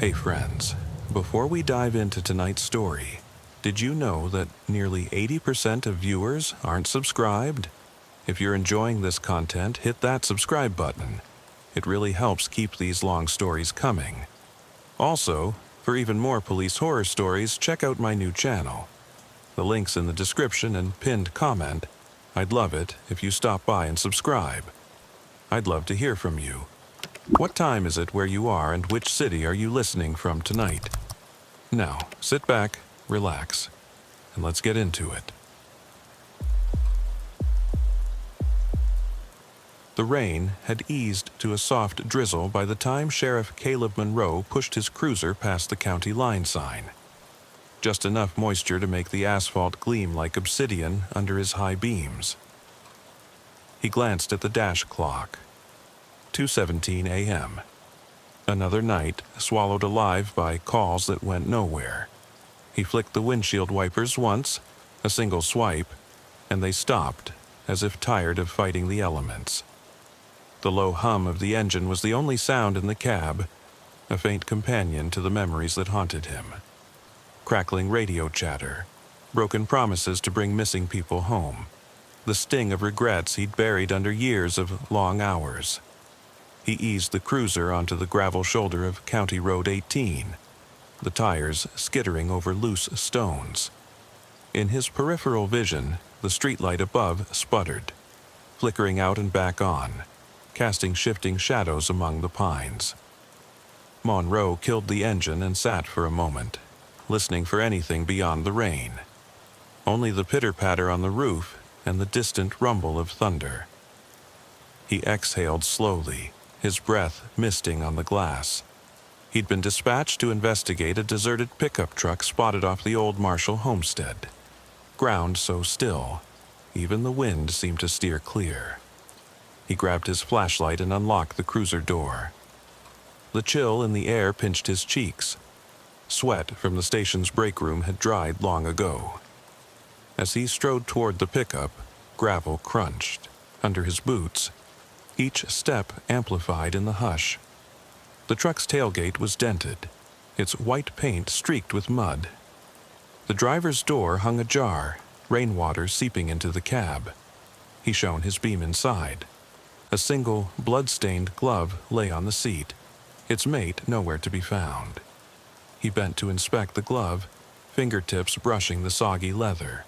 Hey friends, before we dive into tonight's story, did you know that nearly 80% of viewers aren't subscribed? If you're enjoying this content, hit that subscribe button. It really helps keep these long stories coming. Also, for even more police horror stories, check out my new channel. The link's in the description and pinned comment. I'd love it if you stop by and subscribe. I'd love to hear from you. What time is it where you are, and which city are you listening from tonight? Now, sit back, relax, and let's get into it. The rain had eased to a soft drizzle by the time Sheriff Caleb Monroe pushed his cruiser past the county line sign. Just enough moisture to make the asphalt gleam like obsidian under his high beams. He glanced at the dash clock. 2:17 a.m. Another night swallowed alive by calls that went nowhere. He flicked the windshield wipers once, a single swipe, and they stopped, as if tired of fighting the elements. The low hum of the engine was the only sound in the cab, a faint companion to the memories that haunted him. Crackling radio chatter, broken promises to bring missing people home, the sting of regrets he'd buried under years of long hours. He eased the cruiser onto the gravel shoulder of County Road 18, the tires skittering over loose stones. In his peripheral vision, the streetlight above sputtered, flickering out and back on, casting shifting shadows among the pines. Monroe killed the engine and sat for a moment, listening for anything beyond the rain. Only the pitter-patter on the roof and the distant rumble of thunder. He exhaled slowly, his breath misting on the glass. He'd been dispatched to investigate a deserted pickup truck spotted off the old Marshall homestead. Ground so still, even the wind seemed to steer clear. He grabbed his flashlight and unlocked the cruiser door. The chill in the air pinched his cheeks. Sweat from the station's break room had dried long ago. As he strode toward the pickup, gravel crunched under his boots, each step amplified in the hush. The truck's tailgate was dented, its white paint streaked with mud. The driver's door hung ajar, rainwater seeping into the cab. He shone his beam inside. A single, blood-stained glove lay on the seat, its mate nowhere to be found. He bent to inspect the glove, fingertips brushing the soggy leather.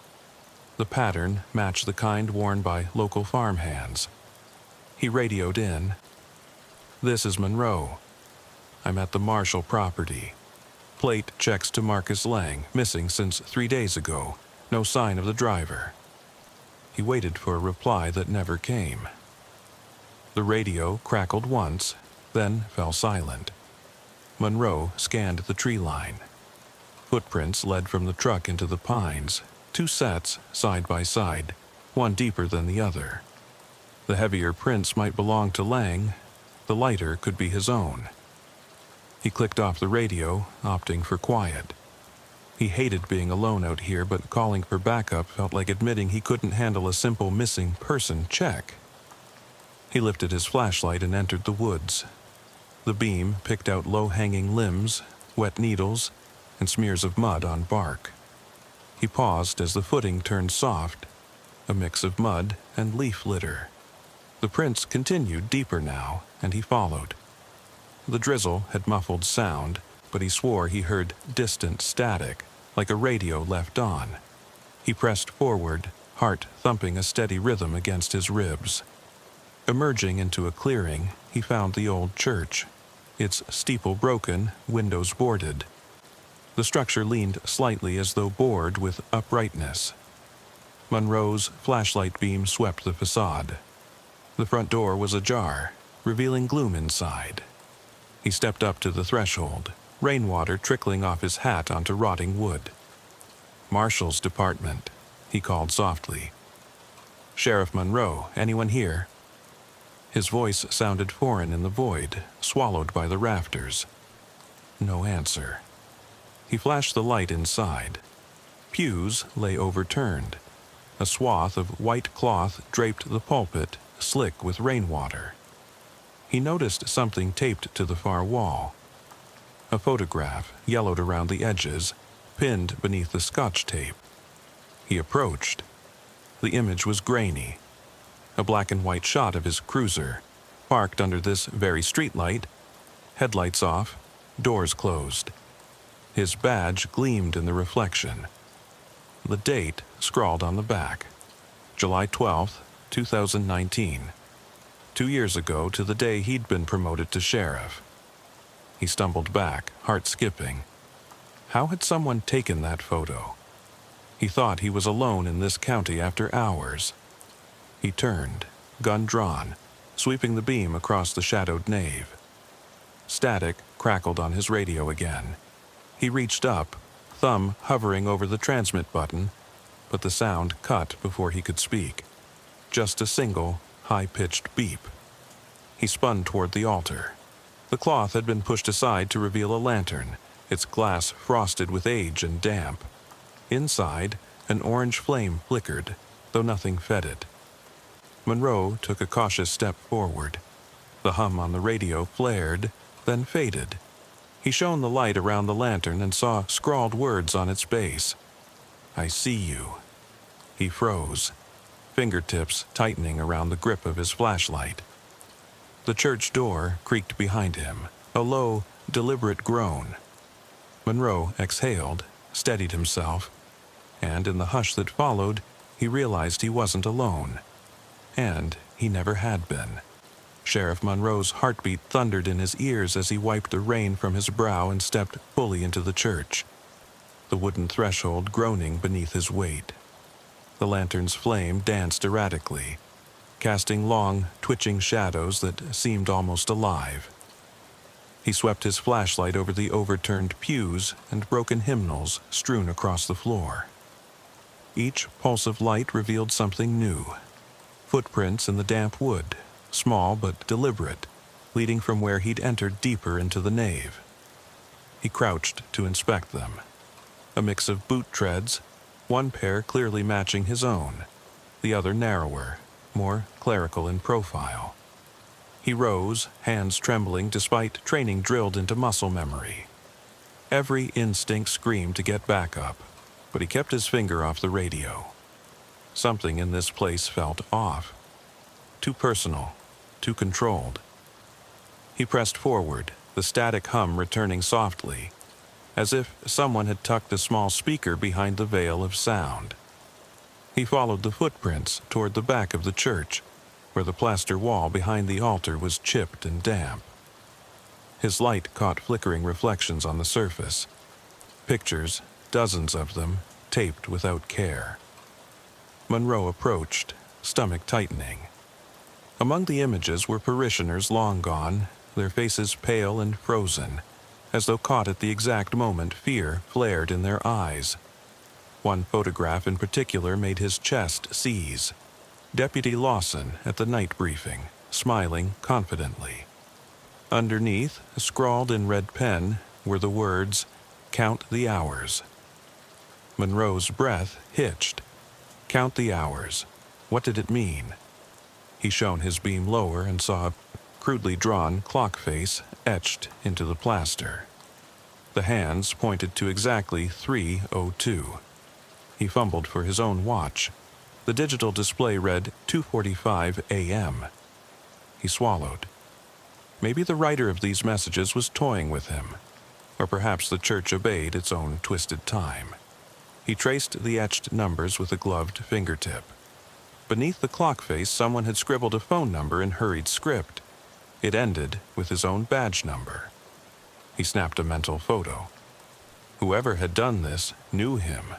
The pattern matched the kind worn by local farmhands. He radioed in. "This is Monroe. I'm at the Marshall property. Plate checks to Marcus Lang, missing since 3 days ago. No sign of the driver." He waited for a reply that never came. The radio crackled once, then fell silent. Monroe scanned the tree line. Footprints led from the truck into the pines, 2 sets side by side, one deeper than the other. The heavier prints might belong to Lang, the lighter could be his own. He clicked off the radio, opting for quiet. He hated being alone out here, but calling for backup felt like admitting he couldn't handle a simple missing person check. He lifted his flashlight and entered the woods. The beam picked out low-hanging limbs, wet needles, and smears of mud on bark. He paused as the footing turned soft, a mix of mud and leaf litter. The prints continued deeper now, and he followed. The drizzle had muffled sound, but he swore he heard distant static, like a radio left on. He pressed forward, heart thumping a steady rhythm against his ribs. Emerging into a clearing, he found the old church, its steeple broken, windows boarded. The structure leaned slightly as though bored with uprightness. Monroe's flashlight beam swept the facade. The front door was ajar, revealing gloom inside. He stepped up to the threshold, rainwater trickling off his hat onto rotting wood. "Marshall's department," he called softly. "Sheriff Monroe, anyone here?" His voice sounded foreign in the void, swallowed by the rafters. No answer. He flashed the light inside. Pews lay overturned. A swath of white cloth draped the pulpit, slick with rainwater. He noticed something taped to the far wall. a photograph yellowed around the edges, pinned beneath the scotch tape. He approached. The image was grainy. A black and white shot of his cruiser, parked under this very streetlight, headlights off, doors closed. His badge gleamed in the reflection. The date scrawled on the back, July 12th, 2019. 2 years ago to the day he'd been promoted to sheriff. He stumbled back, heart skipping. How had someone taken that photo? He thought he was alone in this county after hours. He turned, gun drawn, sweeping the beam across the shadowed nave. Static crackled on his radio again. He reached up, thumb hovering over the transmit button, but the sound cut before he could speak. Just a single, high-pitched beep. He spun toward the altar. The cloth had been pushed aside to reveal a lantern, its glass frosted with age and damp. Inside, an orange flame flickered, though nothing fed it. Monroe took a cautious step forward. The hum on the radio flared, then faded. He shone the light around the lantern and saw scrawled words on its base. "I see you." He froze, fingertips tightening around the grip of his flashlight. The church door creaked behind him, a low, deliberate groan. Monroe exhaled, steadied himself, and in the hush that followed, he realized he wasn't alone. And he never had been. Sheriff Monroe's heartbeat thundered in his ears as he wiped the rain from his brow and stepped fully into the church, the wooden threshold groaning beneath his weight. The lantern's flame danced erratically, casting long, twitching shadows that seemed almost alive. He swept his flashlight over the overturned pews and broken hymnals strewn across the floor. Each pulse of light revealed something new. Footprints in the damp wood, small but deliberate, leading from where he'd entered deeper into the nave. He crouched to inspect them. A mix of boot treads, one pair clearly matching his own, the other narrower, more clerical in profile. He rose, hands trembling despite training drilled into muscle memory. Every instinct screamed to get back up, but he kept his finger off the radio. Something in this place felt off. Too personal, too controlled. He pressed forward, the static hum returning softly, as if someone had tucked a small speaker behind the veil of sound. He followed the footprints toward the back of the church, where the plaster wall behind the altar was chipped and damp. His light caught flickering reflections on the surface. Pictures, dozens of them, taped without care. Monroe approached, stomach tightening. Among the images were parishioners long gone, their faces pale and frozen, as though caught at the exact moment fear flared in their eyes. One photograph in particular made his chest seize. Deputy Lawson at the night briefing, smiling confidently. Underneath, scrawled in red pen, were the words, "Count the hours." Monroe's breath hitched. Count the hours. What did it mean? He shone his beam lower and saw a crudely drawn clock face etched into the plaster. The hands pointed to exactly 3:02. He fumbled for his own watch. The digital display read 2:45 a.m. He swallowed. Maybe the writer of these messages was toying with him, or perhaps the church obeyed its own twisted time. He traced the etched numbers with a gloved fingertip. Beneath the clock face, someone had scribbled a phone number in hurried script. It ended with his own badge number. He snapped a mental photo. Whoever had done this knew him,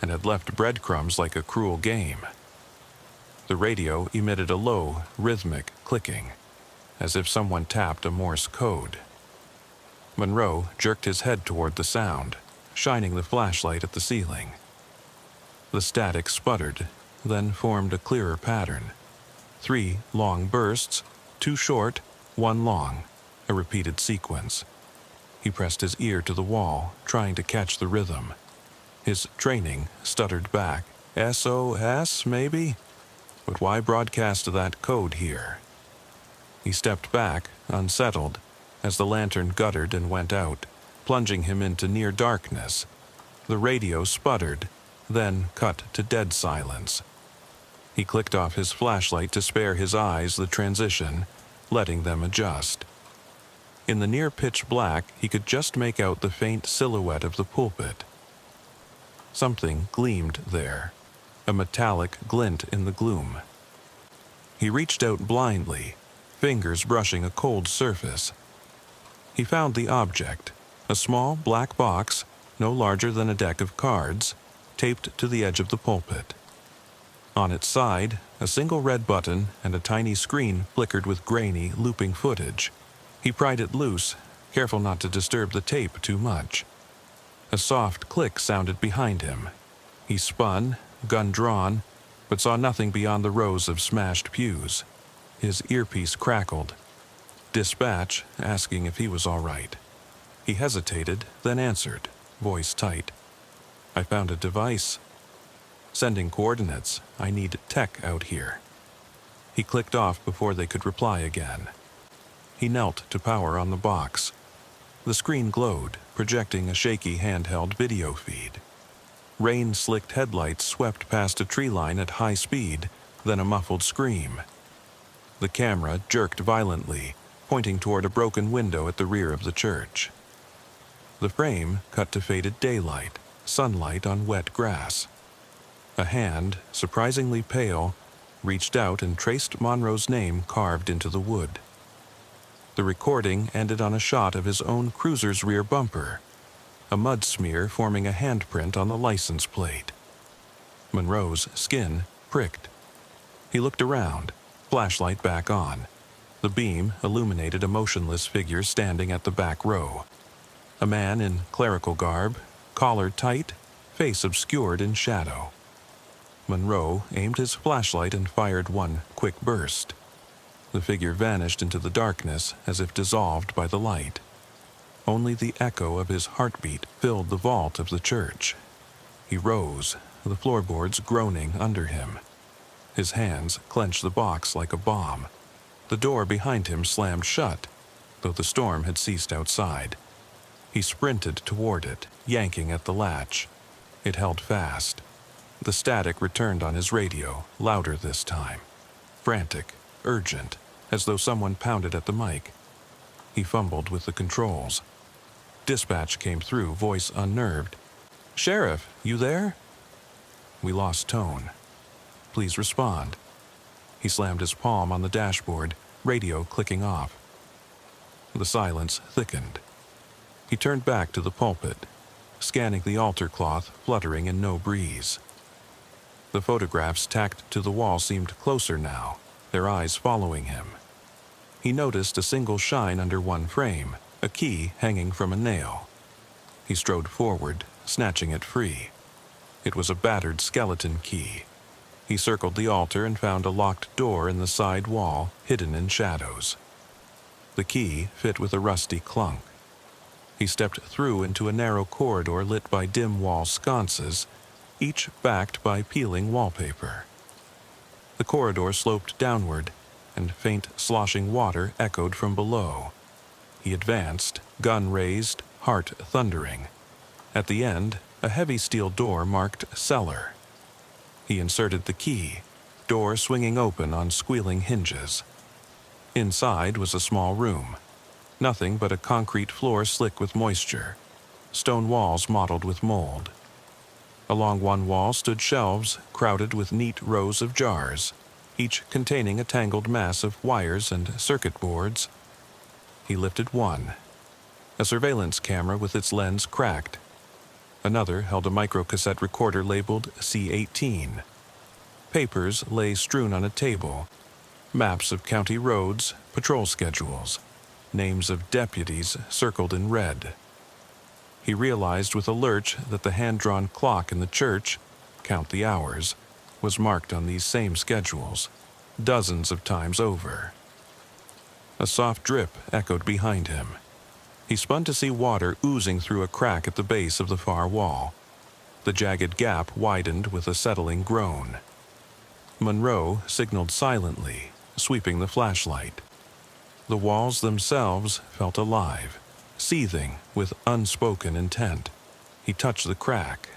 and had left breadcrumbs like a cruel game. The radio emitted a low, rhythmic clicking, as if someone tapped a Morse code. Monroe jerked his head toward the sound, shining the flashlight at the ceiling. The static sputtered, then formed a clearer pattern. 3 long bursts, 2 short, 1 long, a repeated sequence. He pressed his ear to the wall, trying to catch the rhythm. His training stuttered back. SOS, maybe? But why broadcast that code here? He stepped back, unsettled, as the lantern guttered and went out, plunging him into near darkness. The radio sputtered, then cut to dead silence. He clicked off his flashlight to spare his eyes the transition, letting them adjust. In the near pitch black, he could just make out the faint silhouette of the pulpit. Something gleamed there, a metallic glint in the gloom. He reached out blindly, fingers brushing a cold surface. He found the object, a small black box, no larger than a deck of cards, taped to the edge of the pulpit. On its side, a single red button and a tiny screen flickered with grainy, looping footage. He pried it loose, careful not to disturb the tape too much. A soft click sounded behind him. He spun, gun drawn, but saw nothing beyond the rows of smashed pews. His earpiece crackled. Dispatch, asking if he was all right. He hesitated, then answered, voice tight. "I found a device. Sending coordinates. I need tech out here." He clicked off before they could reply again. He knelt to power on the box. The screen glowed, projecting a shaky handheld video feed. Rain-slicked headlights swept past a tree line at high speed, then a muffled scream. The camera jerked violently, pointing toward a broken window at the rear of the church. The frame cut to faded daylight, sunlight on wet grass. A hand, surprisingly pale, reached out and traced Monroe's name carved into the wood. The recording ended on a shot of his own cruiser's rear bumper, a mud smear forming a handprint on the license plate. Monroe's skin pricked. He looked around, flashlight back on. The beam illuminated a motionless figure standing at the back row. A man in clerical garb, collar tight, face obscured in shadow. Monroe aimed his flashlight and fired one quick burst. The figure vanished into the darkness as if dissolved by the light. Only the echo of his heartbeat filled the vault of the church. He rose, the floorboards groaning under him. His hands clenched the box like a bomb. The door behind him slammed shut, though the storm had ceased outside. He sprinted toward it, yanking at the latch. It held fast. The static returned on his radio, louder this time. Frantic, urgent, as though someone pounded at the mic. He fumbled with the controls. Dispatch came through, voice unnerved. "Sheriff, you there?" We lost tone. "Please respond." He slammed his palm on the dashboard, radio clicking off. The silence thickened. He turned back to the pulpit, scanning the altar cloth fluttering in no breeze. The photographs tacked to the wall seemed closer now, their eyes following him. He noticed a single shine under one frame, a key hanging from a nail. He strode forward, snatching it free. It was a battered skeleton key. He circled the altar and found a locked door in the side wall, hidden in shadows. The key fit with a rusty clunk. He stepped through into a narrow corridor lit by dim wall sconces, each backed by peeling wallpaper. The corridor sloped downward, and faint sloshing water echoed from below. He advanced, gun raised, heart thundering. At the end, a heavy steel door marked cellar. He inserted the key, door swinging open on squealing hinges. Inside was a small room. Nothing but a concrete floor slick with moisture, stone walls mottled with mold. Along one wall stood shelves crowded with neat rows of jars, each containing a tangled mass of wires and circuit boards. He lifted one, a surveillance camera with its lens cracked. Another held a microcassette recorder labeled C-18. Papers lay strewn on a table, maps of county roads, patrol schedules, names of deputies circled in red. He realized with a lurch that the hand-drawn clock in the church, count the hours, was marked on these same schedules, dozens of times over. A soft drip echoed behind him. He spun to see water oozing through a crack at the base of the far wall. The jagged gap widened with a settling groan. Monroe signaled silently, sweeping the flashlight. The walls themselves felt alive, seething with unspoken intent. He touched the crack.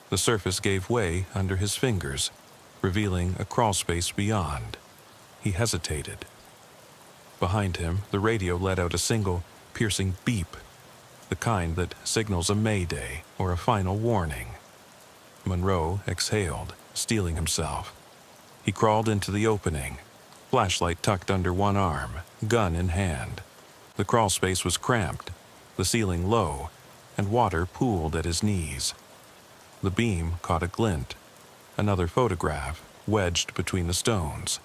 The surface gave way under his fingers, revealing a crawlspace beyond. He hesitated. Behind him, the radio let out a single, piercing beep, the kind that signals a mayday or a final warning. Monroe exhaled, steeling himself. He crawled into the opening, flashlight tucked under one arm, gun in hand. The crawlspace was cramped, the ceiling low, and water pooled at his knees. The beam caught a glint, another photograph wedged between the stones.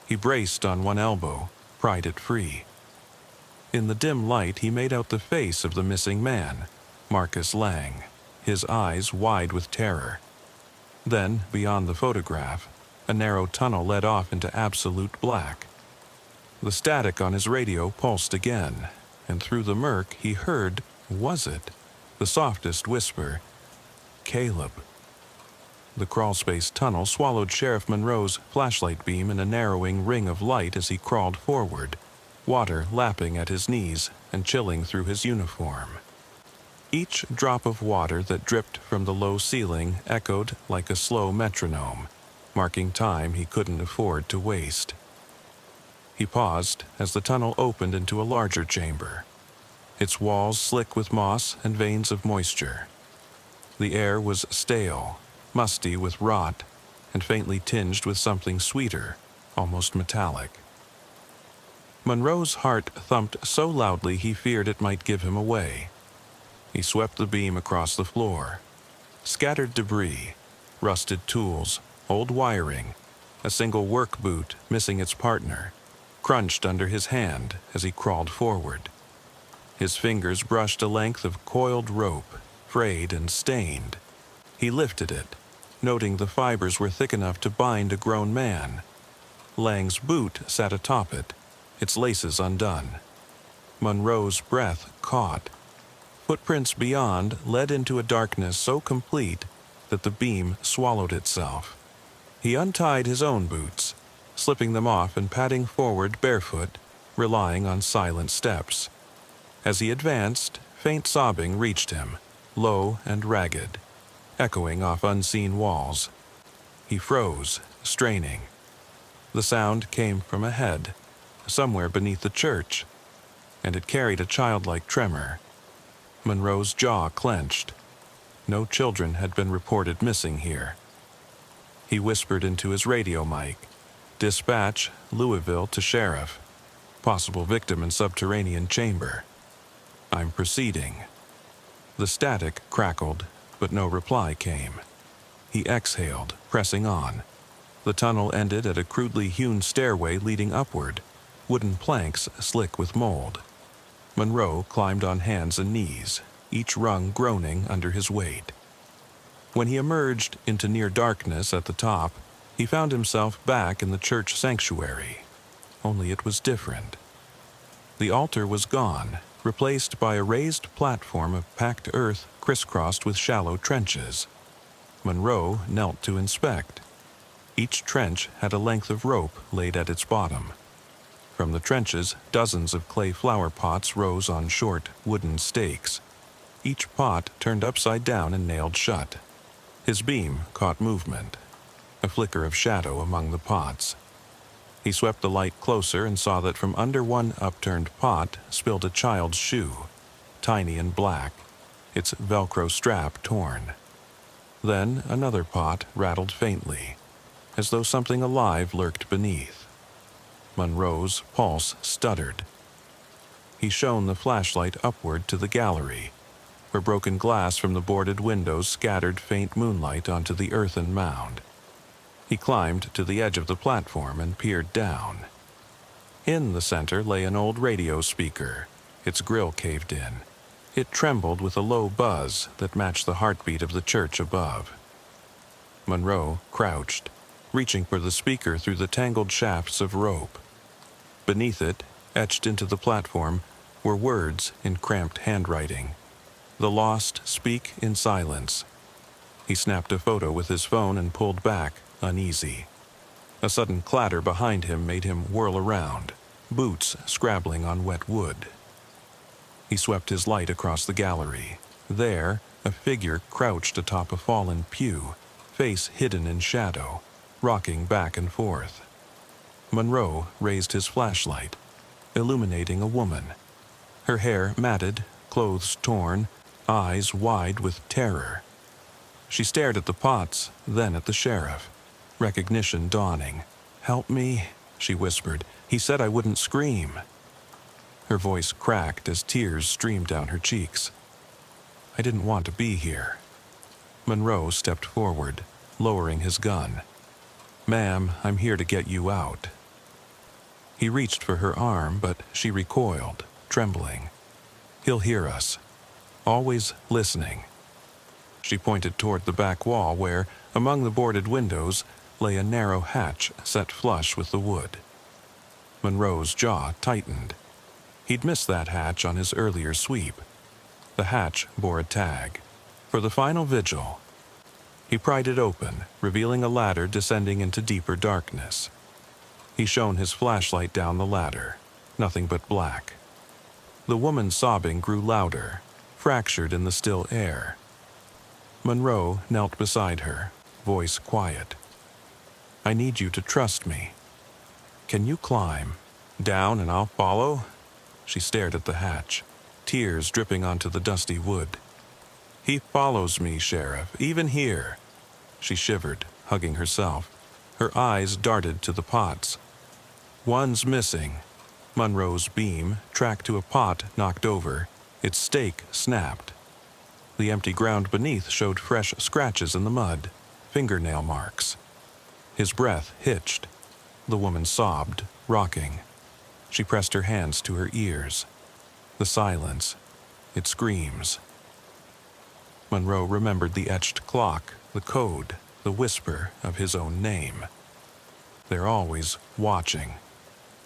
He braced on one elbow, pried it free. In the dim light, he made out the face of the missing man, Marcus Lang, his eyes wide with terror. Then, beyond the photograph, a narrow tunnel led off into absolute black. The static on his radio pulsed again, and through the murk he heard, was it, the softest whisper, "Caleb." The crawlspace tunnel swallowed Sheriff Monroe's flashlight beam in a narrowing ring of light as he crawled forward, water lapping at his knees and chilling through his uniform. Each drop of water that dripped from the low ceiling echoed like a slow metronome, marking time he couldn't afford to waste. He paused as the tunnel opened into a larger chamber, its walls slick with moss and veins of moisture. The air was stale, musty with rot, and faintly tinged with something sweeter, almost metallic. Monroe's heart thumped so loudly he feared it might give him away. He swept the beam across the floor. Scattered debris, rusted tools, old wiring, a single work boot missing its partner, crunched under his hand as he crawled forward. His fingers brushed a length of coiled rope, frayed and stained. He lifted it, noting the fibers were thick enough to bind a grown man. Lang's boot sat atop it, its laces undone. Monroe's breath caught. Footprints beyond led into a darkness so complete that the beam swallowed itself. He untied his own boots, slipping them off and padding forward barefoot, relying on silent steps. As he advanced, faint sobbing reached him, low and ragged, echoing off unseen walls. He froze, straining. The sound came from ahead, somewhere beneath the church, and it carried a childlike tremor. Monroe's jaw clenched. No children had been reported missing here. He whispered into his radio mic, "Dispatch, Louisville to Sheriff. Possible victim in subterranean chamber. I'm proceeding." The static crackled, but no reply came. He exhaled, pressing on. The tunnel ended at a crudely hewn stairway leading upward, wooden planks slick with mold. Monroe climbed on hands and knees, each rung groaning under his weight. When he emerged into near darkness at the top, he found himself back in the church sanctuary. Only it was different. The altar was gone, replaced by a raised platform of packed earth crisscrossed with shallow trenches. Monroe knelt to inspect. Each trench had a length of rope laid at its bottom. From the trenches, dozens of clay flower pots rose on short, wooden stakes, each pot turned upside down and nailed shut. His beam caught movement, a flicker of shadow among the pots. He swept the light closer and saw that from under one upturned pot spilled a child's shoe, tiny and black, its Velcro strap torn. Then another pot rattled faintly, as though something alive lurked beneath. Monroe's pulse stuttered. He shone the flashlight upward to the gallery, where broken glass from the boarded windows scattered faint moonlight onto the earthen mound. He climbed to the edge of the platform and peered down. In the center lay an old radio speaker, its grill caved in. It trembled with a low buzz that matched the heartbeat of the church above. Monroe crouched, reaching for the speaker through the tangled shafts of rope. Beneath it, etched into the platform, were words in cramped handwriting. The lost speak in silence. He snapped a photo with his phone and pulled back, uneasy. A sudden clatter behind him made him whirl around. boots scrabbling on wet wood. He swept his light across the gallery. There, a figure crouched atop a fallen pew, face hidden in shadow, rocking back and forth. Monroe raised his flashlight, illuminating a woman. Her hair matted, clothes torn, eyes wide with terror. She stared at the pots, then at the sheriff, recognition dawning. "Help me," she whispered. "He said I wouldn't scream." Her voice cracked as tears streamed down her cheeks. "I didn't want to be here." Monroe stepped forward, lowering his gun. "Ma'am, I'm here to get you out." He reached for her arm, but she recoiled, trembling. "He'll hear us. Always listening." She pointed toward the back wall where, among the boarded windows, lay a narrow hatch set flush with the wood. Monroe's jaw tightened. He'd missed that hatch on his earlier sweep. The hatch bore a tag. For the final vigil. He pried it open, revealing a ladder descending into deeper darkness. He shone his flashlight down the ladder. Nothing but black. The woman's sobbing grew louder, fractured in the still air. Monroe knelt beside her, voice quiet. "I need you to trust me. Can you climb? Down and I'll follow?" She stared at the hatch, tears dripping onto the dusty wood. "He follows me, Sheriff, even here." She shivered, hugging herself. Her eyes darted to the pots. "One's missing." Monroe's beam tracked to a pot knocked over. Its stake snapped. The empty ground beneath showed fresh scratches in the mud, fingernail marks. His breath hitched. The woman sobbed, rocking. She pressed her hands to her ears. The silence. Its screams. Monroe remembered the etched clock, the code, the whisper of his own name. They're always watching.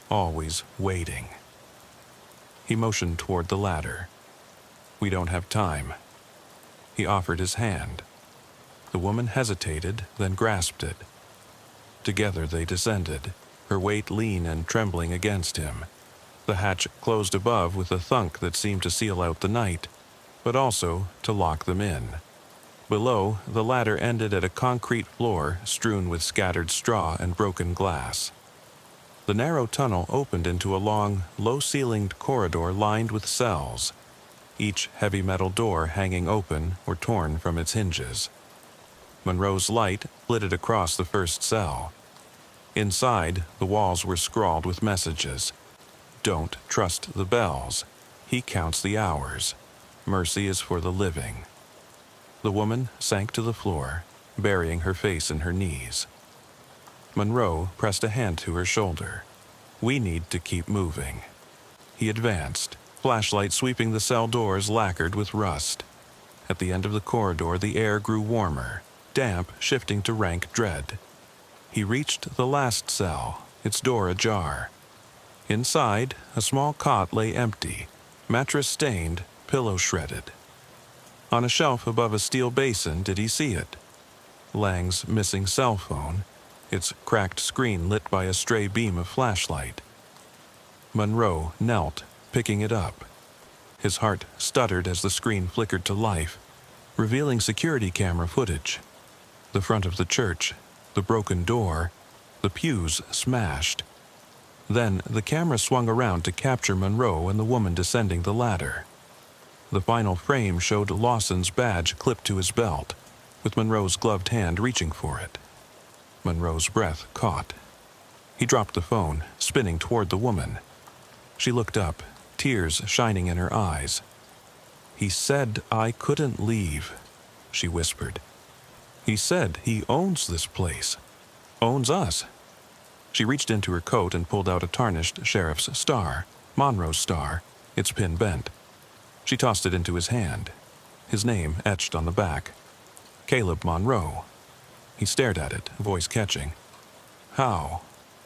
Always waiting. He motioned toward the ladder. "We don't have time." He offered his hand. The woman hesitated, then grasped it. Together they descended, her weight lean and trembling against him. The hatch closed above with a thunk that seemed to seal out the night, but also to lock them in. Below, the ladder ended at a concrete floor strewn with scattered straw and broken glass. The narrow tunnel opened into a long, low-ceilinged corridor lined with cells, each heavy metal door hanging open or torn from its hinges. Monroe's light flitted across the first cell. Inside, the walls were scrawled with messages. "Don't trust the bells. He counts the hours. Mercy is for the living." The woman sank to the floor, burying her face in her knees. Monroe pressed a hand to her shoulder. "We need to keep moving." He advanced, flashlight sweeping the cell doors lacquered with rust. At the end of the corridor, the air grew warmer, damp shifting to rank dread. He reached the last cell, its door ajar. Inside, a small cot lay empty, mattress stained, pillow shredded. On a shelf above a steel basin did he see it. Lang's missing cell phone, its cracked screen lit by a stray beam of flashlight. Monroe knelt, picking it up. His heart stuttered as the screen flickered to life, revealing security camera footage. The front of the church, the broken door, the pews smashed. Then the camera swung around to capture Monroe and the woman descending the ladder. The final frame showed Lawson's badge clipped to his belt, with Monroe's gloved hand reaching for it. Monroe's breath caught. He dropped the phone, spinning toward the woman. She looked up, tears shining in her eyes. "He said I couldn't leave," she whispered. "He said he owns this place. Owns us." She reached into her coat and pulled out a tarnished sheriff's star, Monroe's star, its pin bent. She tossed it into his hand, his name etched on the back. Caleb Monroe. He stared at it, voice catching. "How?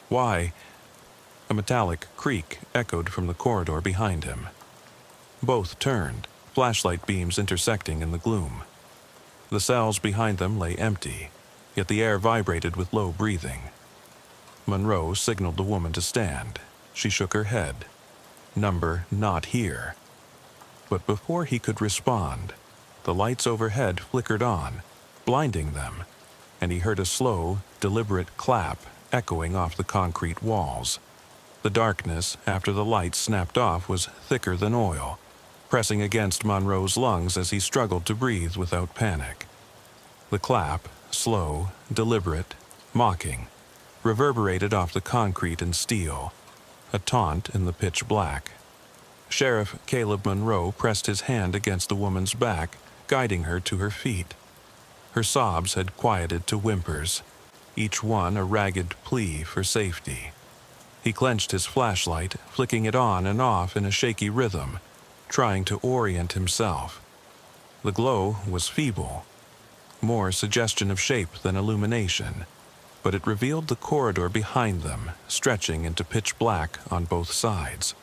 Why?" A metallic creak echoed from the corridor behind him. Both turned, flashlight beams intersecting in the gloom. The cells behind them lay empty, yet the air vibrated with low breathing. Monroe signaled the woman to stand. She shook her head. Number not here. But before he could respond, the lights overhead flickered on, blinding them, and he heard a slow, deliberate clap echoing off the concrete walls. The darkness, after the lights snapped off, was thicker than oil, pressing against Monroe's lungs as he struggled to breathe without panic. The clap, slow, deliberate, mocking, reverberated off the concrete and steel, a taunt in the pitch black. Sheriff Caleb Monroe pressed his hand against the woman's back, guiding her to her feet. Her sobs had quieted to whimpers, each one a ragged plea for safety. He clenched his flashlight, flicking it on and off in a shaky rhythm, trying to orient himself. The glow was feeble, more suggestion of shape than illumination, but it revealed the corridor behind them, stretching into pitch black on both sides.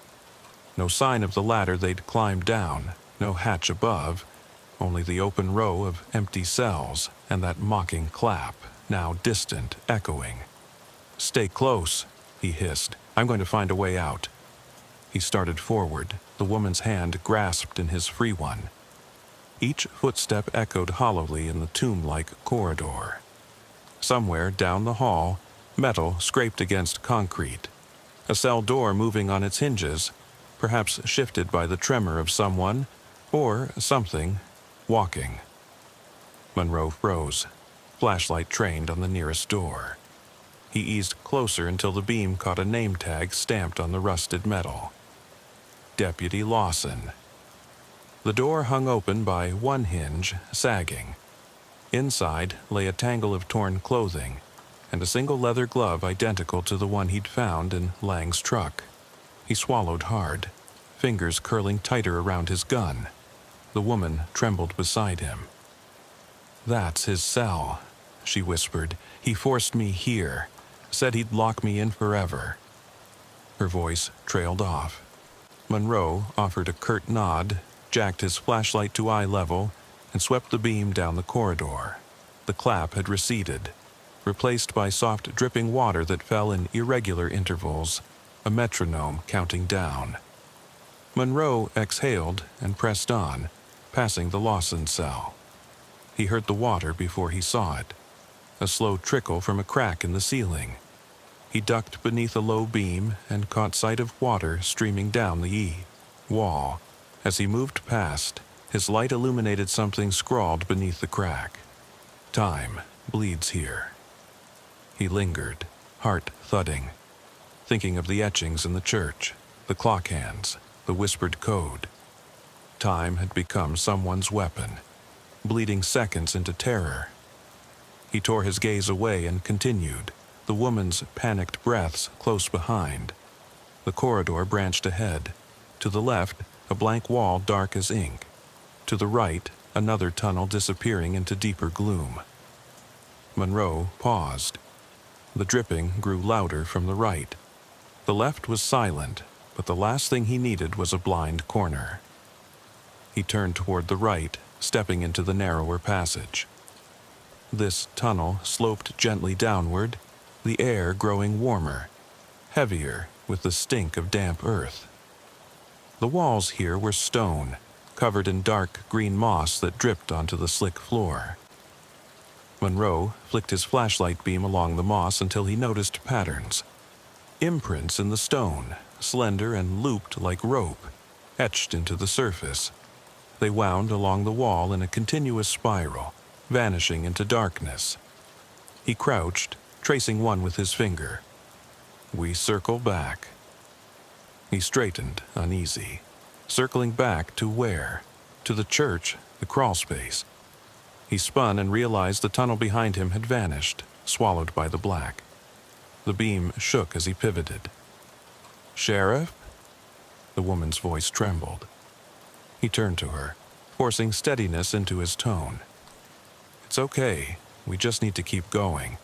No sign of the ladder they'd climbed down, no hatch above, only the open row of empty cells and that mocking clap, now distant, echoing. "Stay close," he hissed. "I'm going to find a way out." He started forward, the woman's hand grasped in his free one. Each footstep echoed hollowly in the tomb-like corridor. Somewhere down the hall, metal scraped against concrete. A cell door moving on its hinges, perhaps shifted by the tremor of someone, or something, walking. Monroe froze, flashlight trained on the nearest door. He eased closer until the beam caught a name tag stamped on the rusted metal. Deputy Lawson. The door hung open by one hinge, sagging. Inside lay a tangle of torn clothing, and a single leather glove identical to the one he'd found in Lang's truck. He swallowed hard, fingers curling tighter around his gun. The woman trembled beside him. "That's his cell," she whispered. "He forced me here, said he'd lock me in forever." Her voice trailed off. Monroe offered a curt nod, jacked his flashlight to eye level, and swept the beam down the corridor. The clap had receded, replaced by soft dripping water that fell in irregular intervals, a metronome counting down. Monroe exhaled and pressed on, passing the Lawson cell. He heard the water before he saw it, a slow trickle from a crack in the ceiling. He ducked beneath a low beam and caught sight of water streaming down the wall. As he moved past, his light illuminated something scrawled beneath the crack. "Time bleeds here." He lingered, heart thudding, thinking of the etchings in the church, the clock hands, the whispered code. Time had become someone's weapon, bleeding seconds into terror. He tore his gaze away and continued, the woman's panicked breaths close behind. The corridor branched ahead. To the left, a blank wall dark as ink. To the right, another tunnel disappearing into deeper gloom. Monroe paused. The dripping grew louder from the right. The left was silent, but the last thing he needed was a blind corner. He turned toward the right, stepping into the narrower passage. This tunnel sloped gently downward, the air growing warmer, heavier with the stink of damp earth. The walls here were stone, covered in dark green moss that dripped onto the slick floor. Monroe flicked his flashlight beam along the moss until he noticed patterns. Imprints in the stone, slender and looped like rope, etched into the surface. They wound along the wall in a continuous spiral, vanishing into darkness. He crouched, tracing one with his finger. "We circle back." He straightened, uneasy. Circling back to where? To the church, the crawlspace. He spun and realized the tunnel behind him had vanished, swallowed by the black. The beam shook as he pivoted. "Sheriff?" The woman's voice trembled. He turned to her, forcing steadiness into his tone. "It's okay. We just need to keep going."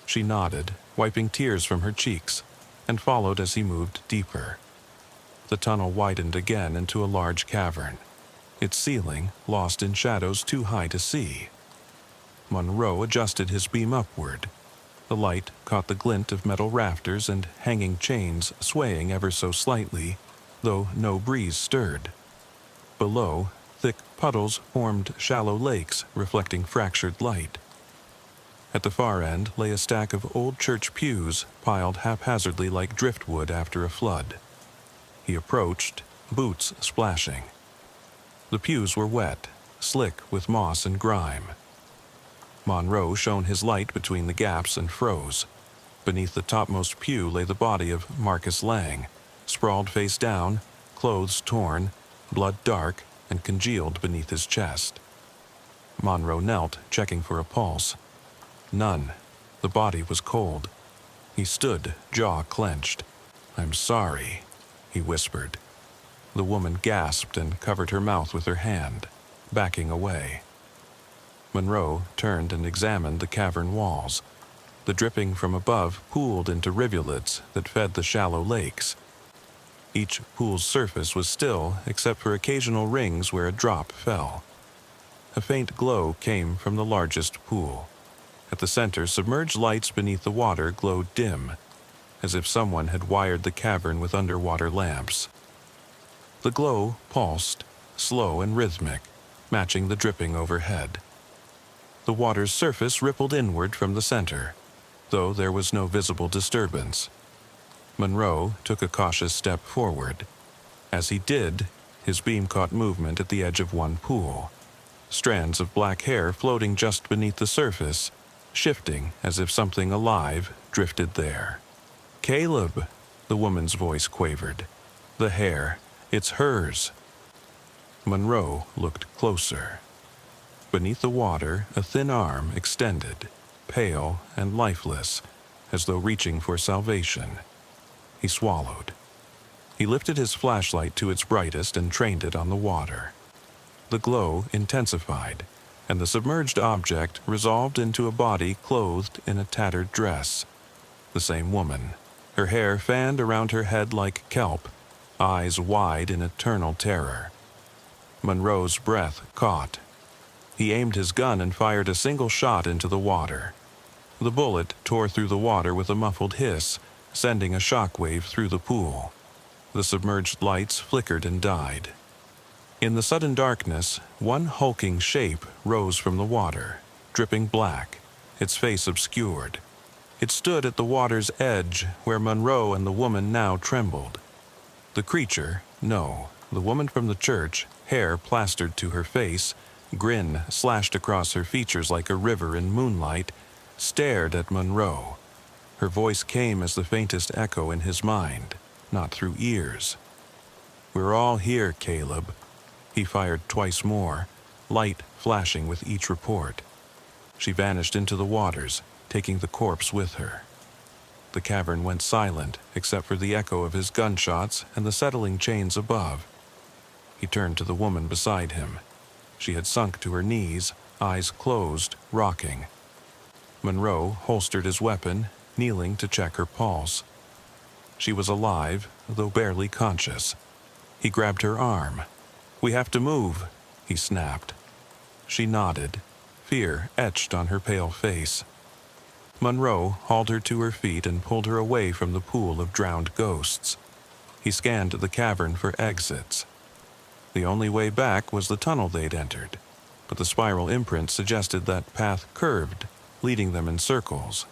She nodded, wiping tears from her cheeks, and followed as he moved deeper. The tunnel widened again into a large cavern, its ceiling lost in shadows too high to see. Monroe adjusted his beam upward. The light caught the glint of metal rafters and hanging chains swaying ever so slightly, though no breeze stirred. Below, thick puddles formed shallow lakes reflecting fractured light. At the far end lay a stack of old church pews piled haphazardly like driftwood after a flood. He approached, boots splashing. The pews were wet, slick with moss and grime. Monroe shone his light between the gaps and froze. Beneath the topmost pew lay the body of Marcus Lang, sprawled face down, clothes torn, blood dark and congealed beneath his chest. Monroe knelt, checking for a pulse. None. The body was cold. He stood, jaw clenched. "I'm sorry," he whispered. The woman gasped and covered her mouth with her hand, backing away. Monroe turned and examined the cavern walls. The dripping from above pooled into rivulets that fed the shallow lakes. Each pool's surface was still, except for occasional rings where a drop fell. A faint glow came from the largest pool. At the center, submerged lights beneath the water glowed dim, as if someone had wired the cavern with underwater lamps. The glow pulsed, slow and rhythmic, matching the dripping overhead. The water's surface rippled inward from the center, though there was no visible disturbance. Monroe took a cautious step forward. As he did, his beam caught movement at the edge of one pool. Strands of black hair floating just beneath the surface, shifting as if something alive drifted there. "Caleb," the woman's voice quavered. "The hair, it's hers." Monroe looked closer. Beneath the water, a thin arm extended, pale and lifeless, as though reaching for salvation. He swallowed. He lifted his flashlight to its brightest and trained it on the water. The glow intensified, and the submerged object resolved into a body clothed in a tattered dress. The same woman, her hair fanned around her head like kelp, eyes wide in eternal terror. Monroe's breath caught. He aimed his gun and fired a single shot into the water. The bullet tore through the water with a muffled hiss, sending a shockwave through the pool. The submerged lights flickered and died. In the sudden darkness, one hulking shape rose from the water, dripping black, its face obscured. It stood at the water's edge, where Monroe and the woman now trembled. The creature, no, the woman from the church, hair plastered to her face, grin slashed across her features like a river in moonlight, stared at Monroe. Her voice came as the faintest echo in his mind, not through ears. "We're all here, Caleb." He fired twice more, light flashing with each report. She vanished into the waters, taking the corpse with her. The cavern went silent, except for the echo of his gunshots and the settling chains above. He turned to the woman beside him. She had sunk to her knees, eyes closed, rocking. Monroe holstered his weapon, kneeling to check her pulse. She was alive, though barely conscious. He grabbed her arm. "We have to move," he snapped. She nodded, fear etched on her pale face. Monroe hauled her to her feet and pulled her away from the pool of drowned ghosts. He scanned the cavern for exits. The only way back was the tunnel they'd entered, but the spiral imprint suggested that path curved, leading them in circles.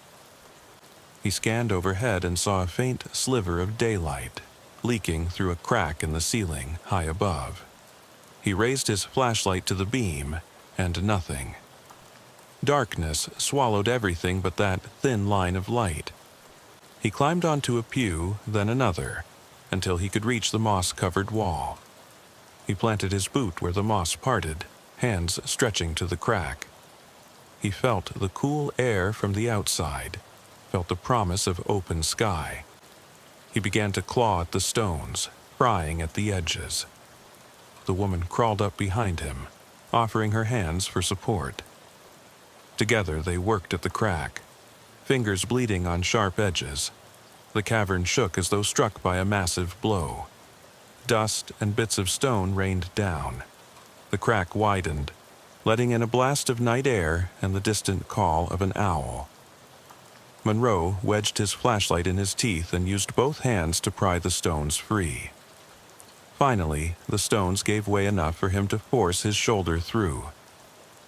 He scanned overhead and saw a faint sliver of daylight, leaking through a crack in the ceiling high above. He raised his flashlight to the beam, and nothing. Darkness swallowed everything but that thin line of light. He climbed onto a pew, then another, until he could reach the moss-covered wall. He planted his boot where the moss parted, hands stretching to the crack. He felt the cool air from the outside, felt the promise of open sky. He began to claw at the stones, prying at the edges. The woman crawled up behind him, offering her hands for support. Together they worked at the crack, fingers bleeding on sharp edges. The cavern shook as though struck by a massive blow. Dust and bits of stone rained down. The crack widened, letting in a blast of night air and the distant call of an owl. Monroe wedged his flashlight in his teeth and used both hands to pry the stones free. Finally, the stones gave way enough for him to force his shoulder through.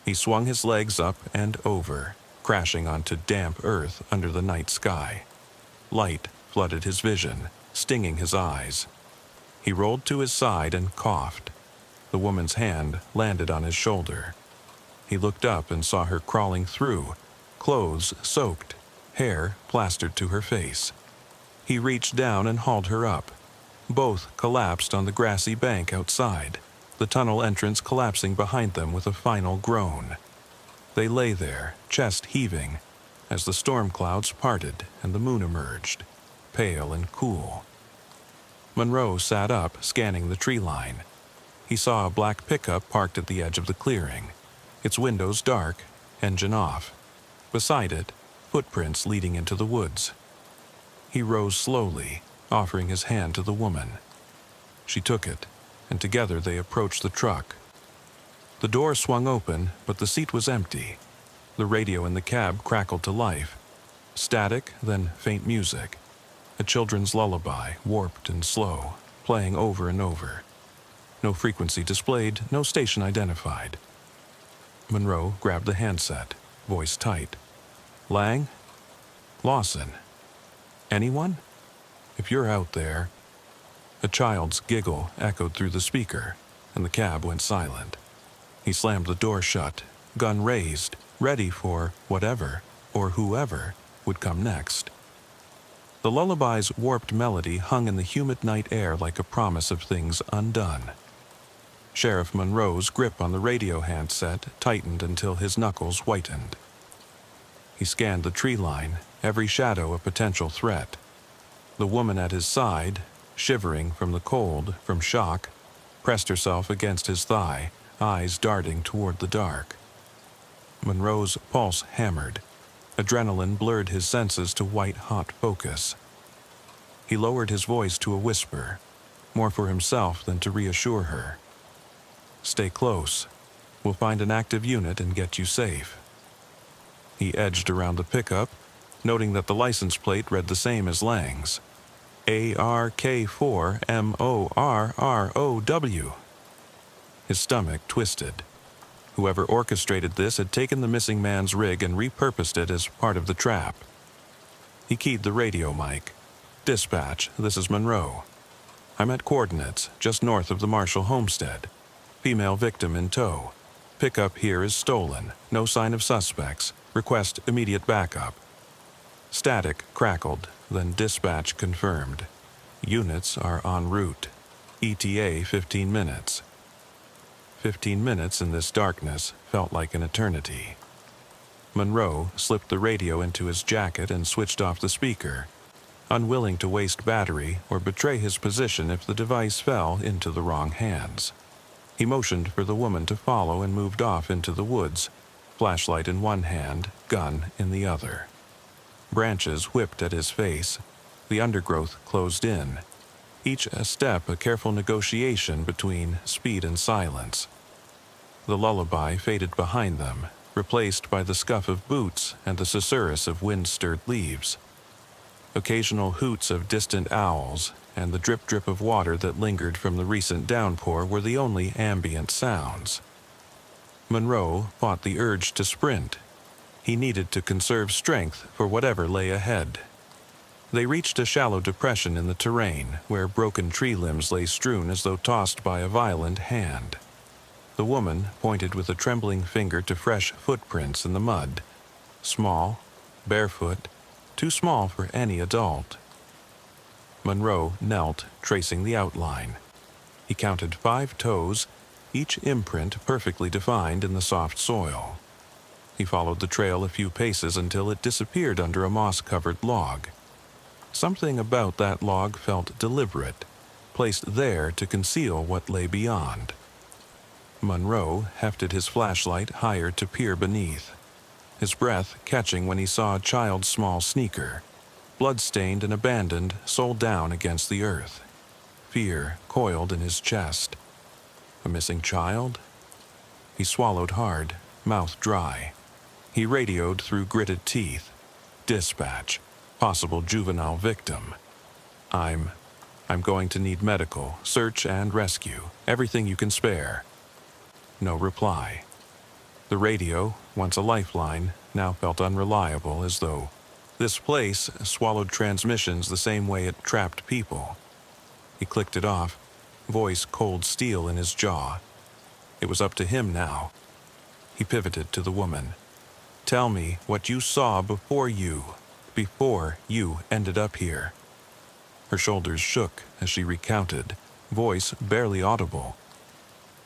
He swung his legs up and over, crashing onto damp earth under the night sky. Light flooded his vision, stinging his eyes. He rolled to his side and coughed. The woman's hand landed on his shoulder. He looked up and saw her crawling through, clothes soaked, hair plastered to her face. He reached down and hauled her up. Both collapsed on the grassy bank outside, the tunnel entrance collapsing behind them with a final groan. They lay there, chest heaving, as the storm clouds parted and the moon emerged, pale and cool. Monroe sat up, scanning the tree line. He saw a black pickup parked at the edge of the clearing, its windows dark, engine off. Beside it, footprints leading into the woods. He rose slowly, offering his hand to the woman. She took it, and together they approached the truck. The door swung open, but the seat was empty. The radio in the cab crackled to life. Static, then faint music. A children's lullaby, warped and slow, playing over and over. No frequency displayed, no station identified. Monroe grabbed the handset, voice tight. Lang? Lawson? Anyone? If you're out there. A child's giggle echoed through the speaker, and the cab went silent. He slammed the door shut, gun raised, ready for whatever, or whoever, would come next. The lullaby's warped melody hung in the humid night air like a promise of things undone. Sheriff Monroe's grip on the radio handset tightened until his knuckles whitened. He scanned the tree line, every shadow a potential threat. The woman at his side, shivering from the cold, from shock, pressed herself against his thigh, eyes darting toward the dark. Monroe's pulse hammered. Adrenaline blurred his senses to white-hot focus. He lowered his voice to a whisper, more for himself than to reassure her. Stay close. We'll find an active unit and get you safe. He edged around the pickup, noting that the license plate read the same as Lang's. ARK4MORROW. His stomach twisted. Whoever orchestrated this had taken the missing man's rig and repurposed it as part of the trap. He keyed the radio mic. Dispatch, this is Monroe. I'm at coordinates, just north of the Marshall homestead. Female victim in tow. Pickup here is stolen. No sign of suspects. Request immediate backup. Static crackled, then dispatch confirmed. Units are en route. ETA 15 minutes. 15 minutes in this darkness felt like an eternity. Monroe slipped the radio into his jacket and switched off the speaker, unwilling to waste battery or betray his position if the device fell into the wrong hands. He motioned for the woman to follow and moved off into the woods, flashlight in one hand, gun in the other. Branches whipped at his face. The undergrowth closed in. Each step a careful negotiation between speed and silence. The lullaby faded behind them, replaced by the scuff of boots and the susurrus of wind-stirred leaves. Occasional hoots of distant owls and the drip-drip of water that lingered from the recent downpour were the only ambient sounds. Monroe fought the urge to sprint. He needed to conserve strength for whatever lay ahead. They reached a shallow depression in the terrain where broken tree limbs lay strewn as though tossed by a violent hand. The woman pointed with a trembling finger to fresh footprints in the mud. Small, barefoot, too small for any adult. Monroe knelt, tracing the outline. He counted 5 toes, each imprint perfectly defined in the soft soil. He followed the trail a few paces until it disappeared under a moss-covered log. Something about that log felt deliberate, placed there to conceal what lay beyond. Monroe hefted his flashlight higher to peer beneath, his breath catching when he saw a child's small sneaker, blood-stained and abandoned, sole down against the earth. Fear coiled in his chest. A missing child? He swallowed hard, mouth dry. He radioed through gritted teeth. Dispatch. Possible juvenile victim. I'm going to need medical, search and rescue. Everything you can spare. No reply. The radio, once a lifeline, now felt unreliable, as though this place swallowed transmissions the same way it trapped people. He clicked it off, voice cold steel in his jaw. It was up to him now. He pivoted to the woman. Tell me what you saw before you ended up here. Her shoulders shook as she recounted, voice barely audible.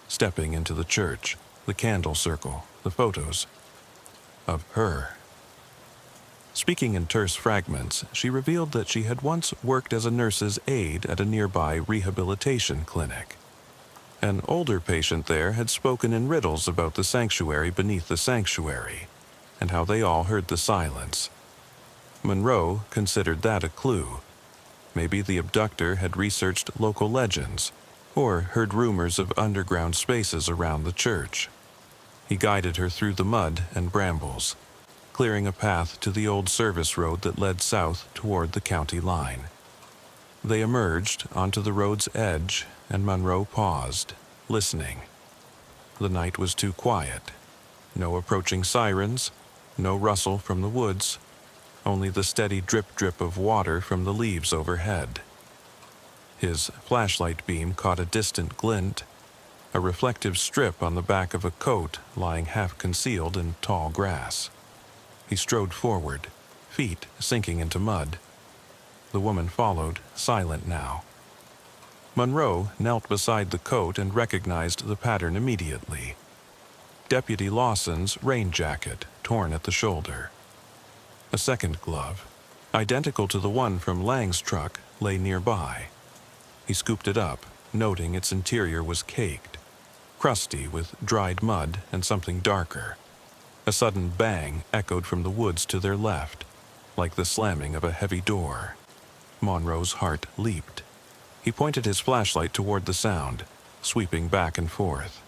Stepping into the church, the candle circle, the photos of her. Speaking in terse fragments, she revealed that she had once worked as a nurse's aide at a nearby rehabilitation clinic. An older patient there had spoken in riddles about the sanctuary beneath the sanctuary, and how they all heard the silence. Monroe considered that a clue. Maybe the abductor had researched local legends, or heard rumors of underground spaces around the church. He guided her through the mud and brambles, clearing a path to the old service road that led south toward the county line. They emerged onto the road's edge, and Monroe paused, listening. The night was too quiet. No approaching sirens, no rustle from the woods, only the steady drip-drip of water from the leaves overhead. His flashlight beam caught a distant glint, a reflective strip on the back of a coat lying half-concealed in tall grass. He strode forward, feet sinking into mud. The woman followed, silent now. Monroe knelt beside the coat and recognized the pattern immediately. Deputy Lawson's rain jacket, torn at the shoulder. A second glove, identical to the one from Lang's truck, lay nearby. He scooped it up, noting its interior was caked, crusty with dried mud and something darker. A sudden bang echoed from the woods to their left, like the slamming of a heavy door. Monroe's heart leaped. He pointed his flashlight toward the sound, sweeping back and forth.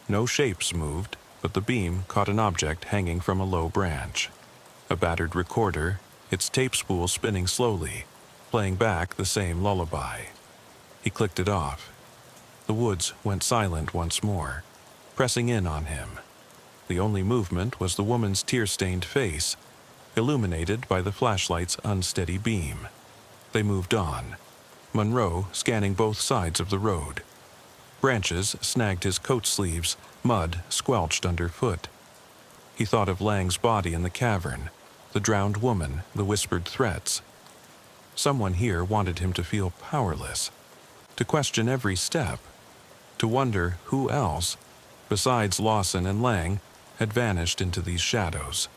No shapes moved, but the beam caught an object hanging from a low branch. A battered recorder, its tape spool spinning slowly, playing back the same lullaby. He clicked it off. The woods went silent once more, pressing in on him. The only movement was the woman's tear-stained face, illuminated by the flashlight's unsteady beam. They moved on, Monroe scanning both sides of the road. Branches snagged his coat sleeves, mud squelched underfoot. He thought of Lang's body in the cavern, the drowned woman, the whispered threats. Someone here wanted him to feel powerless, to question every step, to wonder who else, besides Lawson and Lang, had vanished into these shadows.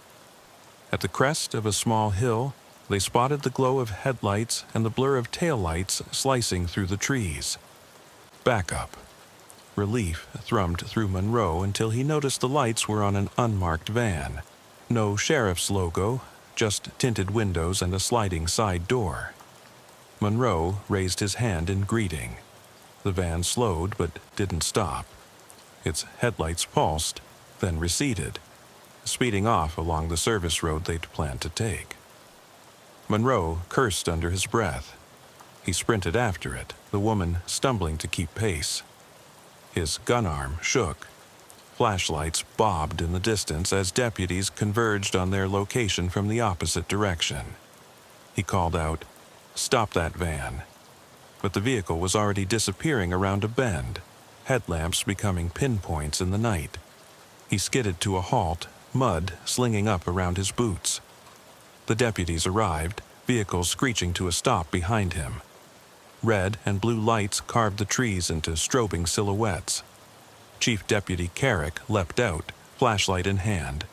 At the crest of a small hill, they spotted the glow of headlights and the blur of taillights slicing through the trees. Backup. Relief thrummed through Monroe until he noticed the lights were on an unmarked van. No sheriff's logo, just tinted windows and a sliding side door. Monroe raised his hand in greeting. The van slowed but didn't stop. Its headlights pulsed, then receded, speeding off along the service road they'd planned to take. Monroe cursed under his breath. He sprinted after it, the woman stumbling to keep pace. His gun arm shook. Flashlights bobbed in the distance as deputies converged on their location from the opposite direction. He called out, "Stop that van." But the vehicle was already disappearing around a bend, headlamps becoming pinpoints in the night. He skidded to a halt, mud slinging up around his boots. The deputies arrived, vehicles screeching to a stop behind him. Red and blue lights carved the trees into strobing silhouettes. Chief Deputy Carrick leapt out, flashlight in hand.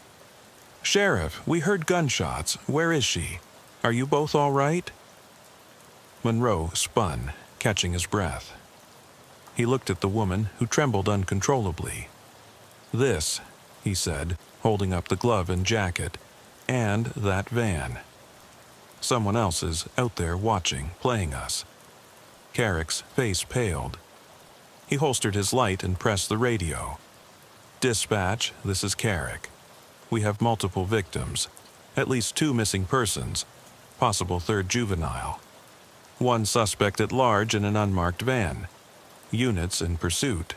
"Sheriff, we heard gunshots. Where is she? Are you both all right?" Monroe spun, catching his breath. He looked at the woman, who trembled uncontrollably. "This," he said, holding up the glove and jacket, "and that van. Someone else is out there watching, playing us." Carrick's face paled. He holstered his light and pressed the radio. "Dispatch, this is Carrick. We have multiple victims. At least 2 missing persons, possible third juvenile. 1 suspect at large in an unmarked van. Units in pursuit.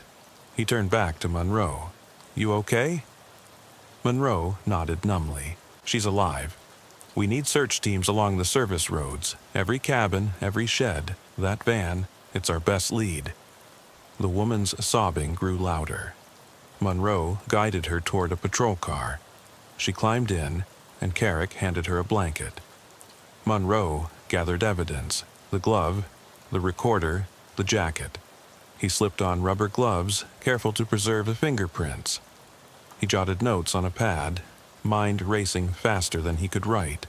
He turned back to Monroe. "You okay?" Monroe nodded numbly. "She's alive. We need search teams along the service roads. Every cabin, every shed, that van, it's our best lead." The woman's sobbing grew louder. Monroe guided her toward a patrol car. She climbed in, and Carrick handed her a blanket. Monroe gathered evidence: the glove, the recorder, the jacket. He slipped on rubber gloves, careful to preserve the fingerprints. He jotted notes on a pad, mind racing faster than he could write.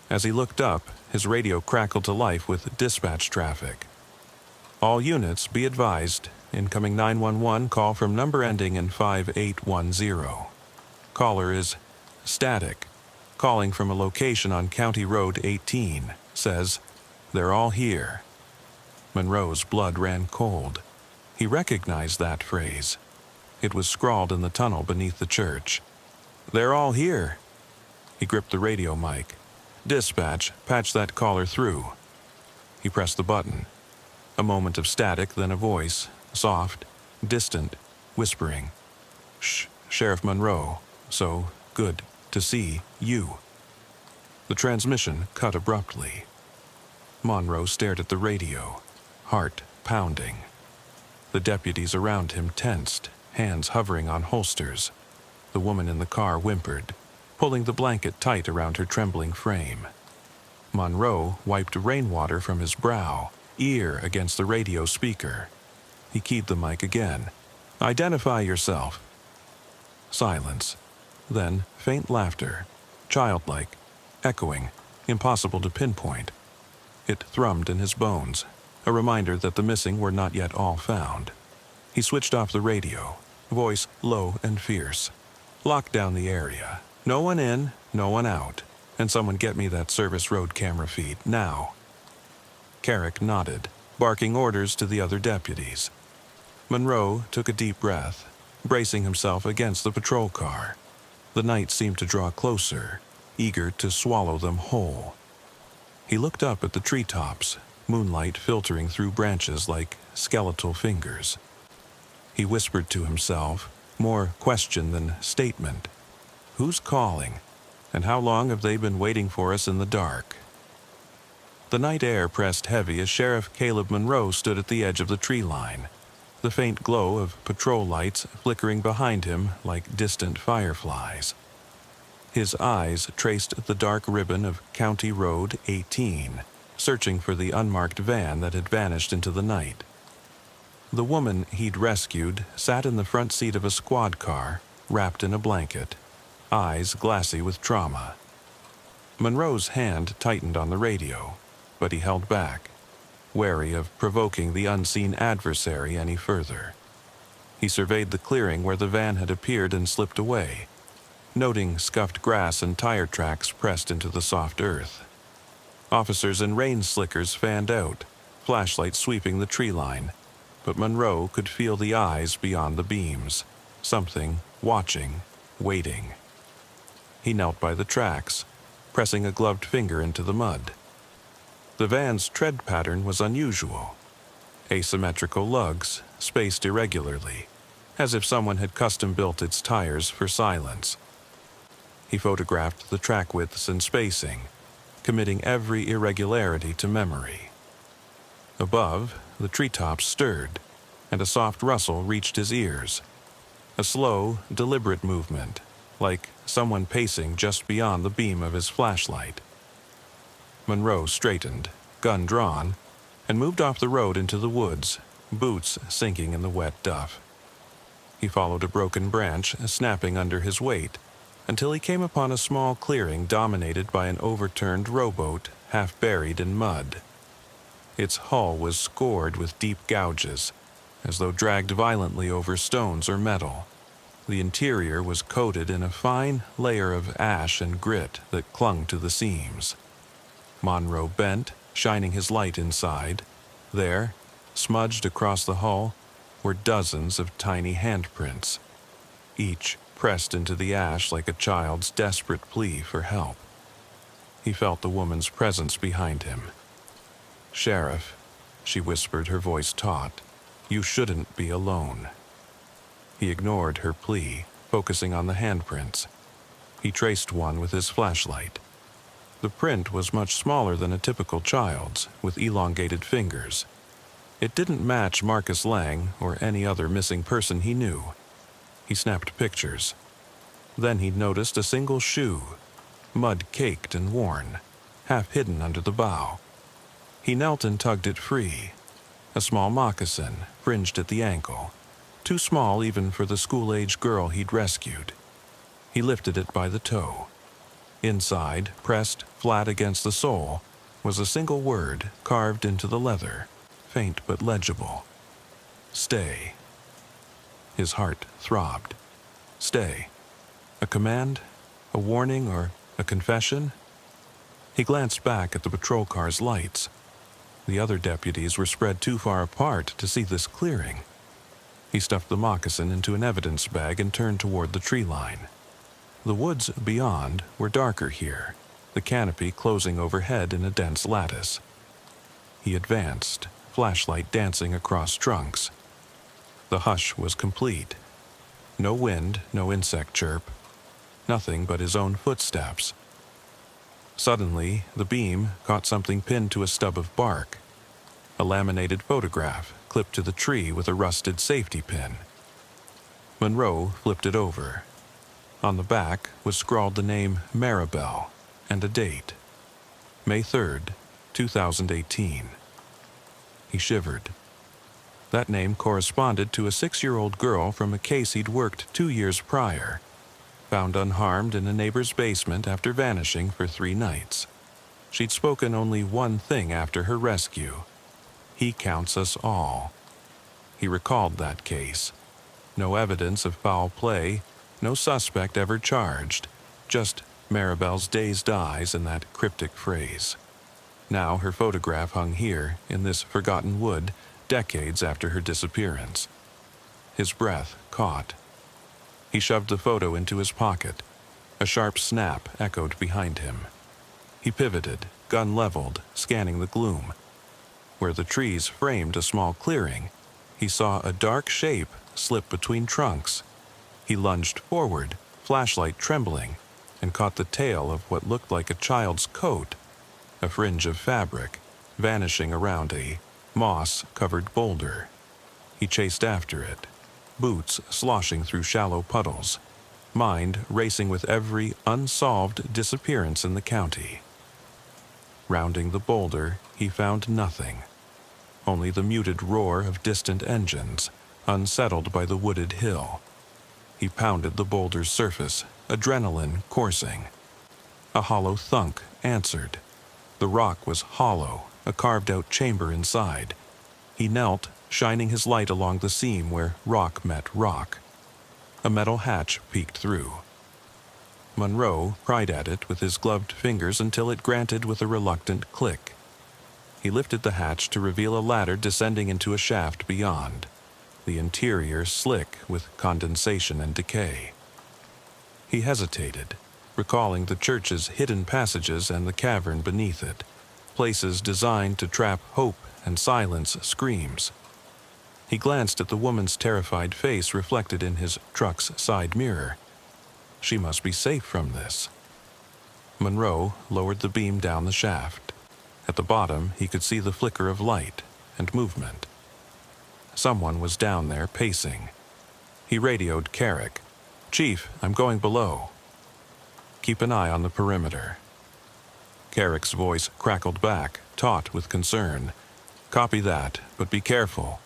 As he looked up, his radio crackled to life with dispatch traffic. "All units, be advised. Incoming 911 call from number ending in 5810. Caller is static, calling from a location on County Road 18. Says, they're all here." Monroe's blood ran cold. He recognized that phrase. It was scrawled in the tunnel beneath the church. "They're all here." He gripped the radio mic. "Dispatch, patch that caller through." He pressed the button. A moment of static, then a voice, soft, distant, whispering. "Shh, Sheriff Monroe. So good to see you." The transmission cut abruptly. Monroe stared at the radio, heart pounding. The deputies around him tensed, hands hovering on holsters. The woman in the car whimpered, pulling the blanket tight around her trembling frame. Monroe wiped rainwater from his brow, ear against the radio speaker. He keyed the mic again. "Identify yourself." Silence. Then faint laughter, childlike, echoing, impossible to pinpoint. It thrummed in his bones, a reminder that the missing were not yet all found. He switched off the radio, voice low and fierce. "Lock down the area. No one in, no one out. And someone get me that service road camera feed, now." Carrick nodded, barking orders to the other deputies. Monroe took a deep breath, bracing himself against the patrol car. The night seemed to draw closer, eager to swallow them whole. He looked up at the treetops, moonlight filtering through branches like skeletal fingers. He whispered to himself, more question than statement. "Who's calling? And how long have they been waiting for us in the dark?" The night air pressed heavy as Sheriff Caleb Monroe stood at the edge of the tree line, the faint glow of patrol lights flickering behind him like distant fireflies. His eyes traced the dark ribbon of County Road 18, searching for the unmarked van that had vanished into the night. The woman he'd rescued sat in the front seat of a squad car, wrapped in a blanket, eyes glassy with trauma. Monroe's hand tightened on the radio, but he held back, wary of provoking the unseen adversary any further. He surveyed the clearing where the van had appeared and slipped away, noting scuffed grass and tire tracks pressed into the soft earth. Officers in rain slickers fanned out, flashlights sweeping the tree line, but Monroe could feel the eyes beyond the beams, something watching, waiting. He knelt by the tracks, pressing a gloved finger into the mud. The van's tread pattern was unusual. Asymmetrical lugs, spaced irregularly, as if someone had custom-built its tires for silence. He photographed the track widths and spacing, committing every irregularity to memory. Above, the treetops stirred, and a soft rustle reached his ears. A slow, deliberate movement, like someone pacing just beyond the beam of his flashlight. Monroe straightened, gun drawn, and moved off the road into the woods, boots sinking in the wet duff. He followed a broken branch snapping under his weight, until he came upon a small clearing dominated by an overturned rowboat half buried in mud. Its hull was scored with deep gouges, as though dragged violently over stones or metal. The interior was coated in a fine layer of ash and grit that clung to the seams. Monroe bent, shining his light inside. There, smudged across the hull, were dozens of tiny handprints, each pressed into the ash like a child's desperate plea for help. He felt the woman's presence behind him. "Sheriff," she whispered, her voice taut, "you shouldn't be alone." He ignored her plea, focusing on the handprints. He traced one with his flashlight. The print was much smaller than a typical child's, with elongated fingers. It didn't match Marcus Lang or any other missing person he knew. He snapped pictures. Then he noticed a single shoe, mud-caked and worn, half hidden under the bough. He knelt and tugged it free. A small moccasin, fringed at the ankle, too small even for the school-age girl he'd rescued. He lifted it by the toe. Inside, pressed flat against the sole, was a single word carved into the leather, faint but legible. "Stay." His heart throbbed. Stay. A command? A warning or a confession? He glanced back at the patrol car's lights. The other deputies were spread too far apart to see this clearing. He stuffed the moccasin into an evidence bag and turned toward the tree line. The woods beyond were darker here, the canopy closing overhead in a dense lattice. He advanced, flashlight dancing across trunks. The hush was complete. No wind, no insect chirp. Nothing but his own footsteps. Suddenly, the beam caught something pinned to a stub of bark. A laminated photograph clipped to the tree with a rusted safety pin. Monroe flipped it over. On the back was scrawled the name Maribel and a date. May 3rd, 2018. He shivered. That name corresponded to a 6-year-old girl from a case he'd worked 2 years prior, found unharmed in a neighbor's basement after vanishing for 3 nights. She'd spoken only one thing after her rescue: "He counts us all." He recalled that case. No evidence of foul play, no suspect ever charged, just Maribel's dazed eyes and that cryptic phrase. Now her photograph hung here, in this forgotten wood, decades after her disappearance. His breath caught. He shoved the photo into his pocket. A sharp snap echoed behind him. He pivoted, gun leveled, scanning the gloom. Where the trees framed a small clearing, he saw a dark shape slip between trunks. He lunged forward, flashlight trembling, and caught the tail of what looked like a child's coat, a fringe of fabric, vanishing around a moss-covered boulder. He chased after it, boots sloshing through shallow puddles, mind racing with every unsolved disappearance in the county. Rounding the boulder, he found nothing. Only the muted roar of distant engines, unsettled by the wooded hill. He pounded the boulder's surface, adrenaline coursing. A hollow thunk answered. The rock was hollow, a carved-out chamber inside. He knelt, shining his light along the seam where rock met rock. A metal hatch peeked through. Monroe pried at it with his gloved fingers until it granted with a reluctant click. He lifted the hatch to reveal a ladder descending into a shaft beyond, the interior slick with condensation and decay. He hesitated, recalling the church's hidden passages and the cavern beneath it, places designed to trap hope and silence screams. He glanced at the woman's terrified face reflected in his truck's side mirror. She must be safe from this. Monroe lowered the beam down the shaft. At the bottom, he could see the flicker of light and movement. Someone was down there pacing. He radioed Carrick. "Chief, I'm going below. Keep an eye on the perimeter." Carrick's voice crackled back, taut with concern. "Copy that, but be careful."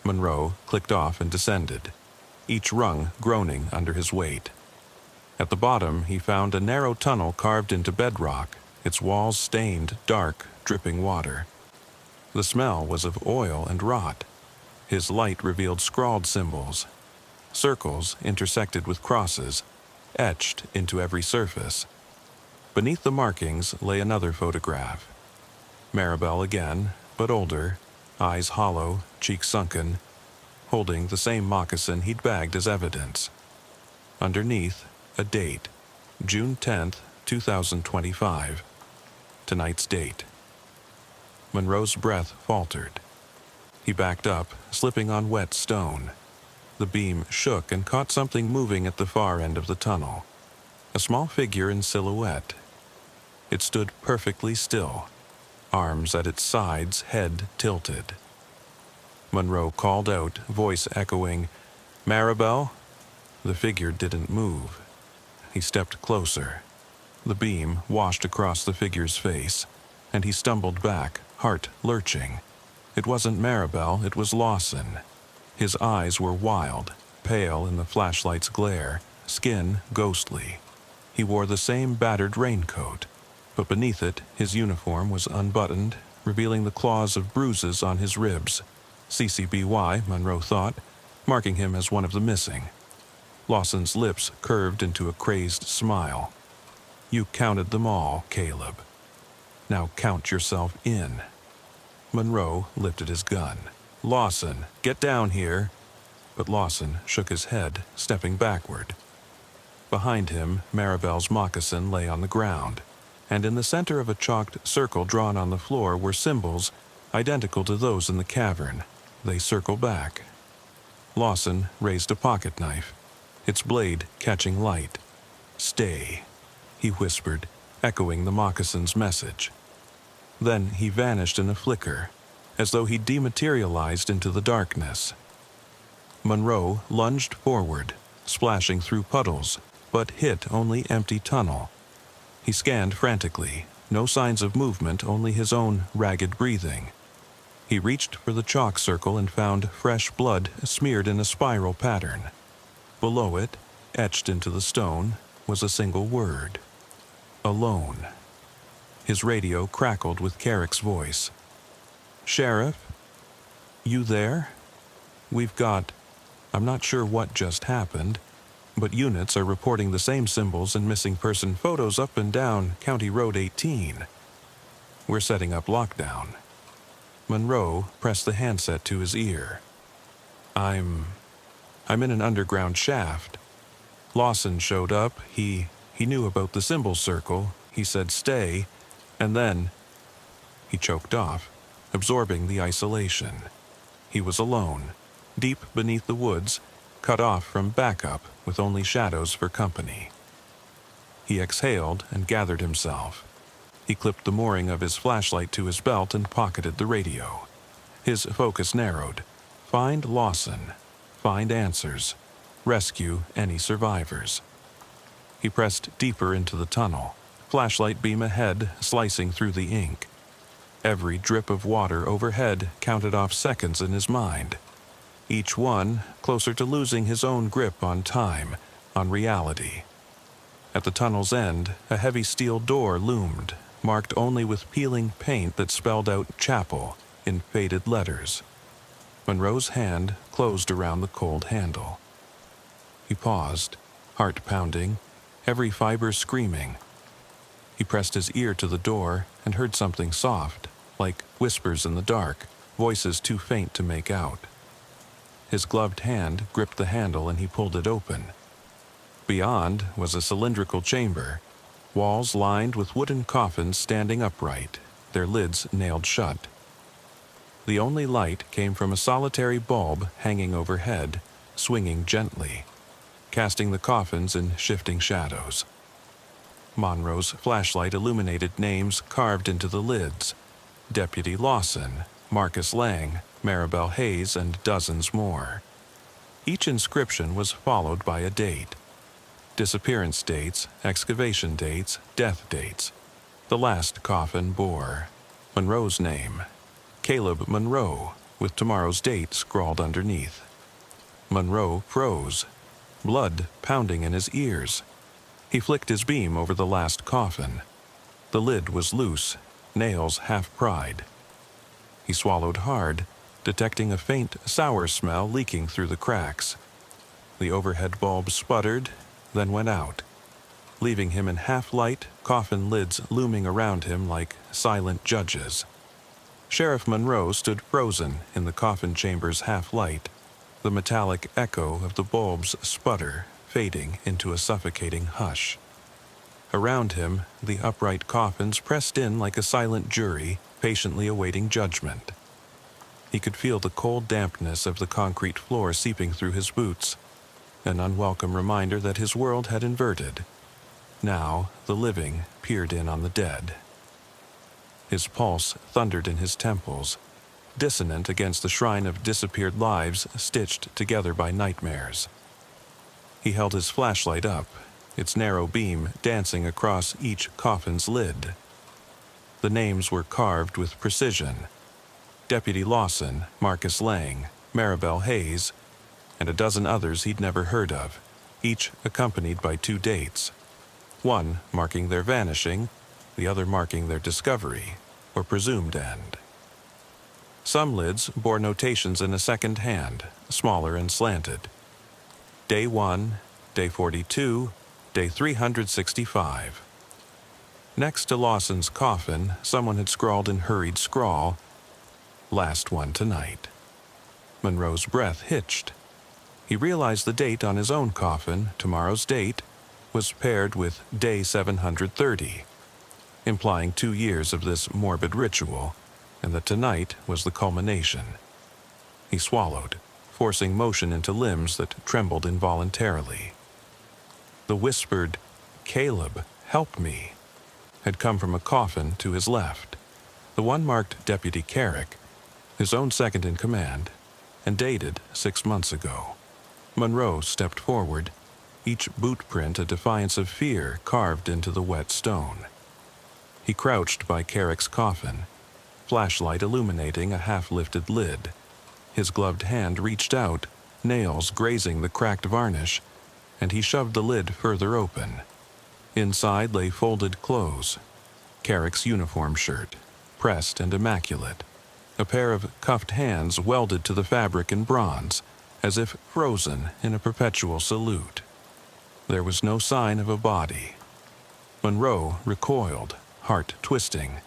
Monroe clicked off and descended, each rung groaning under his weight. At the bottom, he found a narrow tunnel carved into bedrock, its walls stained dark, dripping water. The smell was of oil and rot. His light revealed scrawled symbols, circles intersected with crosses, etched into every surface. Beneath the markings lay another photograph. Maribel again, but older, eyes hollow, cheeks sunken, holding the same moccasin he'd bagged as evidence. Underneath, a date, June 10th, 2025. Tonight's date. Monroe's breath faltered. He backed up, slipping on wet stone. The beam shook and caught something moving at the far end of the tunnel. A small figure in silhouette. It stood perfectly still, arms at its sides, head tilted. Monroe called out, voice echoing, "Maribel?" The figure didn't move. He stepped closer. The beam washed across the figure's face, and he stumbled back, heart lurching. It wasn't Maribel, it was Lawson. His eyes were wild, pale in the flashlight's glare, skin ghostly. He wore the same battered raincoat, but beneath it his uniform was unbuttoned, revealing the claws of bruises on his ribs. CCBY, Monroe thought, marking him as one of the missing. Lawson's lips curved into a crazed smile. "You counted them all, Caleb. Now count yourself in." Monroe lifted his gun. "Lawson, get down here." But Lawson shook his head, stepping backward. Behind him, Maribel's moccasin lay on the ground, and in the center of a chalked circle drawn on the floor were symbols identical to those in the cavern. They circle back. Lawson raised a pocket knife, its blade catching light. "Stay," he whispered, echoing the moccasin's message. Then he vanished in a flicker, as though he dematerialized into the darkness. Monroe lunged forward, splashing through puddles, but hit only empty tunnel. He scanned frantically, no signs of movement, only his own ragged breathing. He reached for the chalk circle and found fresh blood smeared in a spiral pattern. Below it, etched into the stone, was a single word: alone. His radio crackled with Carrick's voice. "Sheriff? You there? We've got... I'm not sure what just happened, but units are reporting the same symbols and missing person photos up and down County Road 18. We're setting up lockdown." Monroe pressed the handset to his ear. I'm in an underground shaft. Lawson showed up. He knew about the symbol circle. He said stay, and then..." He choked off, absorbing the isolation. He was alone, deep beneath the woods, cut off from backup with only shadows for company. He exhaled and gathered himself. He clipped the mooring of his flashlight to his belt and pocketed the radio. His focus narrowed. Find Lawson. Find answers. Rescue any survivors. He pressed deeper into the tunnel, flashlight beam ahead slicing through the ink. Every drip of water overhead counted off seconds in his mind. Each one closer to losing his own grip on time, on reality. At the tunnel's end, a heavy steel door loomed, marked only with peeling paint that spelled out chapel in faded letters. Monroe's hand closed around the cold handle. He paused, heart pounding, every fiber screaming. He pressed his ear to the door and heard something soft, like whispers in the dark, voices too faint to make out. His gloved hand gripped the handle and he pulled it open. Beyond was a cylindrical chamber, walls lined with wooden coffins standing upright, their lids nailed shut. The only light came from a solitary bulb hanging overhead, swinging gently, casting the coffins in shifting shadows. Monroe's flashlight illuminated names carved into the lids: Deputy Lawson, Marcus Lang, Maribel Hayes, and dozens more. Each inscription was followed by a date. Disappearance dates, excavation dates, death dates. The last coffin bore Monroe's name, Caleb Monroe, with tomorrow's date scrawled underneath. Monroe froze, blood pounding in his ears. He flicked his beam over the last coffin. The lid was loose, nails half pried. He swallowed hard, detecting a faint, sour smell leaking through the cracks. The overhead bulb sputtered, then went out, leaving him in half-light, coffin lids looming around him like silent judges. Sheriff Monroe stood frozen in the coffin chamber's half-light, the metallic echo of the bulb's sputter fading into a suffocating hush. Around him, the upright coffins pressed in like a silent jury, patiently awaiting judgment. He could feel the cold dampness of the concrete floor seeping through his boots, an unwelcome reminder that his world had inverted. Now, the living peered in on the dead. His pulse thundered in his temples, dissonant against the shrine of disappeared lives stitched together by nightmares. He held his flashlight up, its narrow beam dancing across each coffin's lid. The names were carved with precision: Deputy Lawson, Marcus Lang, Maribel Hayes, and a dozen others he'd never heard of, each accompanied by 2 dates, one marking their vanishing, the other marking their discovery, or presumed end. Some lids bore notations in a second hand, smaller and slanted. Day 1, Day 42, Day 365. Next to Lawson's coffin, someone had scrawled in hurried scrawl, "Last one tonight." Monroe's breath hitched. He realized the date on his own coffin, tomorrow's date, was paired with Day 730, implying 2 years of this morbid ritual, and that tonight was the culmination. He swallowed, forcing motion into limbs that trembled involuntarily. The whispered, "Caleb, help me," had come from a coffin to his left, the one marked Deputy Carrick, his own second in command, and dated 6 months ago. Monroe stepped forward, each boot print a defiance of fear carved into the wet stone. He crouched by Carrick's coffin, flashlight illuminating a half-lifted lid. His gloved hand reached out, nails grazing the cracked varnish, and he shoved the lid further open. Inside lay folded clothes, Carrick's uniform shirt, pressed and immaculate, a pair of cuffed hands welded to the fabric in bronze, as if frozen in a perpetual salute. There was no sign of a body. Monroe recoiled, heart twisting.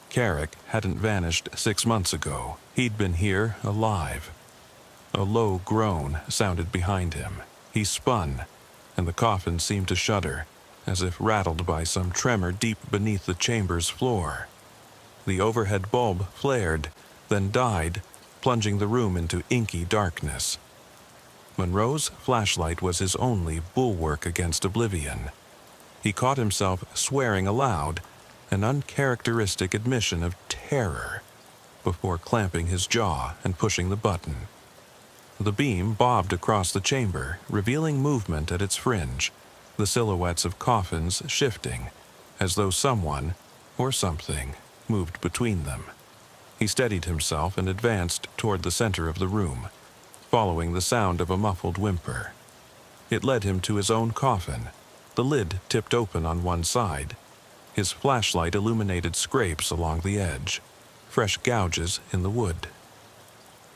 Carrick hadn't vanished 6 months ago. He'd been here, alive. A low groan sounded behind him. He spun, and the coffin seemed to shudder, as if rattled by some tremor deep beneath the chamber's floor. The overhead bulb flared, then died, plunging the room into inky darkness. Monroe's flashlight was his only bulwark against oblivion. He caught himself swearing aloud, an uncharacteristic admission of terror, before clamping his jaw and pushing the button. The beam bobbed across the chamber, revealing movement at its fringe, the silhouettes of coffins shifting, as though someone, or something, moved between them. He steadied himself and advanced toward the center of the room, following the sound of a muffled whimper. It led him to his own coffin, the lid tipped open on one side. His flashlight illuminated scrapes along the edge, fresh gouges in the wood.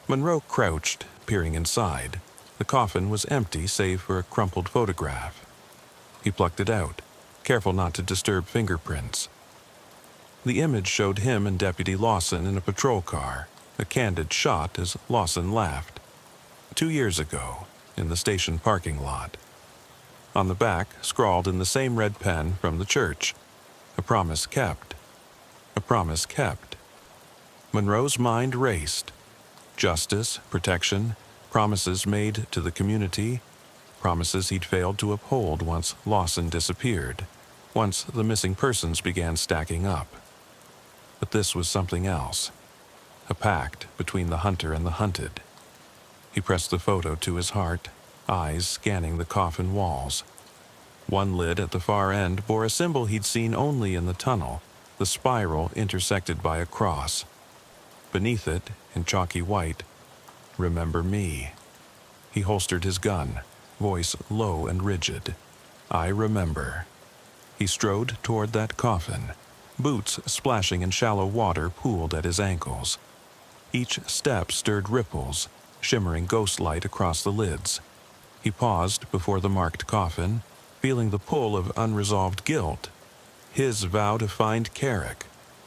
Monroe crouched, peering inside. The coffin was empty save for a crumpled photograph. He plucked it out, careful not to disturb fingerprints. The image showed him and Deputy Lawson in a patrol car, a candid shot as Lawson laughed. 2 years ago, in the station parking lot. On the back, scrawled in the same red pen from the church, "A promise kept. A promise kept." Monroe's mind raced. Justice, protection, promises made to the community, promises he'd failed to uphold once Lawson disappeared, once the missing persons began stacking up. But this was something else, a pact between the hunter and the hunted. He pressed the photo to his heart, eyes scanning the coffin walls. One lid at the far end bore a symbol he'd seen only in the tunnel, the spiral intersected by a cross. Beneath it, in chalky white, "Remember me." He holstered his gun, voice low and rigid. "I remember." He strode toward that coffin, boots splashing in shallow water pooled at his ankles. Each step stirred ripples, shimmering ghostlight across the lids. He paused before the marked coffin, feeling the pull of unresolved guilt. His vow to find Carrick,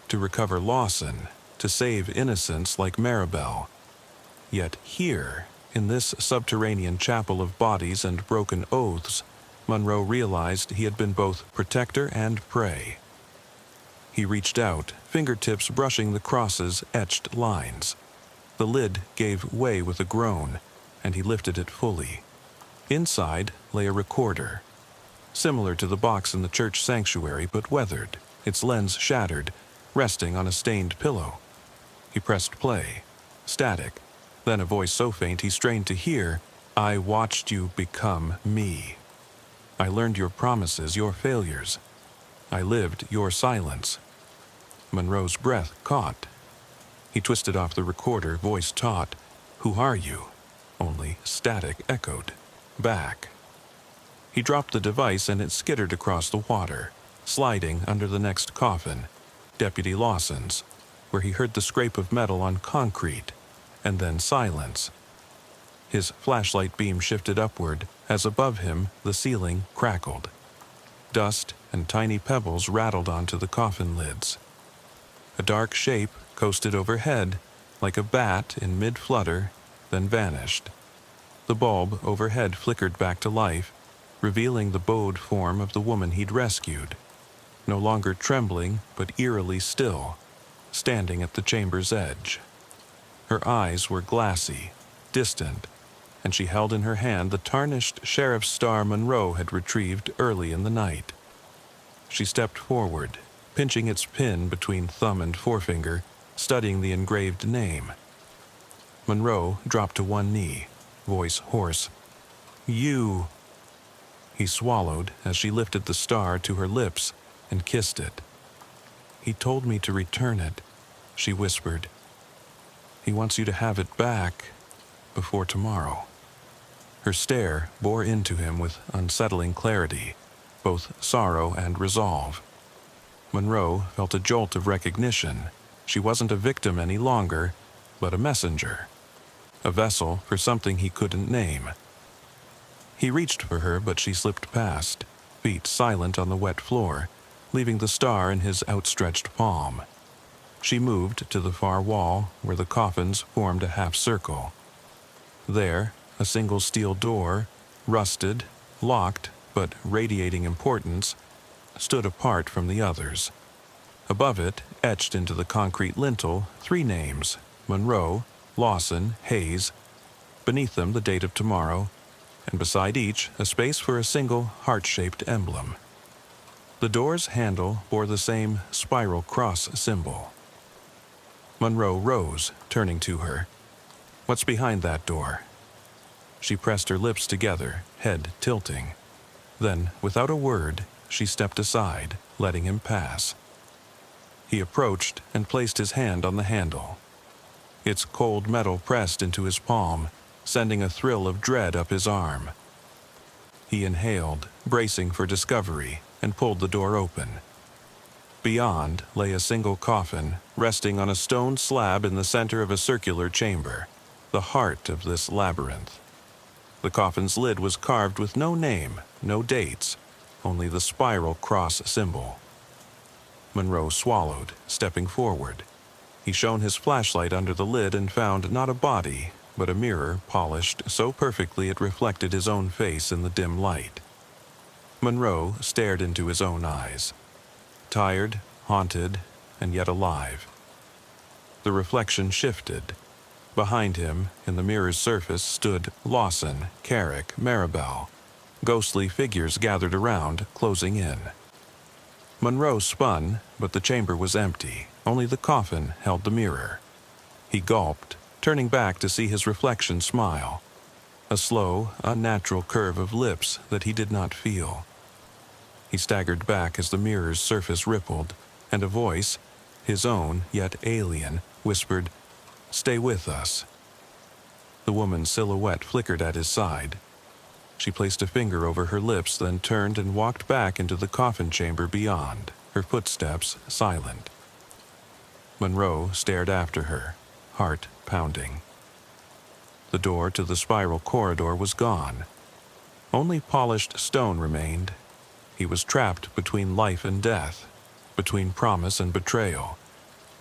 to recover Lawson, to save innocents like Maribel. Yet here, In this subterranean chapel of bodies and broken oaths, Monroe realized he had been both protector and prey. He reached out, fingertips brushing the cross's etched lines. The lid gave way with a groan, and he lifted it fully. Inside lay a recorder, similar to the box in the church sanctuary but weathered, its lens shattered, resting on a stained pillow. He pressed play. Static. Then a voice so faint he strained to hear, "I watched you become me. I learned your promises, your failures. I lived your silence." Monroe's breath caught. He twisted off the recorder, voice taut. "Who are you?" Only static echoed. Back. He dropped the device and it skittered across the water, sliding under the next coffin, Deputy Lawson's, where he heard the scrape of metal on concrete, and then silence. His flashlight beam shifted upward as above him the ceiling crackled. Dust and tiny pebbles rattled onto the coffin lids. A dark shape coasted overhead, like a bat in mid-flutter, then vanished. The bulb overhead flickered back to life, revealing the bowed form of the woman he'd rescued, no longer trembling but eerily still, standing at the chamber's edge. Her eyes were glassy, distant, and she held in her hand the tarnished sheriff's star Monroe had retrieved early in the night. She stepped forward, pinching its pin between thumb and forefinger, studying the engraved name. Monroe dropped to one knee, voice hoarse. "You." He swallowed as she lifted the star to her lips and kissed it. "He told me to return it," she whispered. "He wants you to have it back before tomorrow." Her stare bore into him with unsettling clarity, both sorrow and resolve. Monroe felt a jolt of recognition. She wasn't a victim any longer, but a messenger. A vessel for something he couldn't name. He reached for her, but she slipped past, feet silent on the wet floor, leaving the star in his outstretched palm. She moved to the far wall, where the coffins formed a half circle. There, a single steel door, rusted, locked, but radiating importance, stood apart from the others. Above it, etched into the concrete lintel, 3 names: Monroe, Lawson, Hayes. Beneath them, the date of tomorrow, and beside each, a space for a single heart-shaped emblem. The door's handle bore the same spiral cross symbol. Monroe rose, turning to her. "What's behind that door?" She pressed her lips together, head tilting. Then, without a word, she stepped aside, letting him pass. He approached and placed his hand on the handle. Its cold metal pressed into his palm, sending a thrill of dread up his arm. He inhaled, bracing for discovery, and pulled the door open. Beyond lay a single coffin, resting on a stone slab in the center of a circular chamber, the heart of this labyrinth. The coffin's lid was carved with no name, no dates, only the spiral cross symbol. Monroe swallowed, stepping forward. He shone his flashlight under the lid and found not a body, but a mirror polished so perfectly it reflected his own face in the dim light. Monroe stared into his own eyes. Tired, haunted, and yet alive. The reflection shifted. Behind him, in the mirror's surface, stood Lawson, Carrick, Maribel. Ghostly figures gathered around, closing in. Monroe spun, but the chamber was empty. Only the coffin held the mirror. He gulped, turning back to see his reflection smile. A slow, unnatural curve of lips that he did not feel. He staggered back as the mirror's surface rippled, and a voice, his own yet alien, whispered, "Stay with us." The woman's silhouette flickered at his side. She placed a finger over her lips, then turned and walked back into the coffin chamber beyond, her footsteps silent. Monroe stared after her, heart pounding. The door to the spiral corridor was gone. Only polished stone remained. He was trapped between life and death, between promise and betrayal,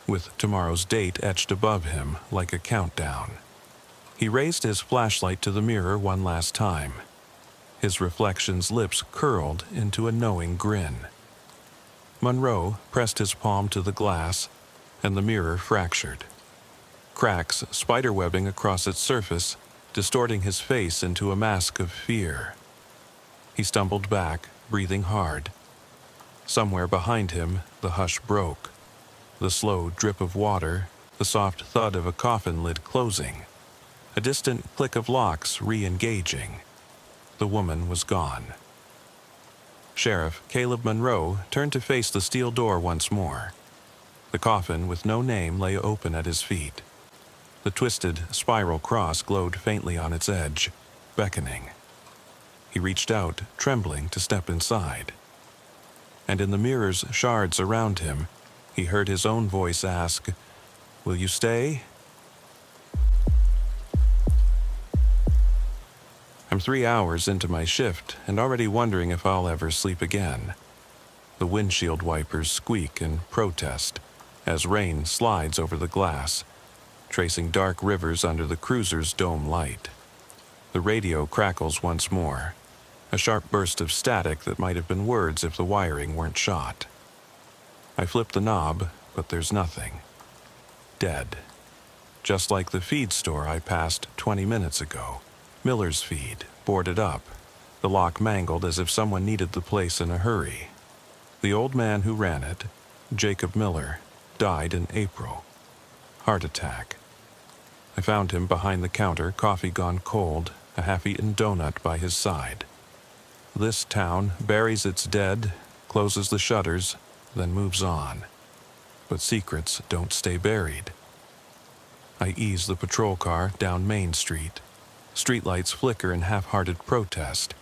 with tomorrow's date etched above him like a countdown. He raised his flashlight to the mirror one last time. His reflection's lips curled into a knowing grin. Monroe pressed his palm to the glass, and the mirror fractured. Cracks spiderwebbing across its surface, distorting his face into a mask of fear. He stumbled back, breathing hard. Somewhere behind him, the hush broke. The slow drip of water, the soft thud of a coffin lid closing, a distant click of locks re-engaging. The woman was gone. Sheriff Caleb Monroe turned to face the steel door once more. The coffin with no name lay open at his feet. The twisted spiral cross glowed faintly on its edge, beckoning. He reached out, trembling, to step inside. And in the mirror's shards around him, he heard his own voice ask, "Will you stay?" I'm 3 hours into my shift and already wondering if I'll ever sleep again. The windshield wipers squeak in protest as rain slides over the glass, tracing dark rivers under the cruiser's dome light. The radio crackles once more, a sharp burst of static that might have been words if the wiring weren't shot. I flip the knob, but there's nothing. Dead. Just like the feed store I passed 20 minutes ago. Miller's feed, boarded up, the lock mangled as if someone needed the place in a hurry. The old man who ran it, Jacob Miller, died in April. Heart attack. I found him behind the counter, coffee gone cold, a half-eaten donut by his side. This town buries its dead, closes the shutters, then moves on. But secrets don't stay buried. I ease the patrol car down Main Street. Streetlights flicker in half-hearted protest,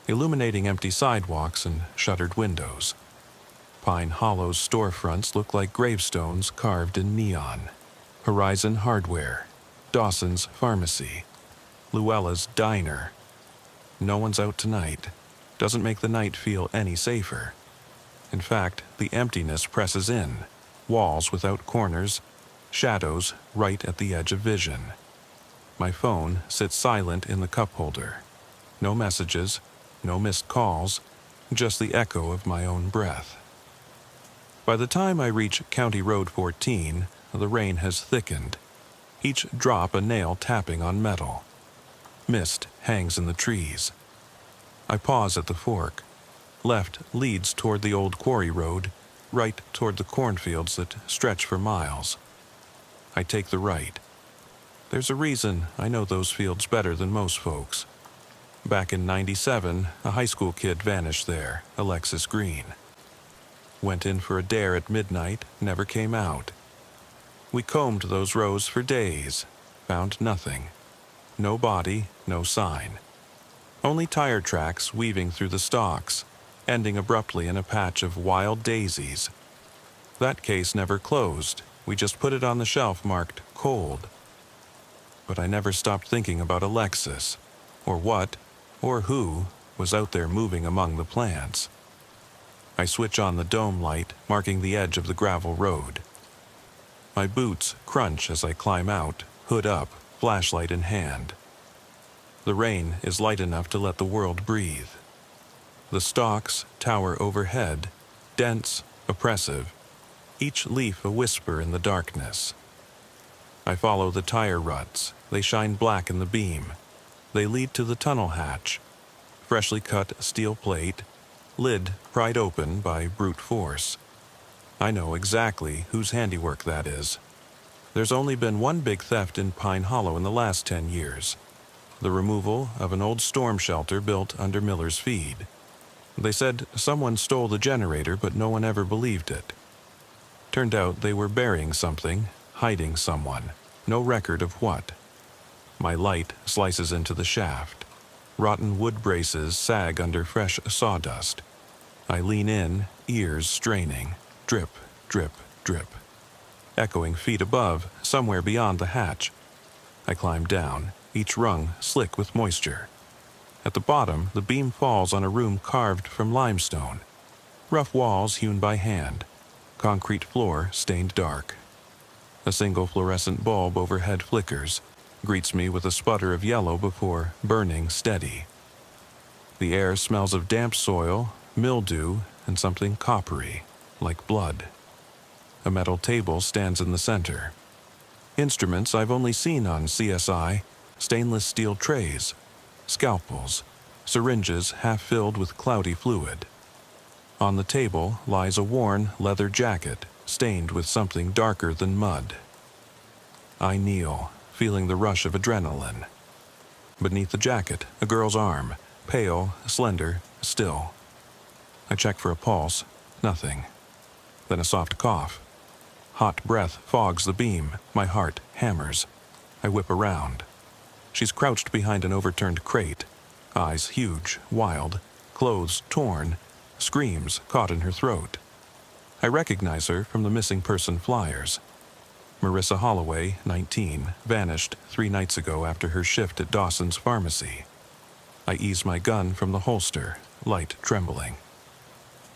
illuminating empty sidewalks and shuttered windows. Pine Hollow's storefronts look like gravestones carved in neon. Horizon Hardware, Dawson's Pharmacy, Luella's Diner. No one's out tonight. Doesn't make the night feel any safer. In fact, the emptiness presses in, walls without corners, shadows right at the edge of vision. My phone sits silent in the cup holder. No messages, no missed calls, just the echo of my own breath. By the time I reach County Road 14, the rain has thickened, each drop a nail tapping on metal. Mist hangs in the trees. I pause at the fork. Left leads toward the old quarry road, right toward the cornfields that stretch for miles. I take the right. There's a reason I know those fields better than most folks. Back in '97, a high school kid vanished there, Alexis Green. Went in for a dare at midnight, never came out. We combed those rows for days, found nothing. No body, no sign. Only tire tracks weaving through the stalks, ending abruptly in a patch of wild daisies. That case never closed. We just put it on the shelf marked cold. But I never stopped thinking about Alexis, or what, or who, was out there moving among the plants. I switch on the dome light, marking the edge of the gravel road. My boots crunch as I climb out, hood up, flashlight in hand. The rain is light enough to let the world breathe. The stalks tower overhead, dense, oppressive, each leaf a whisper in the darkness. I follow the tire ruts. They shine black in the beam. They lead to the tunnel hatch. Freshly cut steel plate, lid pried open by brute force. I know exactly whose handiwork that is. There's only been one big theft in Pine Hollow in the last 10 years. The removal of an old storm shelter built under Miller's feed. They said someone stole the generator, but no one ever believed it. Turned out they were burying something, hiding someone. No record of what. My light slices into the shaft. Rotten wood braces sag under fresh sawdust. I lean in, ears straining. Drip, drip, drip. Echoing feet above, somewhere beyond the hatch. I climb down, each rung slick with moisture. At the bottom, the beam falls on a room carved from limestone. Rough walls hewn by hand. Concrete floor stained dark. A single fluorescent bulb overhead flickers, greets me with a sputter of yellow before burning steady. The air smells of damp soil, mildew, and something coppery, like blood. A metal table stands in the center. Instruments I've only seen on CSI, stainless steel trays, scalpels, syringes half filled with cloudy fluid. On the table lies a worn leather jacket, stained with something darker than mud. I kneel, feeling the rush of adrenaline. Beneath the jacket, a girl's arm, pale, slender, still. I check for a pulse, nothing. Then a soft cough. Hot breath fogs the beam, my heart hammers. I whip around. She's crouched behind an overturned crate, eyes huge, wild, clothes torn, screams caught in her throat. I recognize her from the missing person flyers. Marissa Holloway, 19, vanished 3 nights ago after her shift at Dawson's Pharmacy. I ease my gun from the holster, light trembling.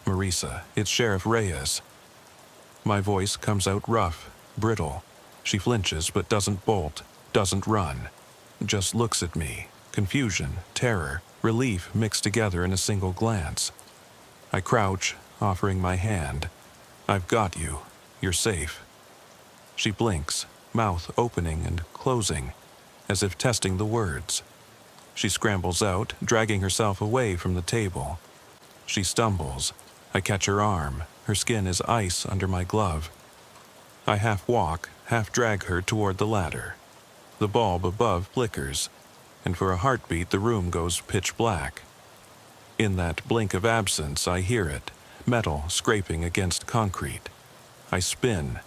Marissa, it's Sheriff Reyes. My voice comes out rough, brittle. She flinches but doesn't bolt, doesn't run. Just looks at me, confusion, terror, relief mixed together in a single glance. I crouch, offering my hand. I've got you. You're safe. She blinks, mouth opening and closing, as if testing the words. She scrambles out, dragging herself away from the table. She stumbles. I catch her arm. Her skin is ice under my glove. I half walk, half drag her toward the ladder. The bulb above flickers, and for a heartbeat the room goes pitch black. In that blink of absence I hear it, metal scraping against concrete. I spin,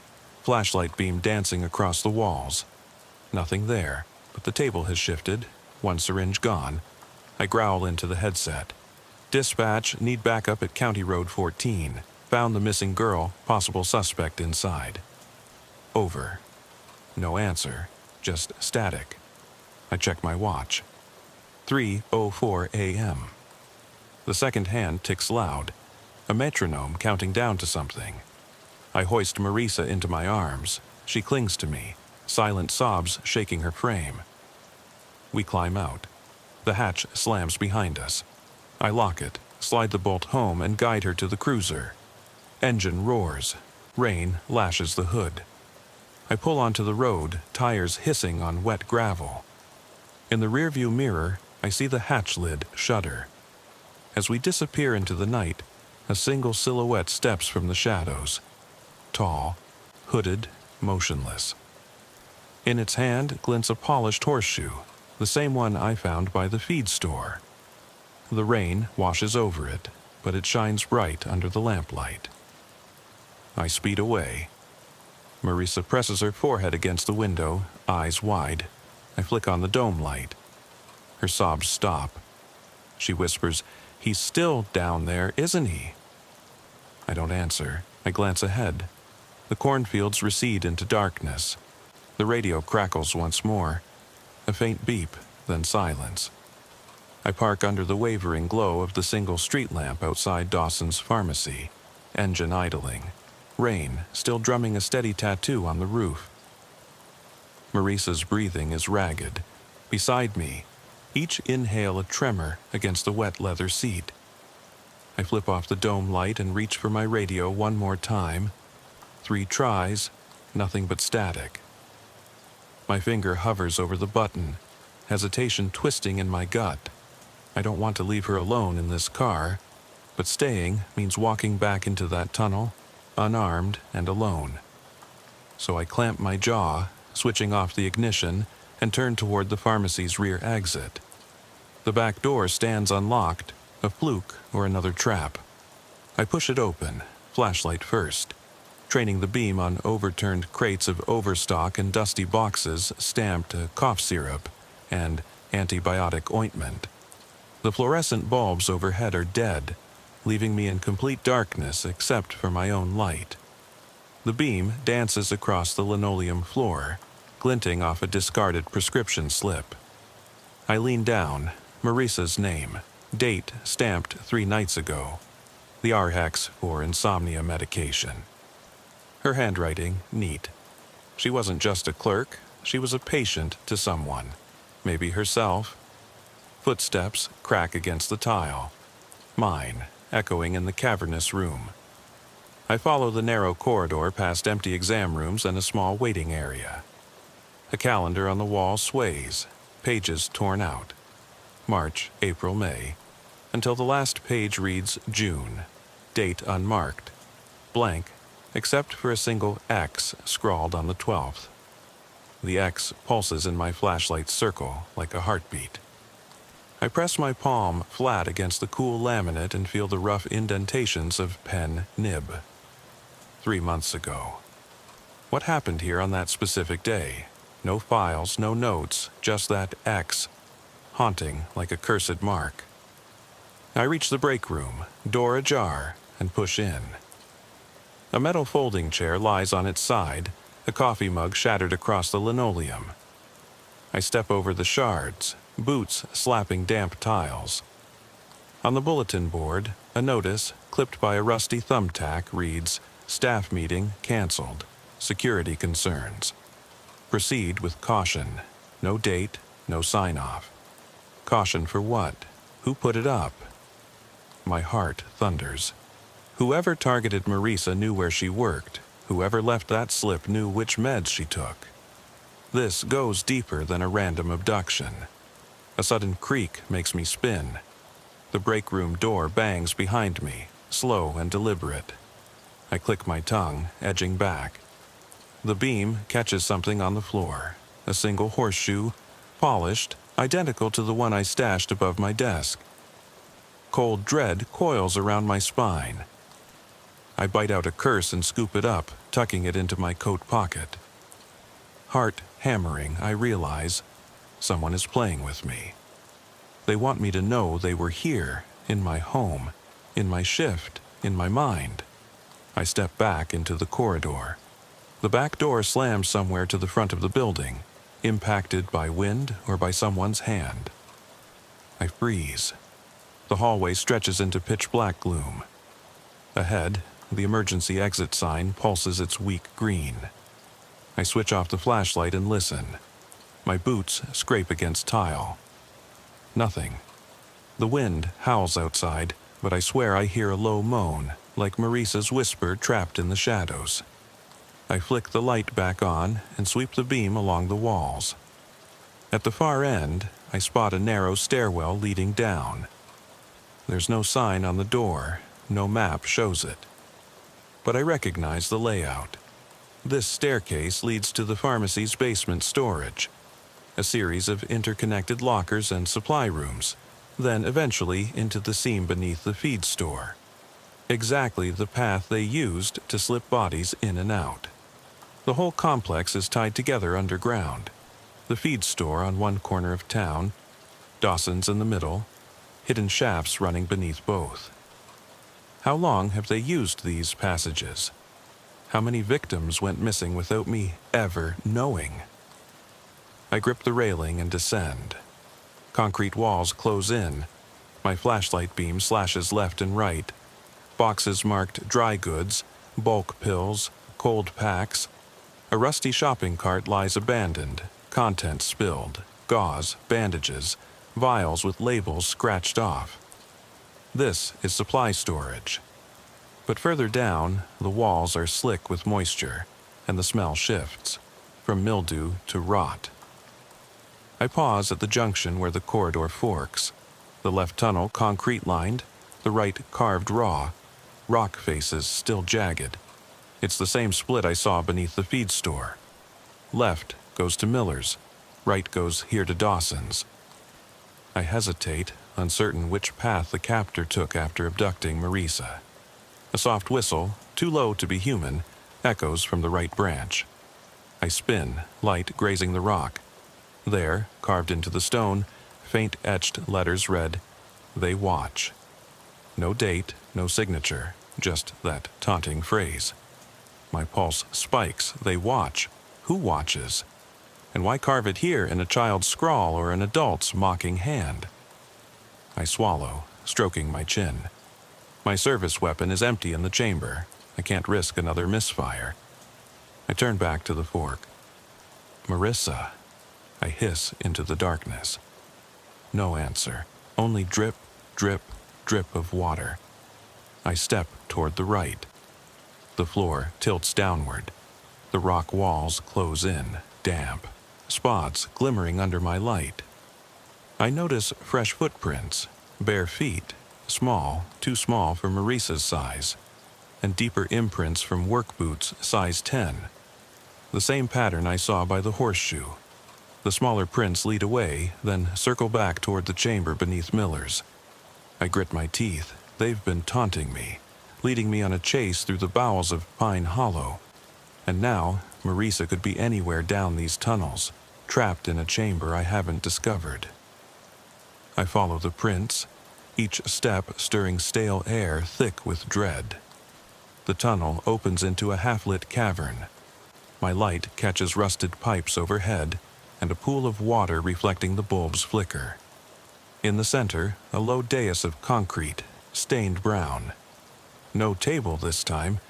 flashlight beam dancing across the walls. Nothing there, but the table has shifted, one syringe gone. I growl into the headset. Dispatch, need backup at County Road 14. Found the missing girl, possible suspect inside. Over. No answer, just static. I check my watch. 3:04 a.m. The second hand ticks loud, a metronome counting down to something. I hoist Marissa into my arms. She clings to me, silent sobs shaking her frame. We climb out. The hatch slams behind us. I lock it, slide the bolt home, and guide her to the cruiser. Engine roars. Rain lashes the hood. I pull onto the road, tires hissing on wet gravel. In the rearview mirror, I see the hatch lid shudder. As we disappear into the night, a single silhouette steps from the shadows. Tall, hooded, motionless. In its hand glints a polished horseshoe, the same one I found by the feed store. The rain washes over it, but it shines bright under the lamplight. I speed away. Marissa presses her forehead against the window, eyes wide. I flick on the dome light. Her sobs stop. She whispers, "He's still down there, isn't he?" I don't answer. I glance ahead. The cornfields recede into darkness. The radio crackles once more. A faint beep, then silence. I park under the wavering glow of the single street lamp outside Dawson's Pharmacy, engine idling. Rain still drumming a steady tattoo on the roof. Marissa's breathing is ragged. Beside me, each inhale a tremor against the wet leather seat. I flip off the dome light and reach for my radio one more time. 3 tries, nothing but static. My finger hovers over the button, hesitation twisting in my gut. I don't want to leave her alone in this car, but staying means walking back into that tunnel, unarmed and alone. So I clamp my jaw, switching off the ignition, and turn toward the pharmacy's rear exit. The back door stands unlocked, a fluke or another trap. I push it open, flashlight first, training the beam on overturned crates of overstock and dusty boxes stamped cough syrup and antibiotic ointment. The fluorescent bulbs overhead are dead, leaving me in complete darkness except for my own light. The beam dances across the linoleum floor, glinting off a discarded prescription slip. I lean down, Marissa's name, date stamped 3 nights ago, the R-Hex for insomnia medication. Her handwriting neat. She wasn't just a clerk, she was a patient to someone, maybe herself. Footsteps crack against the tile, mine echoing in the cavernous room. I follow the narrow corridor past empty exam rooms and a small waiting area. A calendar on the wall sways, pages torn out. March, April, May, until the last page reads June, date unmarked, blank, except for a single X scrawled on the 12th. The X pulses in my flashlight's circle like a heartbeat. I press my palm flat against the cool laminate and feel the rough indentations of pen nib. 3 months ago. What happened here on that specific day? No files, no notes, just that X, haunting like a cursed mark. I reach the break room, door ajar, and push in. A metal folding chair lies on its side, a coffee mug shattered across the linoleum. I step over the shards, boots slapping damp tiles. On the bulletin board, a notice, clipped by a rusty thumbtack, reads, "Staff meeting canceled. Security concerns. Proceed with caution. No date, no sign-off." Caution for what? Who put it up? My heart thunders. Whoever targeted Marisa knew where she worked. Whoever left that slip knew which meds she took. This goes deeper than a random abduction. A sudden creak makes me spin. The break room door bangs behind me, slow and deliberate. I click my tongue, edging back. The beam catches something on the floor. A single horseshoe, polished, identical to the one I stashed above my desk. Cold dread coils around my spine. I bite out a curse and scoop it up, tucking it into my coat pocket. Heart hammering, I realize someone is playing with me. They want me to know they were here, in my home, in my shift, in my mind. I step back into the corridor. The back door slams somewhere to the front of the building, impacted by wind or by someone's hand. I freeze. The hallway stretches into pitch black gloom. Ahead, the emergency exit sign pulses its weak green. I switch off the flashlight and listen. My boots scrape against tile. Nothing. The wind howls outside, but I swear I hear a low moan, like Marisa's whisper trapped in the shadows. I flick the light back on and sweep the beam along the walls. At the far end, I spot a narrow stairwell leading down. There's no sign on the door, no map shows it. But I recognize the layout. This staircase leads to the pharmacy's basement storage, a series of interconnected lockers and supply rooms, then eventually into the seam beneath the feed store. Exactly the path they used to slip bodies in and out. The whole complex is tied together underground. The feed store on one corner of town, Dawson's in the middle, hidden shafts running beneath both. How long have they used these passages? How many victims went missing without me ever knowing? I grip the railing and descend. Concrete walls close in. My flashlight beam slashes left and right. Boxes marked dry goods, bulk pills, cold packs. A rusty shopping cart lies abandoned, contents spilled, gauze, bandages, vials with labels scratched off. This is supply storage. But further down, the walls are slick with moisture, and the smell shifts, from mildew to rot. I pause at the junction where the corridor forks. The left tunnel concrete-lined, the right carved raw, rock faces still jagged. It's the same split I saw beneath the feed store. Left goes to Miller's, right goes here to Dawson's. I hesitate, uncertain which path the captor took after abducting Marisa. A soft whistle, too low to be human, echoes from the right branch. I spin, light grazing the rock. There, carved into the stone, faint etched letters read, "They watch." No date, no signature, just that taunting phrase. My pulse spikes. They watch. Who watches? And why carve it here in a child's scrawl or an adult's mocking hand? I swallow, stroking my chin. My service weapon is empty in the chamber. I can't risk another misfire. I turn back to the fork. "Marissa," I hiss into the darkness. No answer, only drip, drip, drip of water. I step toward the right. The floor tilts downward. The rock walls close in, damp, spots glimmering under my light. I notice fresh footprints, bare feet, small, too small for Marissa's size, and deeper imprints from work boots size 10. The same pattern I saw by the horseshoe. The smaller prints lead away, then circle back toward the chamber beneath Miller's. I grit my teeth. They've been taunting me, leading me on a chase through the bowels of Pine Hollow. And now, Marissa could be anywhere down these tunnels, trapped in a chamber I haven't discovered. I follow the prints, each step stirring stale air thick with dread. The tunnel opens into a half-lit cavern. My light catches rusted pipes overhead, and a pool of water reflecting the bulb's flicker. In the center, a low dais of concrete, stained brown. No table this time,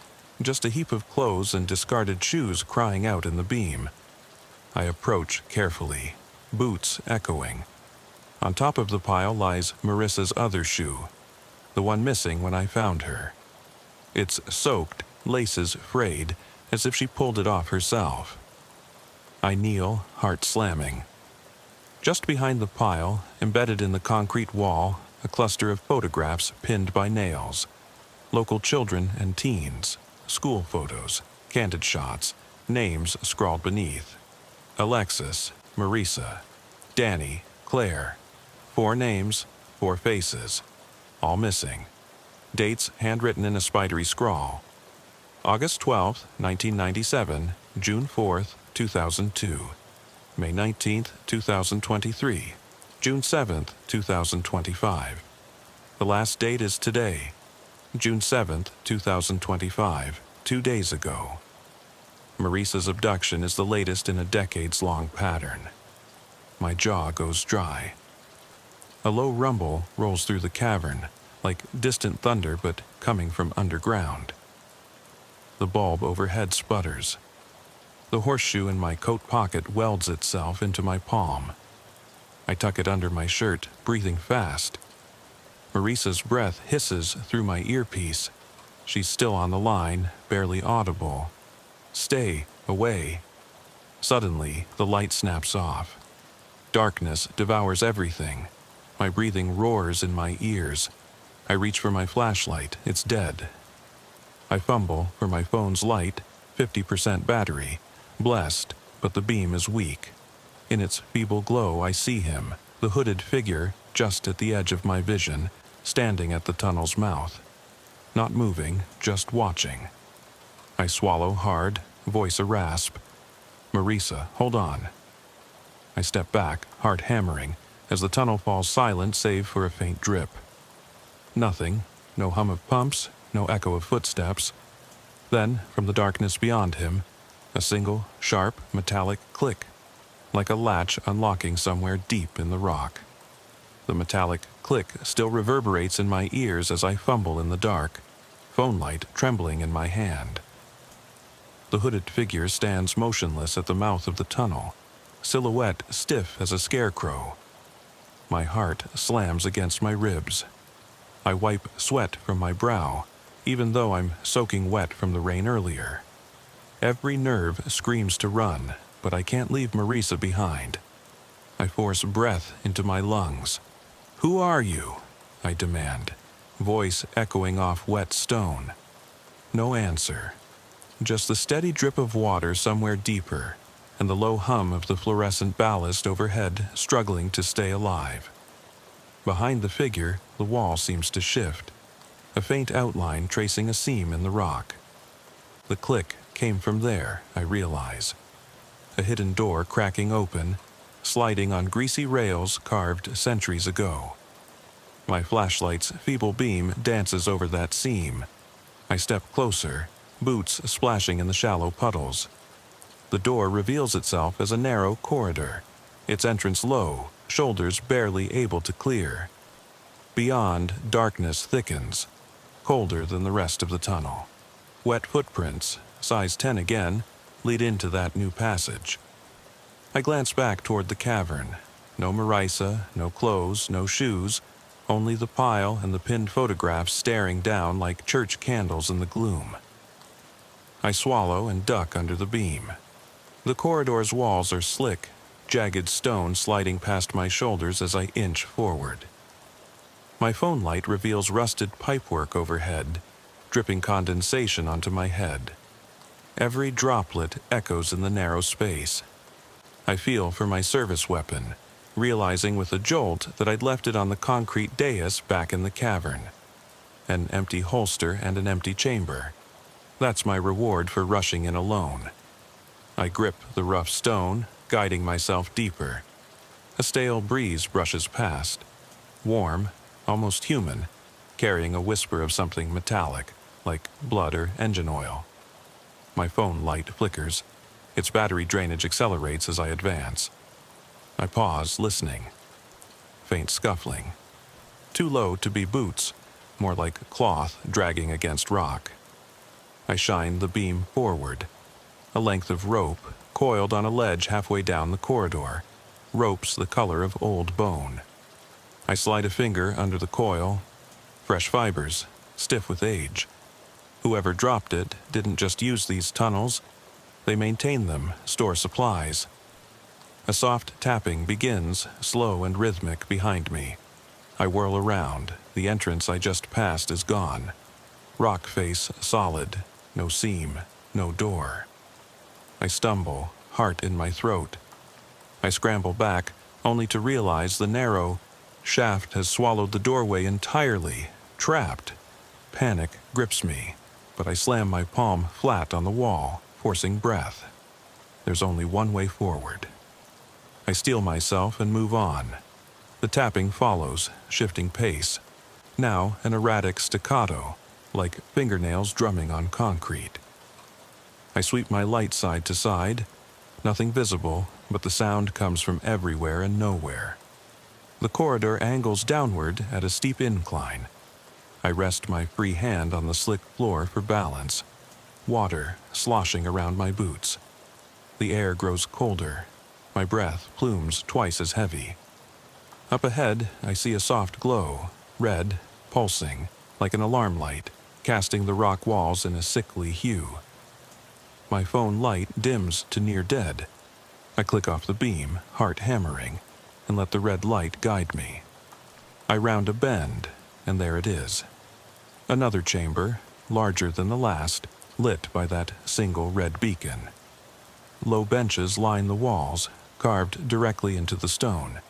just a heap of clothes and discarded shoes crying out in the beam. I approach carefully, boots echoing. On top of the pile lies Marissa's other shoe, the one missing when I found her. It's soaked, laces frayed, as if she pulled it off herself. I kneel, heart slamming. Just behind the pile, embedded in the concrete wall, a cluster of photographs pinned by nails. Local children and teens, school photos, candid shots, names scrawled beneath. Alexis, Marissa, Danny, Claire. 4 names, 4 faces, all missing. Dates handwritten in a spidery scrawl. August 12th, 1997, June 4th, 2002. May 19th, 2023, June 7th, 2025. The last date is today, June 7th, 2025, 2 days ago. Marissa's abduction is the latest in a decades-long pattern. My jaw goes dry. A low rumble rolls through the cavern, like distant thunder but coming from underground. The bulb overhead sputters. The horseshoe in my coat pocket welds itself into my palm. I tuck it under my shirt, breathing fast. Marissa's breath hisses through my earpiece. She's still on the line, barely audible. Stay away. Suddenly, the light snaps off. Darkness devours everything. My breathing roars in my ears. I reach for my flashlight. It's dead. I fumble for my phone's light, 50% battery. Blessed, but the beam is weak. In its feeble glow, I see him, the hooded figure, just at the edge of my vision, standing at the tunnel's mouth. Not moving, just watching. I swallow hard, voice a rasp. "Marissa, hold on." I step back, heart hammering, as the tunnel falls silent save for a faint drip. Nothing, no hum of pumps, no echo of footsteps. Then, from the darkness beyond him, a single, sharp, metallic click, like a latch unlocking somewhere deep in the rock. The metallic click still reverberates in my ears as I fumble in the dark, phone light trembling in my hand. The hooded figure stands motionless at the mouth of the tunnel, silhouette stiff as a scarecrow. My heart slams against my ribs. I wipe sweat from my brow, even though I'm soaking wet from the rain earlier. Every nerve screams to run, but I can't leave Marissa behind. I force breath into my lungs. "Who are you?" I demand, voice echoing off wet stone. No answer. Just the steady drip of water somewhere deeper, and the low hum of the fluorescent ballast overhead struggling to stay alive. Behind the figure, the wall seems to shift, a faint outline tracing a seam in the rock. The click came from there, I realize. A hidden door cracking open, sliding on greasy rails carved centuries ago. My flashlight's feeble beam dances over that seam. I step closer, boots splashing in the shallow puddles. The door reveals itself as a narrow corridor, its entrance low, shoulders barely able to clear. Beyond, darkness thickens, colder than the rest of the tunnel. Wet footprints, size 10 again, lead into that new passage. I glance back toward the cavern. No Marisa, no clothes, no shoes, only the pile and the pinned photographs staring down like church candles in the gloom. I swallow and duck under the beam. The corridor's walls are slick, jagged stone sliding past my shoulders as I inch forward. My phone light reveals rusted pipework overhead, dripping condensation onto my head. Every droplet echoes in the narrow space. I feel for my service weapon, realizing with a jolt that I'd left it on the concrete dais back in the cavern. An empty holster and an empty chamber. That's my reward for rushing in alone. I grip the rough stone, guiding myself deeper. A stale breeze brushes past. Warm, almost human, carrying a whisper of something metallic, like blood or engine oil. My phone light flickers. Its battery drainage accelerates as I advance. I pause, listening. Faint scuffling. Too low to be boots, more like cloth dragging against rock. I shine the beam forward. A length of rope, coiled on a ledge halfway down the corridor. Rope's the color of old bone. I slide a finger under the coil. Fresh fibers, stiff with age. Whoever dropped it didn't just use these tunnels. They maintain them, store supplies. A soft tapping begins, slow and rhythmic, behind me. I whirl around. The entrance I just passed is gone. Rock face solid, no seam, no door. I stumble, heart in my throat. I scramble back, only to realize the narrow shaft has swallowed the doorway entirely, trapped. Panic grips me, but I slam my palm flat on the wall, forcing breath. There's only one way forward. I steel myself and move on. The tapping follows, shifting pace. Now an erratic staccato, like fingernails drumming on concrete. I sweep my light side to side. Nothing visible, but the sound comes from everywhere and nowhere. The corridor angles downward at a steep incline. I rest my free hand on the slick floor for balance. Water sloshing around my boots. The air grows colder. My breath plumes twice as heavy. Up ahead, I see a soft glow, red, pulsing, like an alarm light, casting the rock walls in a sickly hue. My phone light dims to near dead. I click off the beam, heart hammering, and let the red light guide me. I round a bend, and there it is. Another chamber, larger than the last, lit by that single red beacon. Low benches line the walls, carved directly into the stone.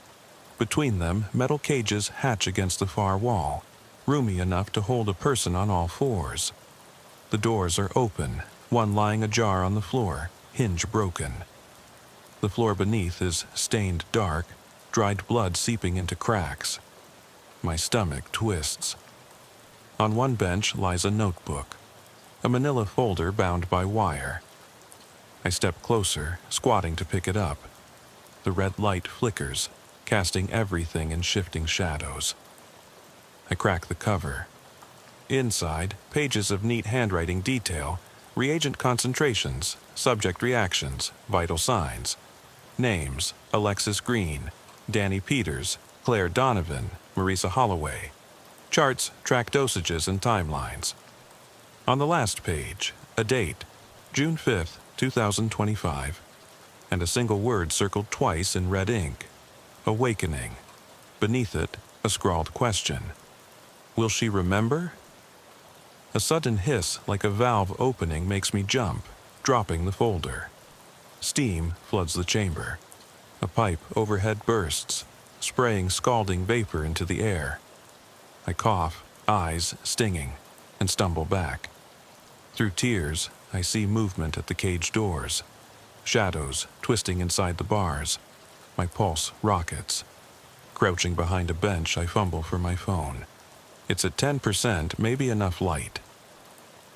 Between them, metal cages hatch against the far wall, roomy enough to hold a person on all fours. The doors are open, one lying ajar on the floor, hinge broken. The floor beneath is stained dark, dried blood seeping into cracks. My stomach twists. On one bench lies a notebook, a manila folder bound by wire. I step closer, squatting to pick it up. The red light flickers, casting everything in shifting shadows. I crack the cover. Inside, pages of neat handwriting detail, reagent concentrations, subject reactions, vital signs. Names: Alexis Green, Danny Peters, Claire Donovan, Marisa Holloway. Charts track dosages and timelines. On the last page, a date, June 5th, 2025, and a single word circled twice in red ink. Awakening. Beneath it, a scrawled question. Will she remember? A sudden hiss like a valve opening makes me jump, dropping the folder. Steam floods the chamber. A pipe overhead bursts, spraying scalding vapor into the air. I cough, eyes stinging, and stumble back. Through tears, I see movement at the cage doors. Shadows twisting inside the bars. My pulse rockets. Crouching behind a bench, I fumble for my phone. It's at 10%, maybe enough light.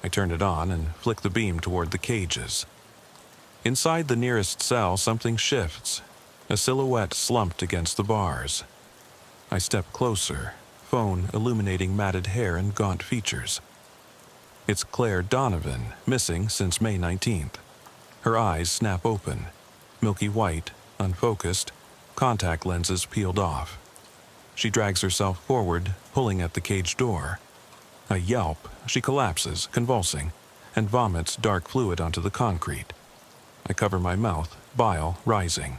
I turn it on and flick the beam toward the cages. Inside the nearest cell, something shifts. A silhouette slumped against the bars. I step closer, phone illuminating matted hair and gaunt features. It's Claire Donovan, missing since May 19th. Her eyes snap open, milky white, unfocused, contact lenses peeled off. She drags herself forward, pulling at the cage door. I yelp, she collapses, convulsing, and vomits dark fluid onto the concrete. I cover my mouth, bile rising.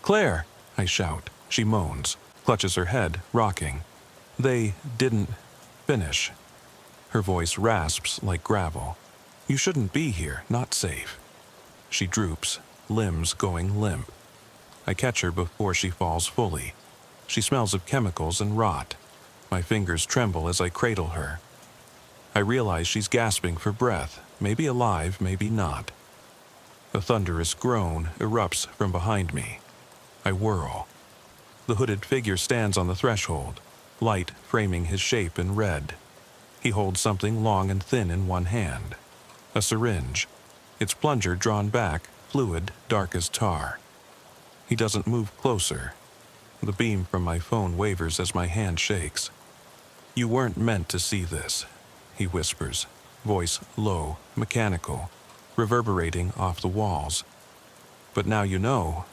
"Claire!" I shout. She moans, clutches her head, rocking. "They didn't finish." Her voice rasps like gravel. "You shouldn't be here, not safe." She droops, limbs going limp. I catch her before she falls fully. She smells of chemicals and rot. My fingers tremble as I cradle her. I realize she's gasping for breath, maybe alive, maybe not. A thunderous groan erupts from behind me. I whirl. The hooded figure stands on the threshold, light framing his shape in red. He holds something long and thin in one hand. A syringe, its plunger drawn back, fluid dark as tar. He doesn't move closer. The beam from my phone wavers as my hand shakes. "You weren't meant to see this," he whispers, voice low, mechanical, reverberating off the walls. "But now you know."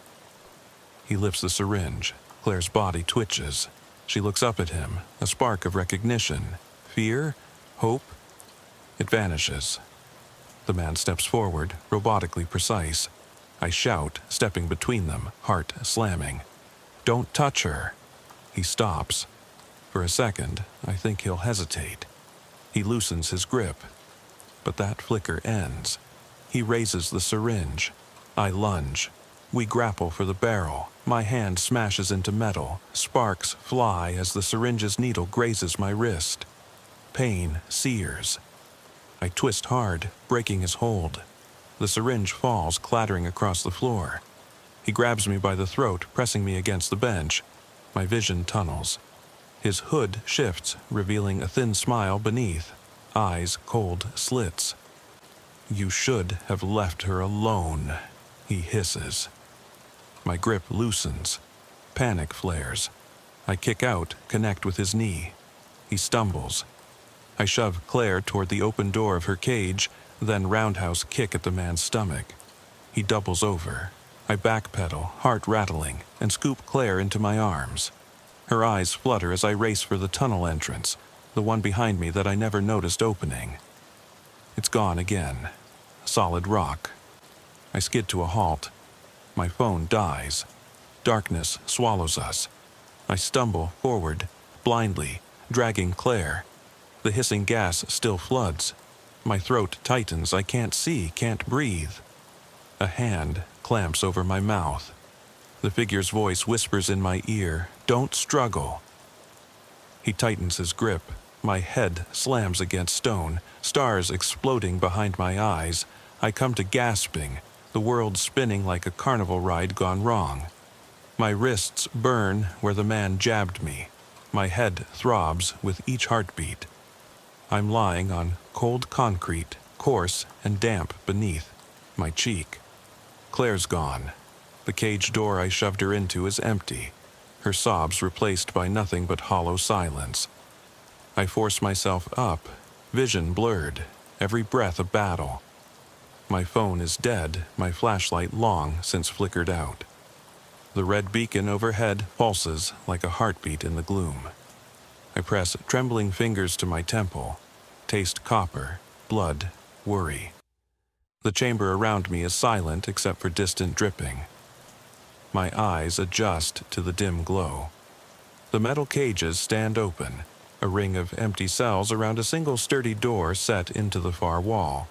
He lifts the syringe. Claire's body twitches. She looks up at him, a spark of recognition. Fear? Hope? It vanishes. The man steps forward, robotically precise. I shout, stepping between them, heart slamming. "Don't touch her." He stops. For a second, I think he'll hesitate. He loosens his grip. But that flicker ends. He raises the syringe. I lunge. We grapple for the barrel. My hand smashes into metal. Sparks fly as the syringe's needle grazes my wrist. Pain sears. I twist hard, breaking his hold. The syringe falls, clattering across the floor. He grabs me by the throat, pressing me against the bench. My vision tunnels. His hood shifts, revealing a thin smile beneath. Eyes cold slits. "You should have left her alone," he hisses. My grip loosens. Panic flares. I kick out, connect with his knee. He stumbles. I shove Claire toward the open door of her cage, then roundhouse kick at the man's stomach. He doubles over. I backpedal, heart rattling, and scoop Claire into my arms. Her eyes flutter as I race for the tunnel entrance, the one behind me that I never noticed opening. It's gone again. Solid rock. I skid to a halt. My phone dies. Darkness swallows us. I stumble forward, blindly, dragging Claire. The hissing gas still floods. My throat tightens. I can't see, can't breathe. A hand clamps over my mouth. The figure's voice whispers in my ear, "Don't struggle." He tightens his grip. My head slams against stone, stars exploding behind my eyes. I come to gasping, the world spinning like a carnival ride gone wrong. My wrists burn where the man jabbed me. My head throbs with each heartbeat. I'm lying on cold concrete, coarse and damp beneath my cheek. Claire's gone. The cage door I shoved her into is empty, her sobs replaced by nothing but hollow silence. I force myself up, vision blurred, every breath a battle. My phone is dead, my flashlight long since flickered out. The red beacon overhead pulses like a heartbeat in the gloom. I press trembling fingers to my temple, taste copper, blood, worry. The chamber around me is silent except for distant dripping. My eyes adjust to the dim glow. The metal cages stand open, a ring of empty cells around a single sturdy door set into the far wall.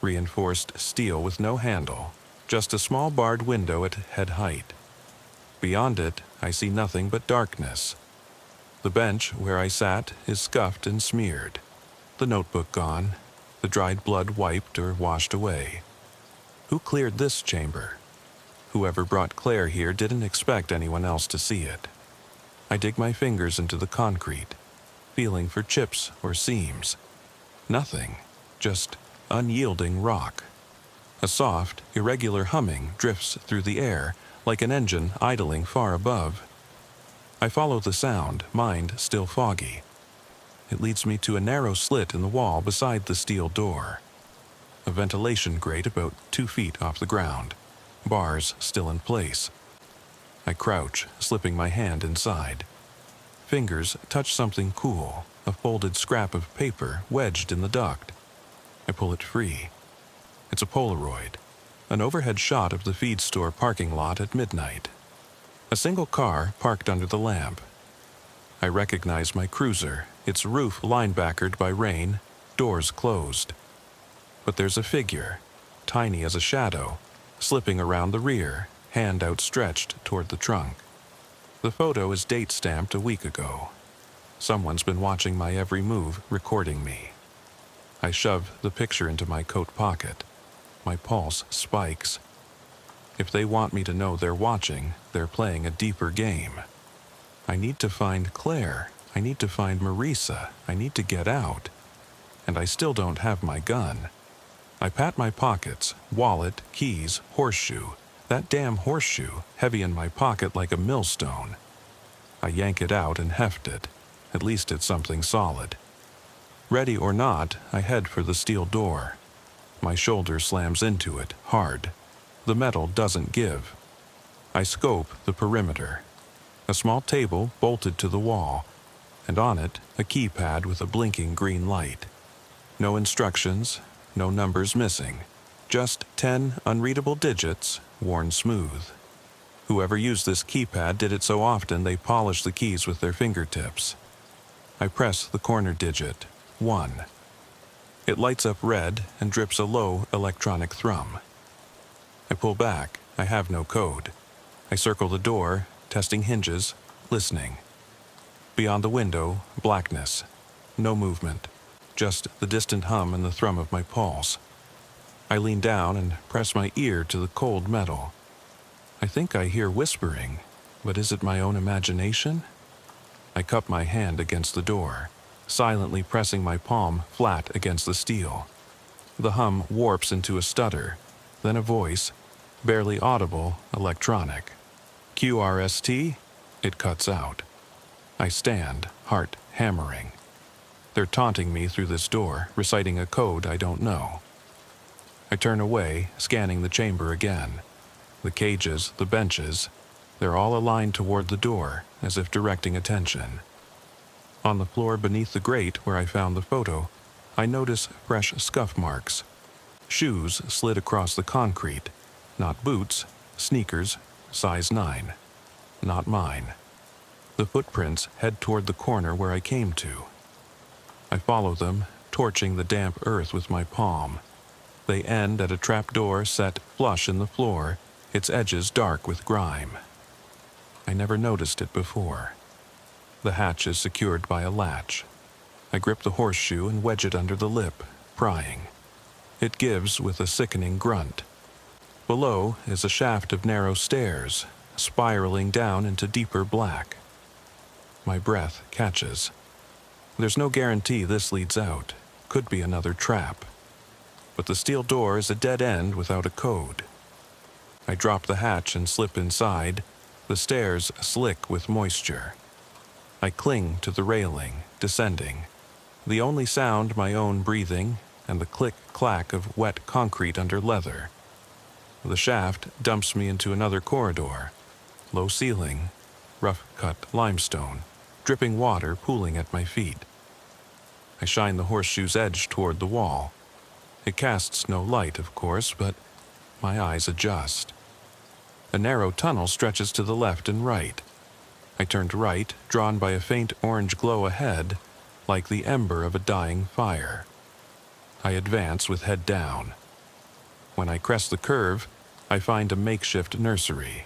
Reinforced steel with no handle, just a small barred window at head height. Beyond it, I see nothing but darkness. The bench where I sat is scuffed and smeared. The notebook gone, the dried blood wiped or washed away. Who cleared this chamber? Whoever brought Claire here didn't expect anyone else to see it. I dig my fingers into the concrete, feeling for chips or seams. Nothing, just unyielding rock. A soft, irregular humming drifts through the air, like an engine idling far above. I follow the sound, mind still foggy. It leads me to a narrow slit in the wall beside the steel door. A ventilation grate about 2 feet off the ground, bars still in place. I crouch, slipping my hand inside. Fingers touch something cool, a folded scrap of paper wedged in the duct. I pull it free. It's a Polaroid, an overhead shot of the feed store parking lot at midnight. A single car parked under the lamp. I recognize my cruiser, its roof linebackered by rain, doors closed. But there's a figure, tiny as a shadow, slipping around the rear, hand outstretched toward the trunk. The photo is date-stamped a week ago. Someone's been watching my every move, recording me. I shove the picture into my coat pocket. My pulse spikes. If they want me to know they're watching, they're playing a deeper game. I need to find Claire. I need to find Marisa. I need to get out. And I still don't have my gun. I pat my pockets, wallet, keys, horseshoe. That damn horseshoe, heavy in my pocket like a millstone. I yank it out and heft it. At least it's something solid. Ready or not, I head for the steel door. My shoulder slams into it, hard. The metal doesn't give. I scope the perimeter. A small table bolted to the wall, and on it, a keypad with a blinking green light. No instructions, no numbers missing. Just 10 unreadable digits, worn smooth. Whoever used this keypad did it so often they polished the keys with their fingertips. I press the corner digit, 1. It lights up red and drips a low electronic thrum. I pull back. I have no code. I circle the door, testing hinges, listening. Beyond the window, blackness. No movement. Just the distant hum and the thrum of my pulse. I lean down and press my ear to the cold metal. I think I hear whispering, but is it my own imagination? I cup my hand against the door, silently pressing my palm flat against the steel. The hum warps into a stutter, then a voice, barely audible, electronic. QRST? It cuts out. I stand, heart hammering. They're taunting me through this door, reciting a code I don't know. I turn away, scanning the chamber again. The cages, the benches, they're all aligned toward the door, as if directing attention. On the floor beneath the grate where I found the photo, I notice fresh scuff marks. Shoes slid across the concrete. Not boots, sneakers, size 9. Not mine. The footprints head toward the corner where I came to. I follow them, torching the damp earth with my palm. They end at a trapdoor set flush in the floor, its edges dark with grime. I never noticed it before. The hatch is secured by a latch. I grip the horseshoe and wedge it under the lip, prying. It gives with a sickening grunt. Below is a shaft of narrow stairs, spiraling down into deeper black. My breath catches. There's no guarantee this leads out. Could be another trap. But the steel door is a dead end without a code. I drop the hatch and slip inside, the stairs slick with moisture. I cling to the railing, descending. The only sound my own breathing and the click-clack of wet concrete under leather. The shaft dumps me into another corridor. Low ceiling, rough-cut limestone, dripping water pooling at my feet. I shine the horseshoe's edge toward the wall. It casts no light, of course, but my eyes adjust. A narrow tunnel stretches to the left and right. I turned right, drawn by a faint orange glow ahead, like the ember of a dying fire. I advance with head down. When I crest the curve, I find a makeshift nursery.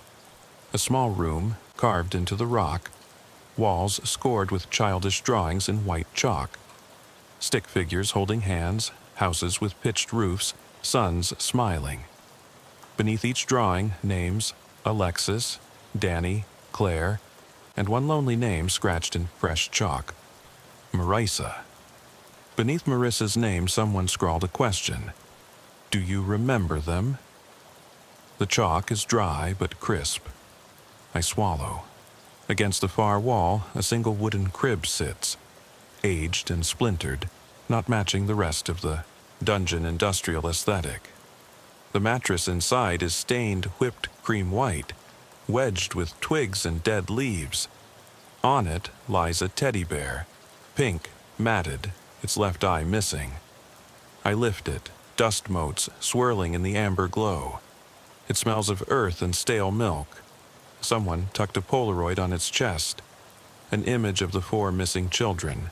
A small room, carved into the rock, walls scored with childish drawings in white chalk. Stick figures holding hands, houses with pitched roofs, suns smiling. Beneath each drawing, names Alexis, Danny, Claire, and one lonely name scratched in fresh chalk. Marisa. Beneath Marissa's name, someone scrawled a question. Do you remember them? The chalk is dry but crisp. I swallow. Against the far wall, a single wooden crib sits, aged and splintered, not matching the rest of the dungeon industrial aesthetic. The mattress inside is stained whipped cream white, wedged with twigs and dead leaves. On it lies a teddy bear, pink, matted, its left eye missing. I lift it, dust motes swirling in the amber glow. It smells of earth and stale milk. Someone tucked a Polaroid on its chest, an image of the 4 missing children,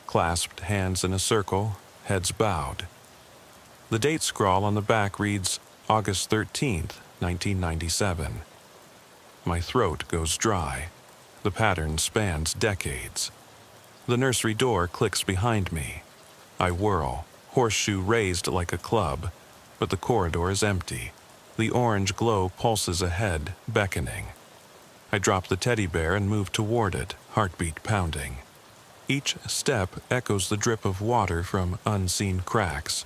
clasped hands in a circle, heads bowed. The date scrawl on the back reads August 13th, 1997. My throat goes dry. The pattern spans decades. The nursery door clicks behind me. I whirl, horseshoe raised like a club, but the corridor is empty. The orange glow pulses ahead, beckoning. I drop the teddy bear and move toward it, heartbeat pounding. Each step echoes the drip of water from unseen cracks.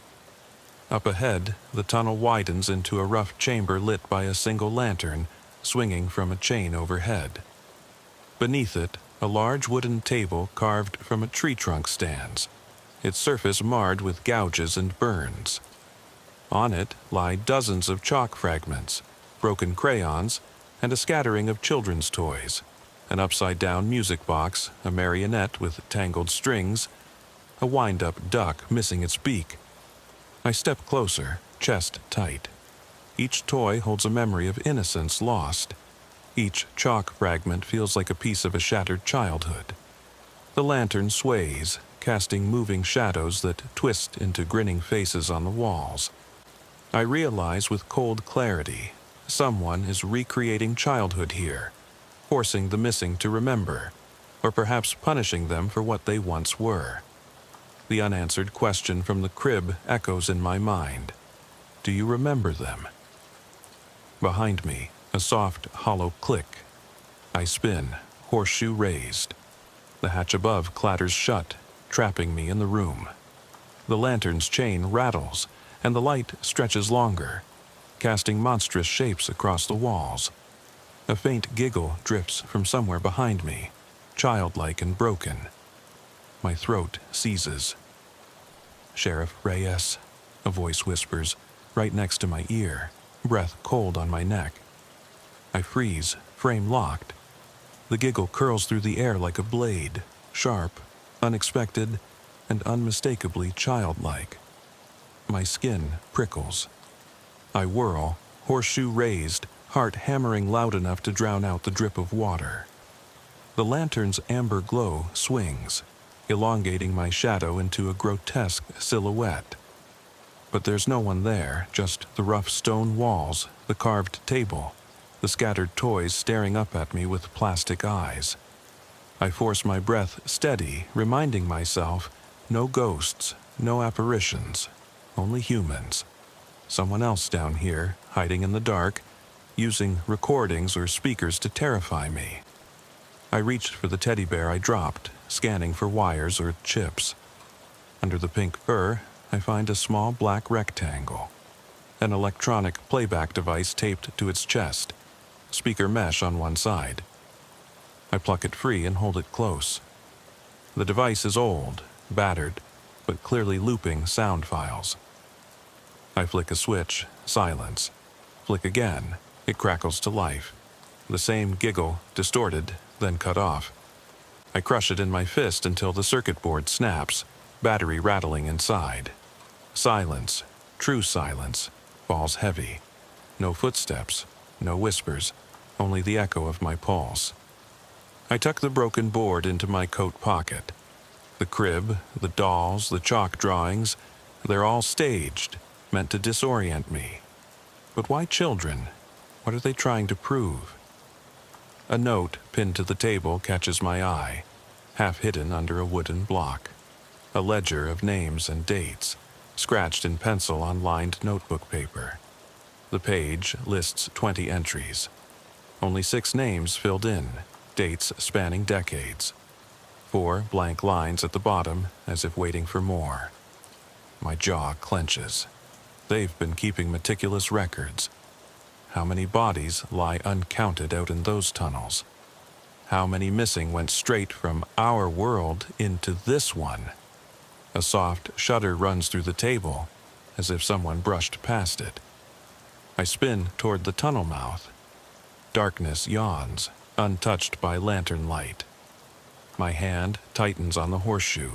Up ahead, the tunnel widens into a rough chamber lit by a single lantern swinging from a chain overhead. Beneath it, a large wooden table carved from a tree trunk stands, its surface marred with gouges and burns. On it lie dozens of chalk fragments, broken crayons, and a scattering of children's toys, an upside-down music box, a marionette with tangled strings, a wind-up duck missing its beak. I step closer, chest tight. Each toy holds a memory of innocence lost. Each chalk fragment feels like a piece of a shattered childhood. The lantern sways, casting moving shadows that twist into grinning faces on the walls. I realize with cold clarity, someone is recreating childhood here, forcing the missing to remember, or perhaps punishing them for what they once were. The unanswered question from the crib echoes in my mind. Do you remember them? Behind me, a soft, hollow click. I spin, horseshoe raised. The hatch above clatters shut, trapping me in the room. The lantern's chain rattles, and the light stretches longer, casting monstrous shapes across the walls. A faint giggle drifts from somewhere behind me, childlike and broken. My throat seizes. Sheriff Reyes, a voice whispers, right next to my ear, breath cold on my neck. I freeze, frame locked. The giggle curls through the air like a blade, sharp, unexpected, and unmistakably childlike. My skin prickles. I whirl, horseshoe raised, heart hammering loud enough to drown out the drip of water. The lantern's amber glow swings, elongating my shadow into a grotesque silhouette. But there's no one there, just the rough stone walls, the carved table, the scattered toys staring up at me with plastic eyes. I force my breath steady, reminding myself, no ghosts, no apparitions, only humans. Someone else down here, hiding in the dark, using recordings or speakers to terrify me. I reached for the teddy bear I dropped, scanning for wires or chips. Under the pink fur, I find a small black rectangle, an electronic playback device taped to its chest, speaker mesh on one side. I pluck it free and hold it close. The device is old, battered, but clearly looping sound files. I flick a switch, silence. Flick again, it crackles to life. The same giggle, distorted, then cut off. I crush it in my fist until the circuit board snaps, battery rattling inside. Silence, true silence, falls heavy. No footsteps, no whispers, only the echo of my pulse. I tuck the broken board into my coat pocket. The crib, the dolls, the chalk drawings, they're all staged, meant to disorient me. But why children? What are they trying to prove? A note pinned to the table catches my eye, half hidden under a wooden block. A ledger of names and dates, scratched in pencil on lined notebook paper. The page lists 20 entries. Only 6 names filled in, dates spanning decades. 4 blank lines at the bottom, as if waiting for more. My jaw clenches. They've been keeping meticulous records. How many bodies lie uncounted out in those tunnels? How many missing went straight from our world into this one? A soft shudder runs through the table, as if someone brushed past it. I spin toward the tunnel mouth. Darkness yawns, untouched by lantern light. My hand tightens on the horseshoe.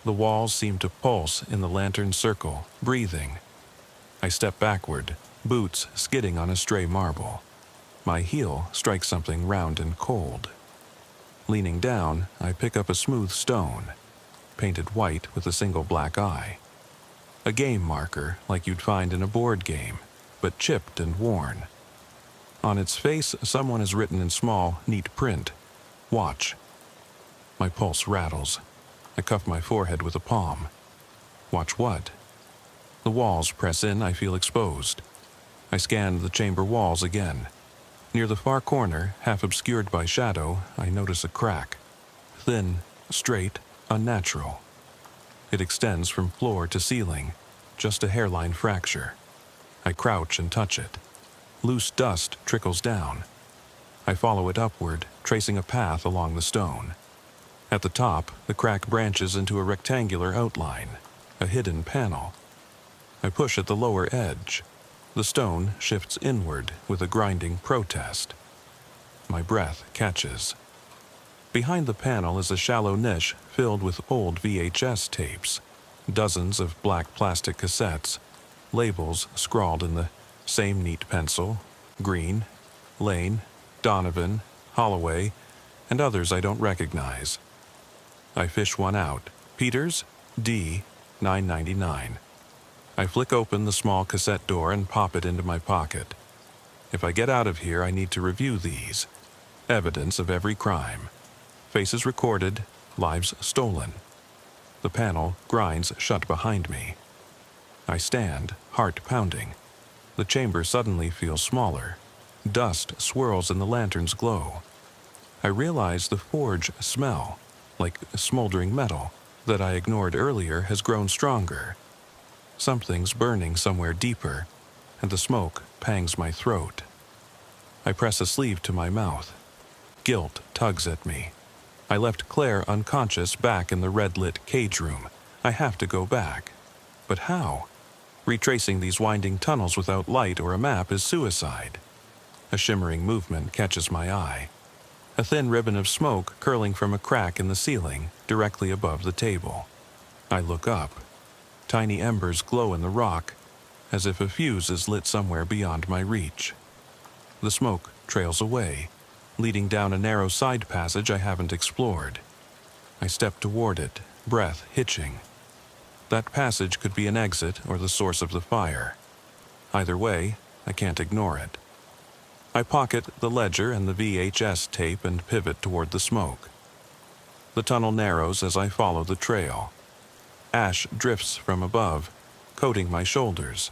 The walls seem to pulse in the lantern's circle, breathing. I step backward, boots skidding on a stray marble. My heel strikes something round and cold. Leaning down, I pick up a smooth stone, painted white with a single black eye. A game marker like you'd find in a board game, but chipped and worn. On its face, someone has written in small, neat print, "Watch." My pulse rattles. I cuff my forehead with a palm. Watch what? The walls press in, I feel exposed. I scan the chamber walls again. Near the far corner, half obscured by shadow, I notice a crack. Thin, straight, unnatural. It extends from floor to ceiling, just a hairline fracture. I crouch and touch it. Loose dust trickles down. I follow it upward, tracing a path along the stone. At the top, the crack branches into a rectangular outline, a hidden panel. I push at the lower edge. The stone shifts inward with a grinding protest. My breath catches. Behind the panel is a shallow niche filled with old VHS tapes, dozens of black plastic cassettes, labels scrawled in the same neat pencil: Green, Lane, Donovan, Holloway, and others I don't recognize. I fish one out. Peters, D, 999. I flick open the small cassette door and pop it into my pocket. If I get out of here, I need to review these. Evidence of every crime. Faces recorded, lives stolen. The panel grinds shut behind me. I stand, heart pounding. The chamber suddenly feels smaller. Dust swirls in the lantern's glow. I realize the forge smell, like smoldering metal, that I ignored earlier has grown stronger. Something's burning somewhere deeper, and the smoke pangs my throat. I press a sleeve to my mouth. Guilt tugs at me. I left Claire unconscious back in the red-lit cage room. I have to go back. But how? Retracing these winding tunnels without light or a map is suicide. A shimmering movement catches my eye. A thin ribbon of smoke curling from a crack in the ceiling, directly above the table. I look up. Tiny embers glow in the rock, as if a fuse is lit somewhere beyond my reach. The smoke trails away, leading down a narrow side passage I haven't explored. I step toward it, breath hitching. That passage could be an exit or the source of the fire. Either way, I can't ignore it. I pocket the ledger and the VHS tape and pivot toward the smoke. The tunnel narrows as I follow the trail. Ash drifts from above, coating my shoulders.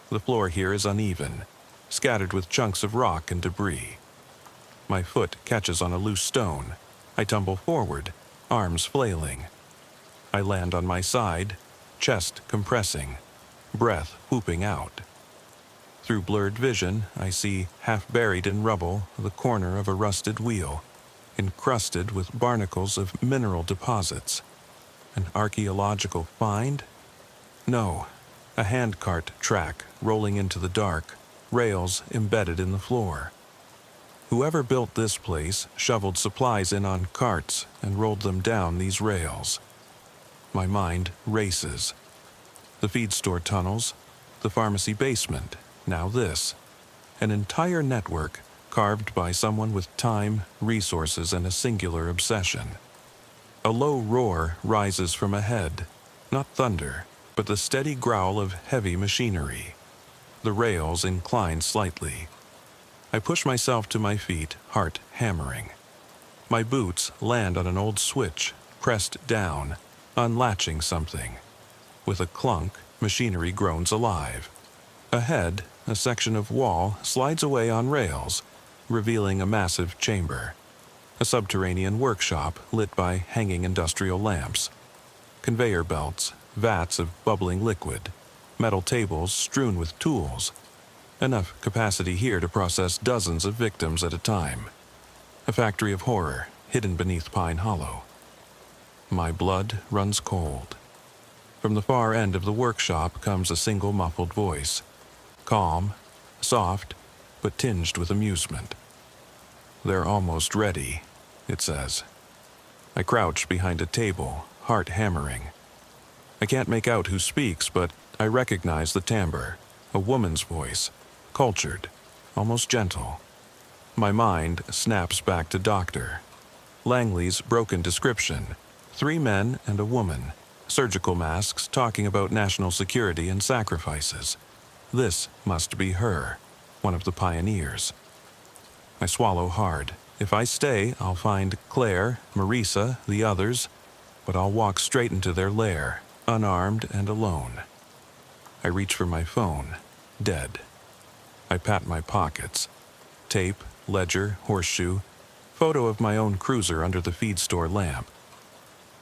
The floor here is uneven, scattered with chunks of rock and debris. My foot catches on a loose stone. I tumble forward, arms flailing. I land on my side, chest compressing, breath whooping out. Through blurred vision, I see, half buried in rubble, the corner of a rusted wheel, encrusted with barnacles of mineral deposits. An archaeological find? No, a handcart track rolling into the dark, rails embedded in the floor. Whoever built this place shoveled supplies in on carts and rolled them down these rails. My mind races. The feed store tunnels, the pharmacy basement, now this. An entire network carved by someone with time, resources, and a singular obsession. A low roar rises from ahead, not thunder, but the steady growl of heavy machinery. The rails incline slightly. I push myself to my feet, heart hammering. My boots land on an old switch, pressed down, unlatching something. With a clunk, machinery groans alive. Ahead, a section of wall slides away on rails, revealing a massive chamber. A subterranean workshop lit by hanging industrial lamps. Conveyor belts, vats of bubbling liquid, metal tables strewn with tools. Enough capacity here to process dozens of victims at a time. A factory of horror, hidden beneath Pine Hollow. My blood runs cold. From the far end of the workshop comes a single muffled voice. Calm, soft, but tinged with amusement. "They're almost ready," it says. I crouch behind a table, heart hammering. I can't make out who speaks, but I recognize the timbre, a woman's voice, cultured, almost gentle. My mind snaps back to Doctor. Langley's broken description: 3 men and a woman, surgical masks talking about national security and sacrifices. This must be her, one of the pioneers. I swallow hard. If I stay, I'll find Claire, Marisa, the others, but I'll walk straight into their lair, unarmed and alone. I reach for my phone, dead. I pat my pockets. Tape, ledger, horseshoe, photo of my own cruiser under the feed store lamp.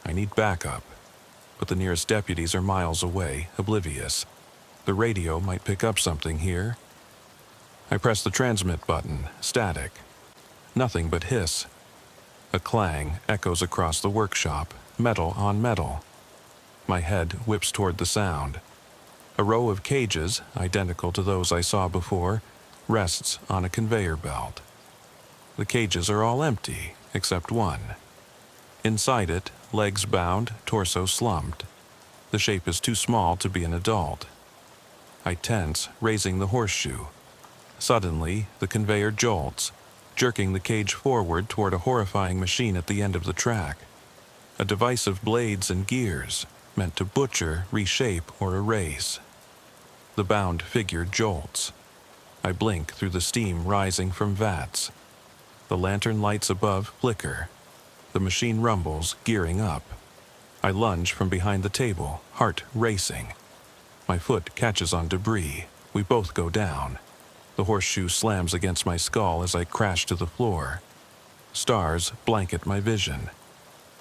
I need backup, but the nearest deputies are miles away, oblivious. The radio might pick up something here. I press the transmit button, static. Nothing but hiss. A clang echoes across the workshop, metal on metal. My head whips toward the sound. A row of cages, identical to those I saw before, rests on a conveyor belt. The cages are all empty, except one. Inside it, legs bound, torso slumped. The shape is too small to be an adult. I tense, raising the horseshoe. Suddenly, the conveyor jolts, jerking the cage forward toward a horrifying machine at the end of the track. A device of blades and gears, meant to butcher, reshape, or erase. The bound figure jolts. I blink through the steam rising from vats. The lantern lights above flicker. The machine rumbles, gearing up. I lunge from behind the table, heart racing. My foot catches on debris. We both go down. The horseshoe slams against my skull as I crash to the floor. Stars blanket my vision.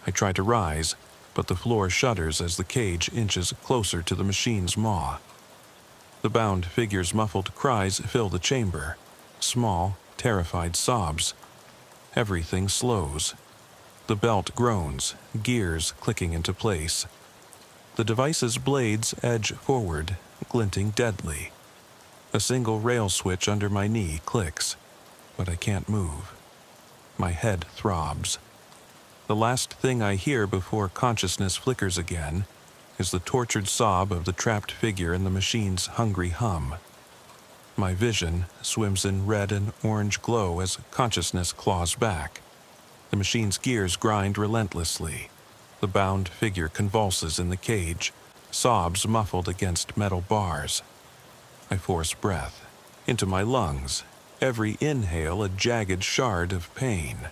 I try to rise, but the floor shudders as the cage inches closer to the machine's maw. The bound figure's muffled cries fill the chamber. Small, terrified sobs. Everything slows. The belt groans, gears clicking into place. The device's blades edge forward, glinting deadly. A single rail switch under my knee clicks, but I can't move. My head throbs. The last thing I hear before consciousness flickers again is the tortured sob of the trapped figure in the machine's hungry hum. My vision swims in red and orange glow as consciousness claws back. The machine's gears grind relentlessly. The bound figure convulses in the cage, sobs muffled against metal bars. I force breath. Into my lungs, every inhale a jagged shard of pain.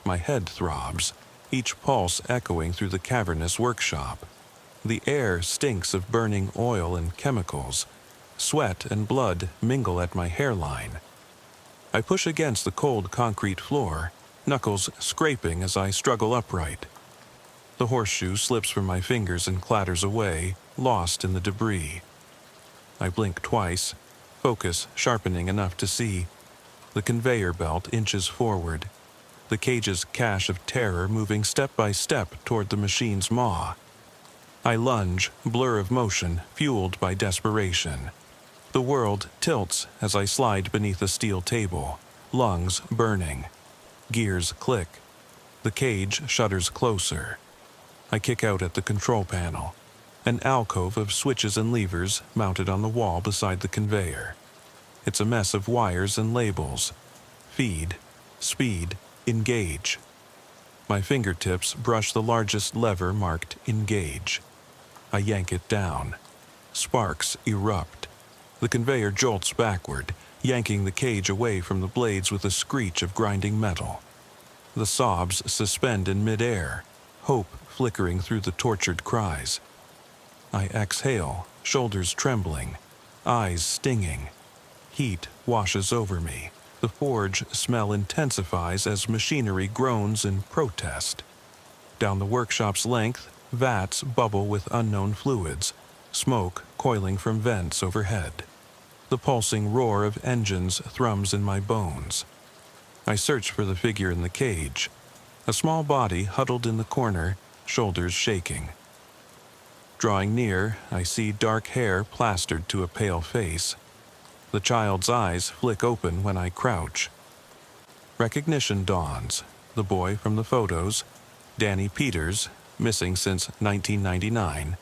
My head throbs, each pulse echoing through the cavernous workshop. The air stinks of burning oil and chemicals. Sweat and blood mingle at my hairline. I push against the cold concrete floor, knuckles scraping as I struggle upright. The horseshoe slips from my fingers and clatters away, lost in the debris. I blink twice, focus sharpening enough to see. The conveyor belt inches forward, the cage's cache of terror moving step by step toward the machine's maw. I lunge, blur of motion, fueled by desperation. The world tilts as I slide beneath a steel table, lungs burning. Gears click. The cage shudders closer. I kick out at the control panel. An alcove of switches and levers mounted on the wall beside the conveyor. It's a mess of wires and labels. Feed, speed, engage. My fingertips brush the largest lever marked engage. I yank it down. Sparks erupt. The conveyor jolts backward, yanking the cage away from the blades with a screech of grinding metal. The sobs suspend in midair, hope flickering through the tortured cries. I exhale, shoulders trembling, eyes stinging. Heat washes over me. The forge smell intensifies as machinery groans in protest. Down the workshop's length, vats bubble with unknown fluids, smoke coiling from vents overhead. The pulsing roar of engines thrums in my bones. I search for the figure in the cage. A small body huddled in the corner, shoulders shaking. Drawing near, I see dark hair plastered to a pale face. The child's eyes flick open when I crouch. Recognition dawns. The boy from the photos, Danny Peters, missing since 1999,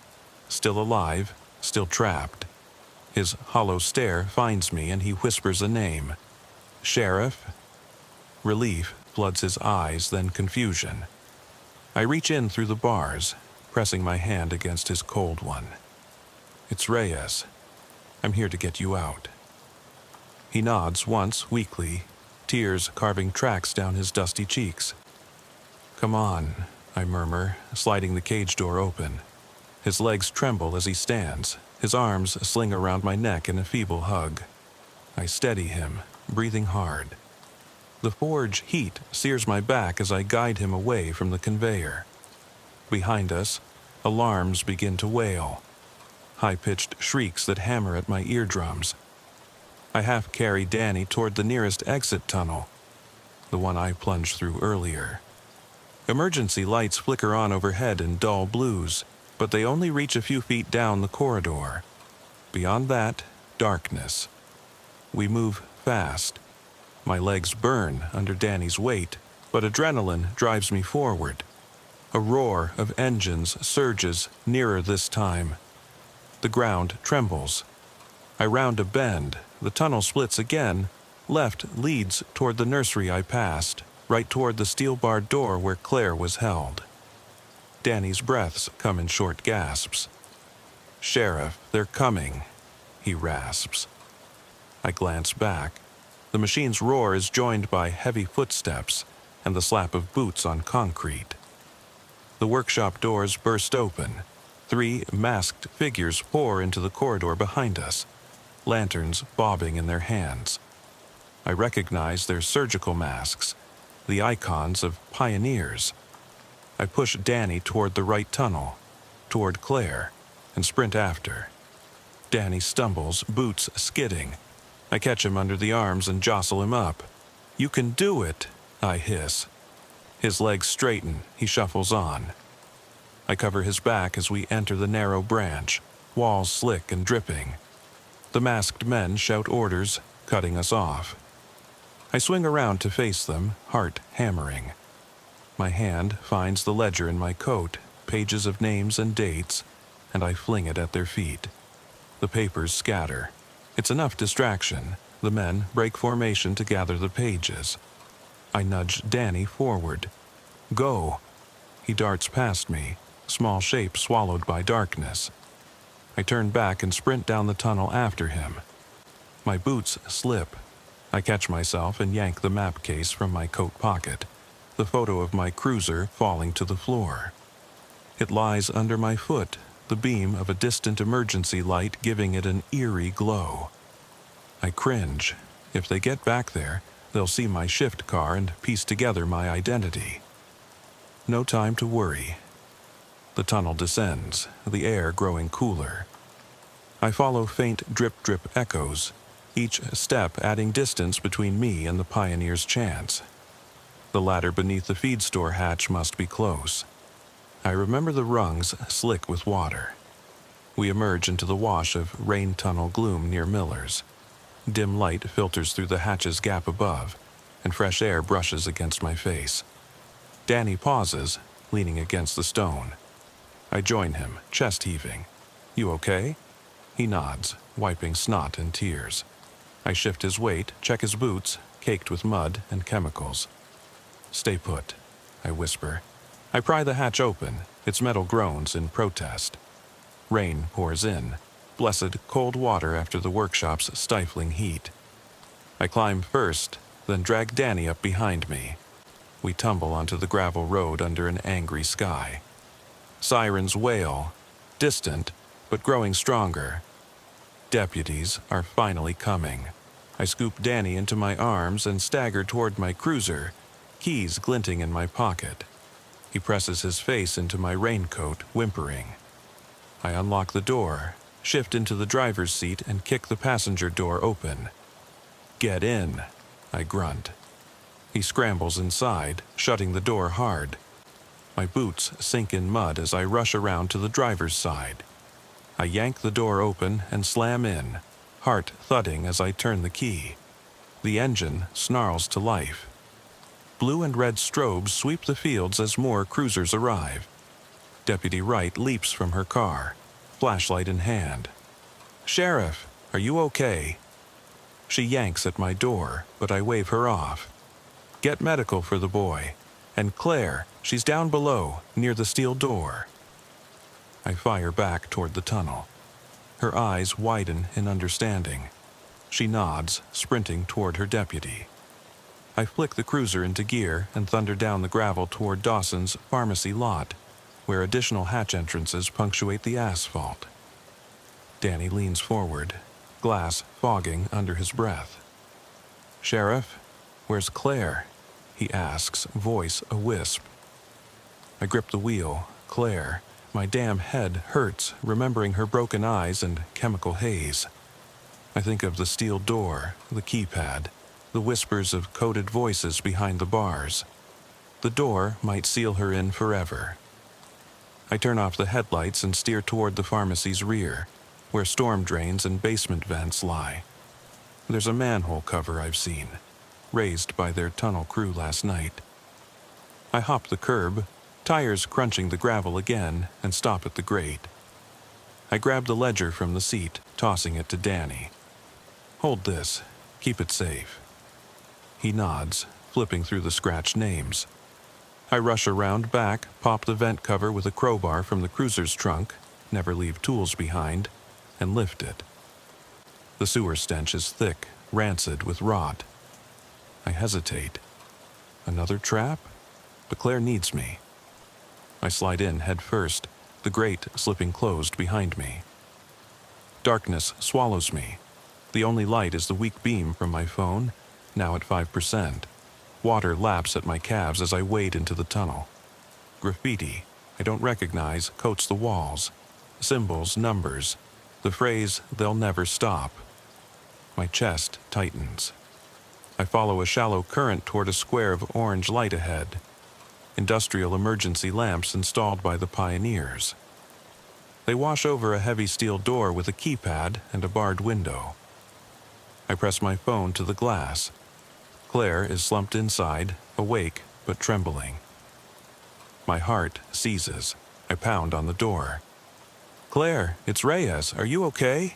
still alive, still trapped. His hollow stare finds me and he whispers a name. Sheriff? Relief floods his eyes, then confusion. I reach in through the bars, pressing my hand against his cold one. It's Reyes. I'm here to get you out. He nods once, weakly, tears carving tracks down his dusty cheeks. Come on, I murmur, sliding the cage door open. His legs tremble as he stands. His arms sling around my neck in a feeble hug. I steady him, breathing hard. The forge heat sears my back as I guide him away from the conveyor. Behind us, alarms begin to wail. High-pitched shrieks that hammer at my eardrums. I half carry Danny toward the nearest exit tunnel, the one I plunged through earlier. Emergency lights flicker on overhead in dull blues, but they only reach a few feet down the corridor. Beyond that, darkness. We move fast. My legs burn under Danny's weight, but adrenaline drives me forward. A roar of engines surges nearer this time. The ground trembles. I round a bend. The tunnel splits again. Left leads toward the nursery I passed, right toward the steel-barred door where Claire was held. Danny's breaths come in short gasps. Sheriff, they're coming, he rasps. I glance back. The machine's roar is joined by heavy footsteps and the slap of boots on concrete. The workshop doors burst open. 3 masked figures pour into the corridor behind us, lanterns bobbing in their hands. I recognize their surgical masks, the icons of pioneers. I push Danny toward the right tunnel, toward Claire, and sprint after. Danny stumbles, boots skidding. I catch him under the arms and jostle him up. You can do it, I hiss. His legs straighten, he shuffles on. I cover his back as we enter the narrow branch, walls slick and dripping. The masked men shout orders, cutting us off. I swing around to face them, heart hammering. My hand finds the ledger in my coat, pages of names and dates, and I fling it at their feet. The papers scatter. It's enough distraction. The men break formation to gather the pages. I nudge Danny forward. Go. He darts past me, small shape swallowed by darkness. I turn back and sprint down the tunnel after him. My boots slip. I catch myself and yank the map case from my coat pocket, the photo of my cruiser falling to the floor. It lies under my foot, the beam of a distant emergency light giving it an eerie glow. I cringe. If they get back there, they'll see my shift car and piece together my identity. No time to worry. The tunnel descends, the air growing cooler. I follow faint drip-drip echoes, each step adding distance between me and the pioneer's chance. The ladder beneath the feed store hatch must be close. I remember the rungs slick with water. We emerge into the wash of rain tunnel gloom near Miller's. Dim light filters through the hatch's gap above, and fresh air brushes against my face. Danny pauses, leaning against the stone. I join him, chest heaving. You okay? He nods, wiping snot and tears. I shift his weight, check his boots, caked with mud and chemicals. Stay put, I whisper. I pry the hatch open, its metal groans in protest. Rain pours in, blessed cold water after the workshop's stifling heat. I climb first, then drag Danny up behind me. We tumble onto the gravel road under an angry sky. Sirens wail, distant, but growing stronger. Deputies are finally coming. I scoop Danny into my arms and stagger toward my cruiser, keys glinting in my pocket. He presses his face into my raincoat, whimpering. I unlock the door, shift into the driver's seat, and kick the passenger door open. Get in, I grunt. He scrambles inside, shutting the door hard. My boots sink in mud as I rush around to the driver's side. I yank the door open and slam in, heart thudding as I turn the key. The engine snarls to life. Blue and red strobes sweep the fields as more cruisers arrive. Deputy Wright leaps from her car, flashlight in hand. "Sheriff, are you okay?" She yanks at my door, but I wave her off. "Get medical for the boy. And Claire, she's down below, near the steel door." I fire back toward the tunnel. Her eyes widen in understanding. She nods, sprinting toward her deputy. I flick the cruiser into gear and thunder down the gravel toward Dawson's pharmacy lot, where additional hatch entrances punctuate the asphalt. Danny leans forward, glass fogging under his breath. "Sheriff, where's Claire?" he asks, voice a wisp. I grip the wheel. Claire. My damn head hurts, remembering her broken eyes and chemical haze. I think of the steel door, the keypad, the whispers of coded voices behind the bars. The door might seal her in forever. I turn off the headlights and steer toward the pharmacy's rear, where storm drains and basement vents lie. There's a manhole cover I've seen, raised by their tunnel crew last night. I hop the curb, tires crunching the gravel again, and stop at the grate. I grab the ledger from the seat, tossing it to Danny. "Hold this. Keep it safe." He nods, flipping through the scratched names. I rush around back, pop the vent cover with a crowbar from the cruiser's trunk, never leave tools behind, and lift it. The sewer stench is thick, rancid with rot. I hesitate. Another trap? But Claire needs me. I slide in head first, the grate slipping closed behind me. Darkness swallows me. The only light is the weak beam from my phone, now at 5%. Water laps at my calves as I wade into the tunnel. Graffiti, I don't recognize, coats the walls. Symbols, numbers. The phrase, "they'll never stop." My chest tightens. I follow a shallow current toward a square of orange light ahead. Industrial emergency lamps installed by the pioneers. They wash over a heavy steel door with a keypad and a barred window. I press my phone to the glass. Claire is slumped inside, awake but trembling. My heart seizes. I pound on the door. "Claire, it's Reyes. Are you okay?"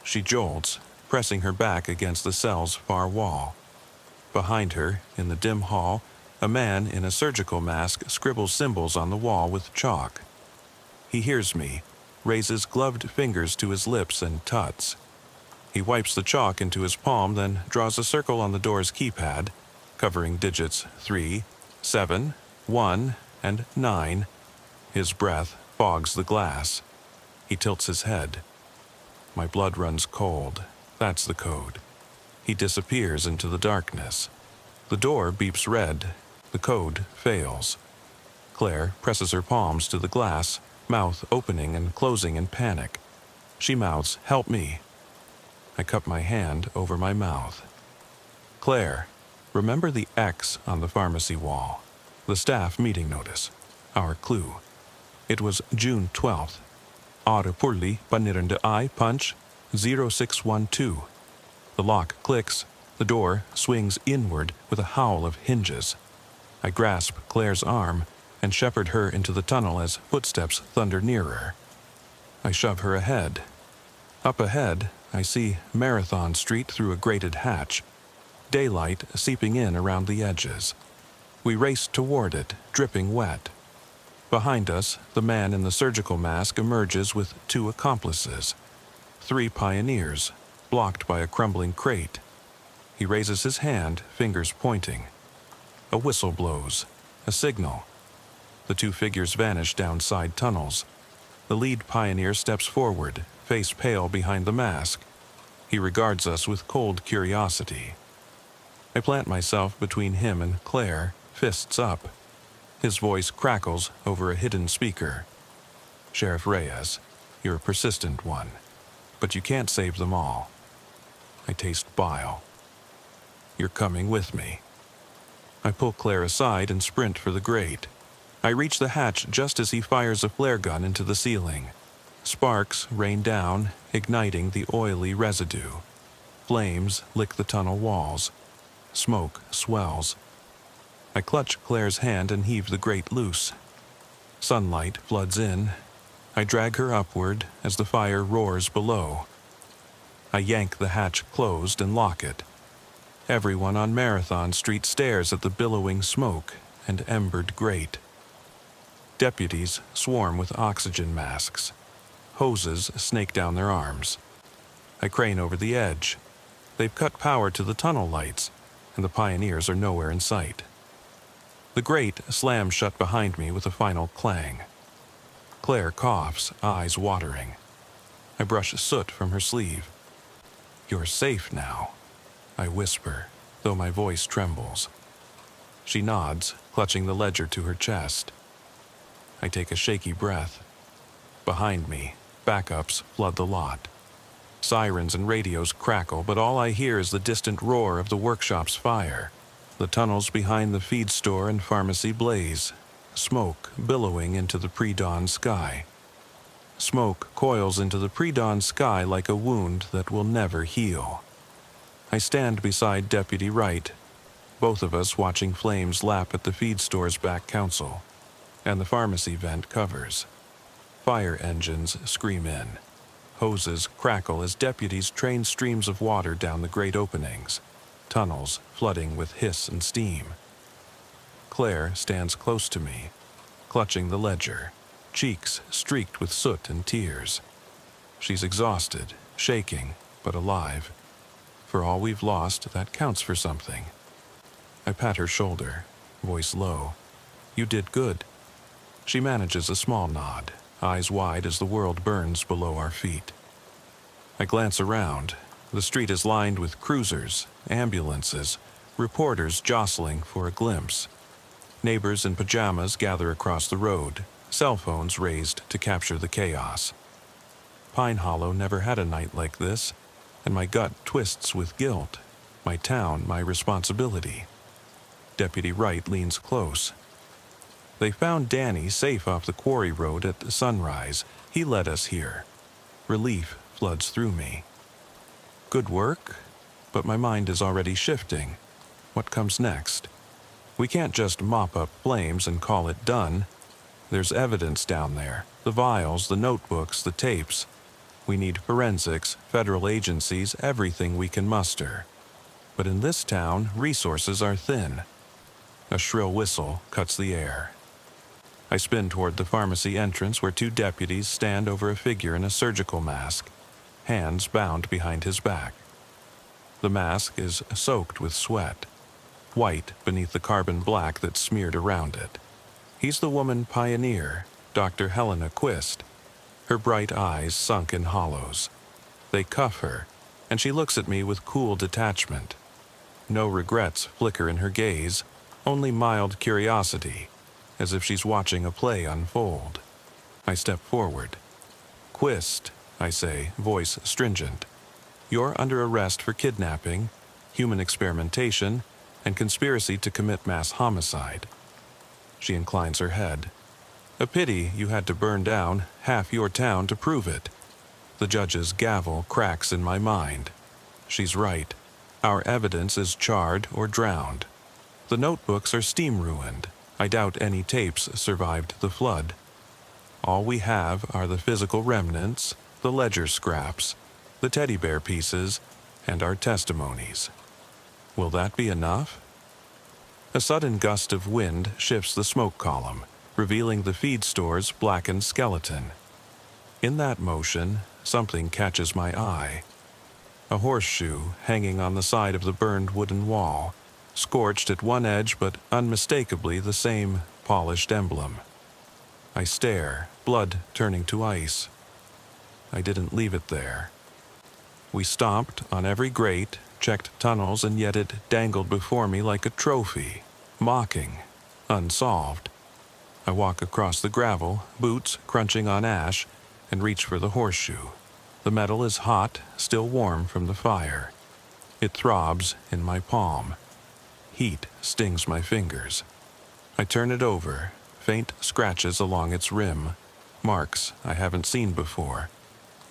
She jolts, pressing her back against the cell's far wall. Behind her, in the dim hall, a man in a surgical mask scribbles symbols on the wall with chalk. He hears me, raises gloved fingers to his lips and tuts. He wipes the chalk into his palm, then draws a circle on the door's keypad, covering digits 3, 7, 1, and 9. His breath fogs the glass. He tilts his head. My blood runs cold. That's the code. He disappears into the darkness. The door beeps red. The code fails. Claire presses her palms to the glass, mouth opening and closing in panic. She mouths, "Help me." I cup my hand over my mouth. "Claire, remember the X on the pharmacy wall? The staff meeting notice. Our clue. It was June 12th. Are Purli Paniranda I punch 0612. The lock clicks. The door swings inward with a howl of hinges. I grasp Claire's arm and shepherd her into the tunnel as footsteps thunder nearer. I shove her ahead. Up ahead, I see Marathon Street through a grated hatch, daylight seeping in around the edges. We race toward it, dripping wet. Behind us, the man in the surgical mask emerges with 2 accomplices. 3 pioneers, blocked by a crumbling crate. He raises his hand, fingers pointing. A whistle blows, a signal. The 2 figures vanish down side tunnels. The lead pioneer steps forward, face pale behind the mask. He regards us with cold curiosity. I plant myself between him and Claire, fists up. His voice crackles over a hidden speaker. "Sheriff Reyes, you're a persistent one, but you can't save them all." I taste bile. "You're coming with me." I pull Claire aside and sprint for the grate. I reach the hatch just as he fires a flare gun into the ceiling. Sparks rain down, igniting the oily residue. Flames lick the tunnel walls. Smoke swells. I clutch Claire's hand and heave the grate loose. Sunlight floods in. I drag her upward as the fire roars below. I yank the hatch closed and lock it. Everyone on Marathon Street stares at the billowing smoke and embered grate. Deputies swarm with oxygen masks. Hoses snake down their arms. I crane over the edge. They've cut power to the tunnel lights, and the pioneers are nowhere in sight. The grate slams shut behind me with a final clang. Claire coughs, eyes watering. I brush soot from her sleeve. "You're safe now," I whisper, though my voice trembles. She nods, clutching the ledger to her chest. I take a shaky breath. Behind me, backups flood the lot. Sirens and radios crackle, but all I hear is the distant roar of the workshop's fire. The tunnels behind the feed store and pharmacy blaze, smoke billowing into the pre-dawn sky. Smoke coils into the pre-dawn sky like a wound that will never heal. I stand beside Deputy Wright, both of us watching flames lap at the feed store's back console, and the pharmacy vent covers. Fire engines scream in. Hoses crackle as deputies train streams of water down the great openings, tunnels flooding with hiss and steam. Claire stands close to me, clutching the ledger, cheeks streaked with soot and tears. She's exhausted, shaking, but alive. For all we've lost, that counts for something. I pat her shoulder, voice low. "You did good." She manages a small nod, eyes wide as the world burns below our feet. I glance around. The street is lined with cruisers, ambulances, reporters jostling for a glimpse. Neighbors in pajamas gather across the road, cell phones raised to capture the chaos. Pine Hollow never had a night like this, and my gut twists with guilt. My town, my responsibility. Deputy Wright leans close. "They found Danny safe off the quarry road at sunrise. He led us here." Relief floods through me. Good work, but my mind is already shifting. What comes next? We can't just mop up flames and call it done. There's evidence down there, the vials, the notebooks, the tapes. We need forensics, federal agencies, everything we can muster. But in this town, resources are thin. A shrill whistle cuts the air. I spin toward the pharmacy entrance where two deputies stand over a figure in a surgical mask, hands bound behind his back. The mask is soaked with sweat, white beneath the carbon black that's smeared around it. He's the woman pioneer, Dr. Helena Quist, her bright eyes sunk in hollows. They cuff her, and she looks at me with cool detachment. No regrets flicker in her gaze, only mild curiosity, as if she's watching a play unfold. I step forward. "Quist," I say, voice stringent. "You're under arrest for kidnapping, human experimentation, and conspiracy to commit mass homicide." She inclines her head. "A pity you had to burn down half your town to prove it." The judge's gavel cracks in my mind. She's right. Our evidence is charred or drowned. The notebooks are steam-ruined. I doubt any tapes survived the flood. All we have are the physical remnants, the ledger scraps, the teddy bear pieces, and our testimonies. Will that be enough? A sudden gust of wind shifts the smoke column, revealing the feed store's blackened skeleton. In that motion, something catches my eye. A horseshoe hanging on the side of the burned wooden wall, scorched at one edge but unmistakably the same polished emblem. I stare, blood turning to ice. I didn't leave it there. We stomped on every grate, checked tunnels, and yet it dangled before me like a trophy, mocking, unsolved. I walk across the gravel, boots crunching on ash, and reach for the horseshoe. The metal is hot, still warm from the fire. It throbs in my palm. Heat stings my fingers. I turn it over, faint scratches along its rim, marks I haven't seen before.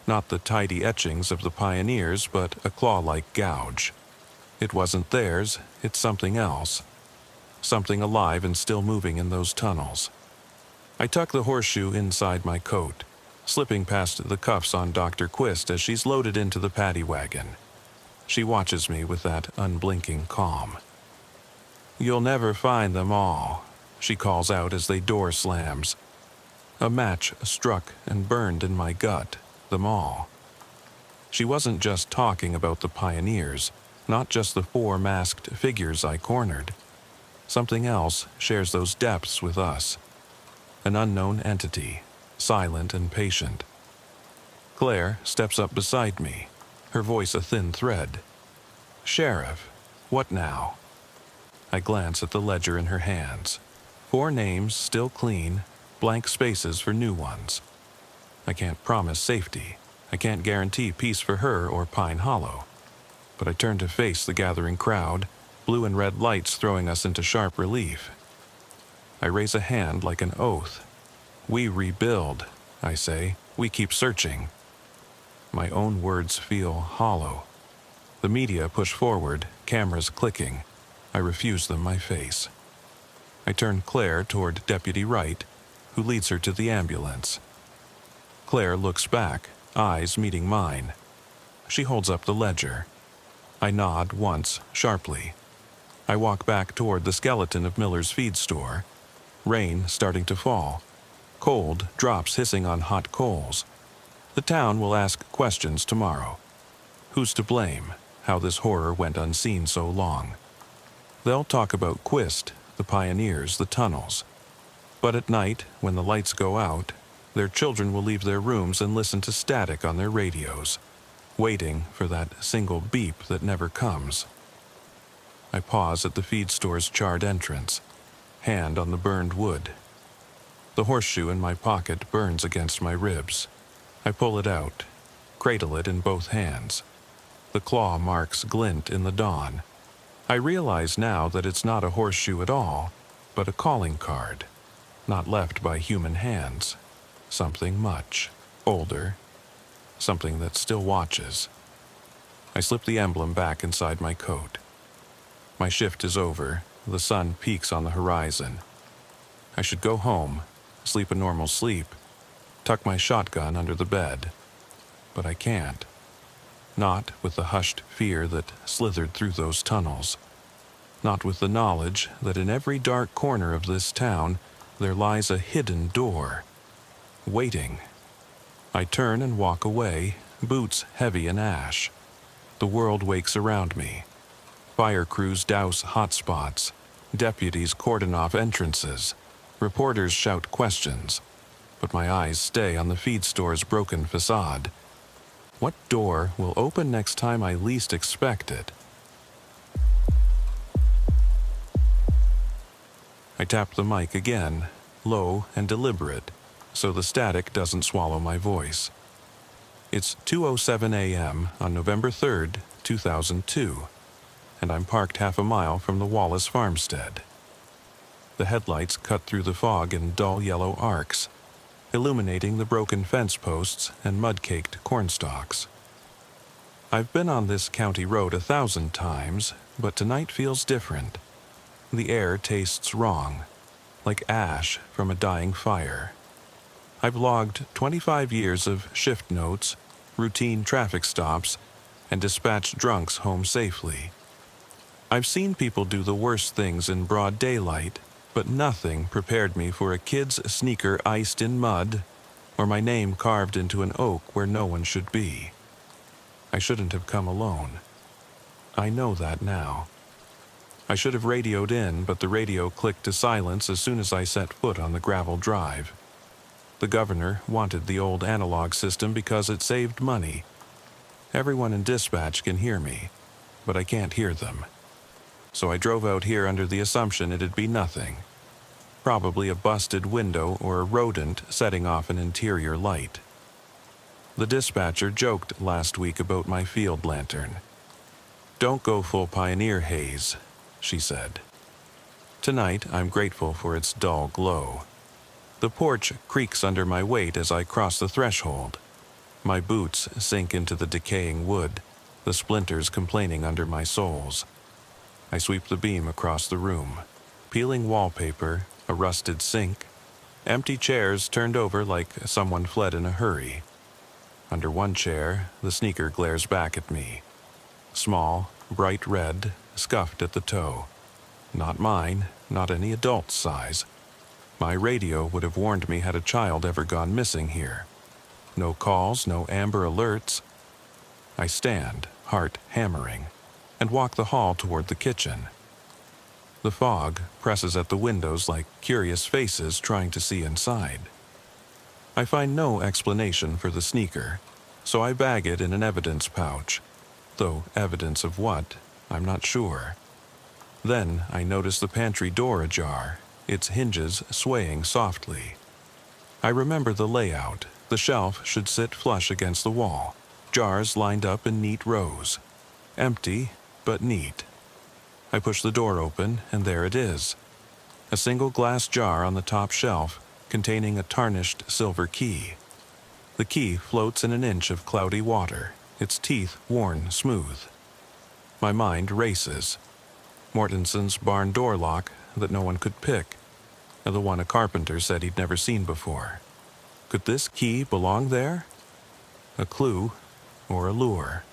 Not the tidy etchings of the pioneers, but a claw-like gouge. It wasn't theirs, it's something else. Something alive and still moving in those tunnels. I tuck the horseshoe inside my coat, slipping past the cuffs on Dr. Quist as she's loaded into the paddy wagon. She watches me with that unblinking calm. "You'll never find them all," she calls out as the door slams. A match struck and burned in my gut, them all. She wasn't just talking about the pioneers, not just the 4 masked figures I cornered. Something else shares those depths with us. An unknown entity, silent and patient. Claire steps up beside me, her voice a thin thread. "Sheriff, what now?" I glance at the ledger in her hands. 4 names still clean, blank spaces for new ones. I can't promise safety. I can't guarantee peace for her or Pine Hollow. But I turn to face the gathering crowd, blue and red lights throwing us into sharp relief. I raise a hand like an oath. "We rebuild," I say. "We keep searching." My own words feel hollow. The media push forward, cameras clicking. I refuse them my face. I turn Claire toward Deputy Wright, who leads her to the ambulance. Claire looks back, eyes meeting mine. She holds up the ledger. I nod once, sharply. I walk back toward the skeleton of Miller's feed store. Rain starting to fall. Cold drops hissing on hot coals. The town will ask questions tomorrow. Who's to blame? How this horror went unseen so long. They'll talk about Quist, the pioneers, the tunnels. But at night, when the lights go out, their children will leave their rooms and listen to static on their radios, waiting for that single beep that never comes. I pause at the feed store's charred entrance, hand on the burned wood. The horseshoe in my pocket burns against my ribs. I pull it out, cradle it in both hands. The claw marks glint in the dawn. I realize now that it's not a horseshoe at all, but a calling card, not left by human hands. Something much older, something that still watches. I slip the emblem back inside my coat. My shift is over. The sun peaks on the horizon. I should go home, sleep a normal sleep, tuck my shotgun under the bed. But I can't. Not with the hushed fear that slithered through those tunnels. Not with the knowledge that in every dark corner of this town there lies a hidden door, waiting. I turn and walk away, boots heavy in ash. The world wakes around me. Fire crews douse hot spots. Deputies cordon off entrances. Reporters shout questions. But my eyes stay on the feed store's broken facade. What door will open next time I least expect it? I tap the mic again, low and deliberate, so the static doesn't swallow my voice. It's 2:07 a.m. on November 3rd, 2002, and I'm parked half a mile from the Wallace farmstead. The headlights cut through the fog in dull yellow arcs, illuminating the broken fence posts and mud-caked cornstalks. I've been on this county road 1,000 times, but tonight feels different. The air tastes wrong, like ash from a dying fire. I've logged 25 years of shift notes, routine traffic stops, and dispatched drunks home safely. I've seen people do the worst things in broad daylight, but nothing prepared me for a kid's sneaker iced in mud, or my name carved into an oak where no one should be. I shouldn't have come alone. I know that now. I should have radioed in, but the radio clicked to silence as soon as I set foot on the gravel drive. The governor wanted the old analog system because it saved money. Everyone in dispatch can hear me, but I can't hear them. So I drove out here under the assumption it'd be nothing. Probably a busted window or a rodent setting off an interior light. The dispatcher joked last week about my field lantern. "Don't go full pioneer haze," she said. Tonight I'm grateful for its dull glow. The porch creaks under my weight as I cross the threshold. My boots sink into the decaying wood, the splinters complaining under my soles. I sweep the beam across the room. Peeling wallpaper, a rusted sink, empty chairs turned over like someone fled in a hurry. Under one chair, the sneaker glares back at me. Small, bright red, scuffed at the toe. Not mine, not any adult's size. My radio would have warned me had a child ever gone missing here. No calls, no Amber Alerts. I stand, heart hammering, and walk the hall toward the kitchen. The fog presses at the windows like curious faces trying to see inside. I find no explanation for the sneaker, so I bag it in an evidence pouch, though evidence of what, I'm not sure. Then I notice the pantry door ajar, its hinges swaying softly. I remember the layout. The shelf should sit flush against the wall, jars lined up in neat rows. Empty, but neat. I push the door open, and there it is. A single glass jar on the top shelf, containing a tarnished silver key. The key floats in an inch of cloudy water, its teeth worn smooth. My mind races. Mortenson's barn door lock that no one could pick, the one a carpenter said he'd never seen before. Could this key belong there? A clue or a lure?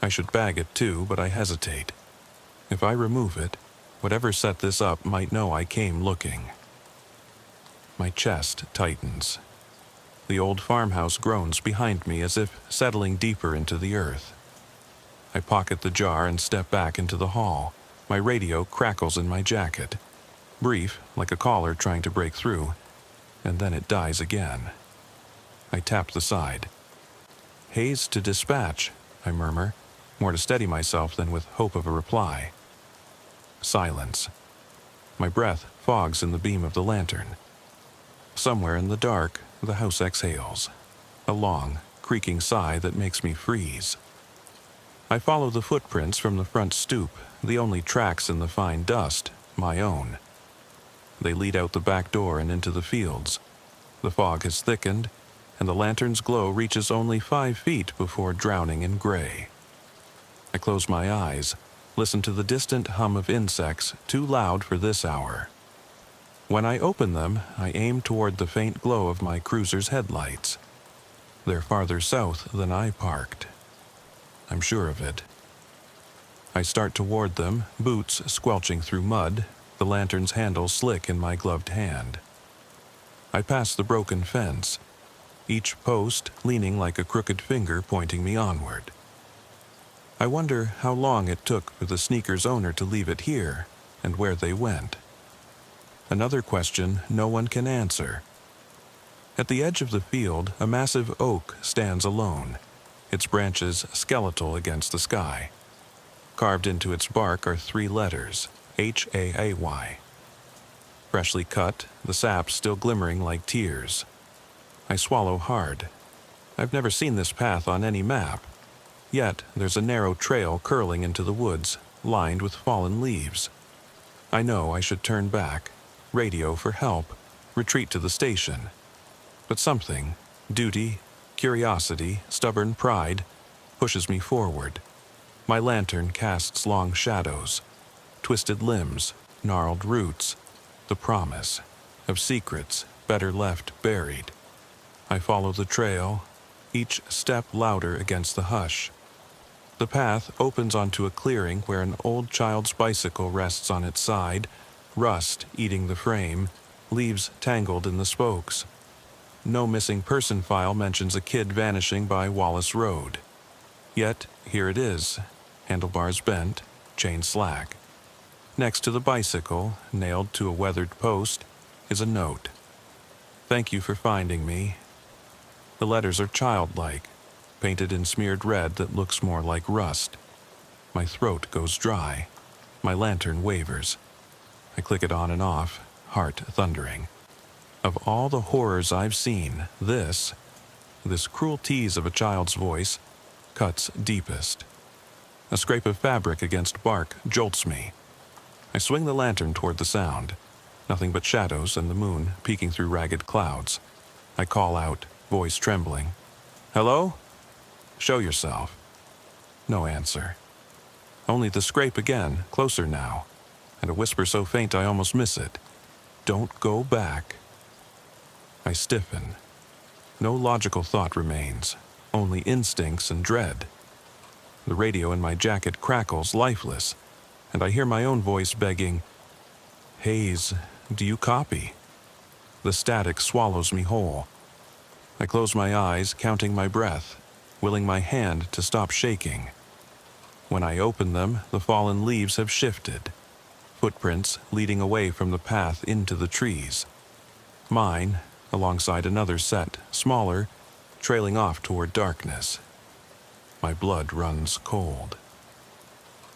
I should bag it too, but I hesitate. If I remove it, whatever set this up might know I came looking. My chest tightens. The old farmhouse groans behind me as if settling deeper into the earth. I pocket the jar and step back into the hall. My radio crackles in my jacket. Brief, like a caller trying to break through, and then it dies again. I tap the side. "Hayes to dispatch," I murmur, more to steady myself than with hope of a reply. Silence. My breath fogs in the beam of the lantern. Somewhere in the dark, the house exhales. A long, creaking sigh that makes me freeze. I follow the footprints from the front stoop, the only tracks in the fine dust, my own. They lead out the back door and into the fields. The fog has thickened, and the lantern's glow reaches only 5 feet before drowning in gray. I close my eyes, listen to the distant hum of insects, too loud for this hour. When I open them, I aim toward the faint glow of my cruiser's headlights. They're farther south than I parked. I'm sure of it. I start toward them, boots squelching through mud, the lantern's handle slick in my gloved hand. I pass the broken fence, each post leaning like a crooked finger pointing me onward. I wonder how long it took for the sneaker's owner to leave it here, and where they went. Another question no one can answer. At the edge of the field, a massive oak stands alone, its branches skeletal against the sky. Carved into its bark are 3 letters, H-A-A-Y. Freshly cut, the sap still glimmering like tears. I swallow hard. I've never seen this path on any map. Yet there's a narrow trail curling into the woods, lined with fallen leaves. I know I should turn back, radio for help, retreat to the station. But something, duty, curiosity, stubborn pride, pushes me forward. My lantern casts long shadows, twisted limbs, gnarled roots, the promise of secrets better left buried. I follow the trail, each step louder against the hush. The path opens onto a clearing where an old child's bicycle rests on its side, rust eating the frame, leaves tangled in the spokes. No missing person file mentions a kid vanishing by Wallace Road. Yet, here it is, handlebars bent, chain slack. Next to the bicycle, nailed to a weathered post, is a note. "Thank you for finding me." The letters are childlike, painted in smeared red that looks more like rust. My throat goes dry. My lantern wavers. I click it on and off, heart thundering. Of all the horrors I've seen, this cruel tease of a child's voice, cuts deepest. A scrape of fabric against bark jolts me. I swing the lantern toward the sound. Nothing but shadows and the moon peeking through ragged clouds. I call out, voice trembling. "Hello? Show yourself." No answer. Only the scrape again, closer now, and a whisper so faint I almost miss it. "Don't go back." I stiffen. No logical thought remains, only instincts and dread. The radio in my jacket crackles lifeless, and I hear my own voice begging, "Hayes, do you copy?" The static swallows me whole. I close my eyes, counting my breath, willing my hand to stop shaking. When I open them, the fallen leaves have shifted, footprints leading away from the path into the trees. Mine, alongside another set, smaller, trailing off toward darkness. My blood runs cold.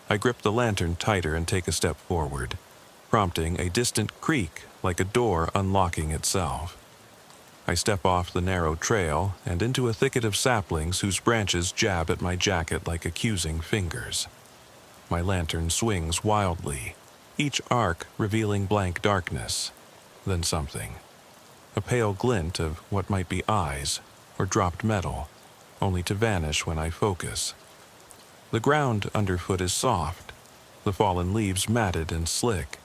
I grip the lantern tighter and take a step forward, prompting a distant creak like a door unlocking itself. I step off the narrow trail and into a thicket of saplings whose branches jab at my jacket like accusing fingers. My lantern swings wildly, each arc revealing blank darkness, then something. A pale glint of what might be eyes or dropped metal, only to vanish when I focus. The ground underfoot is soft, the fallen leaves matted and slick,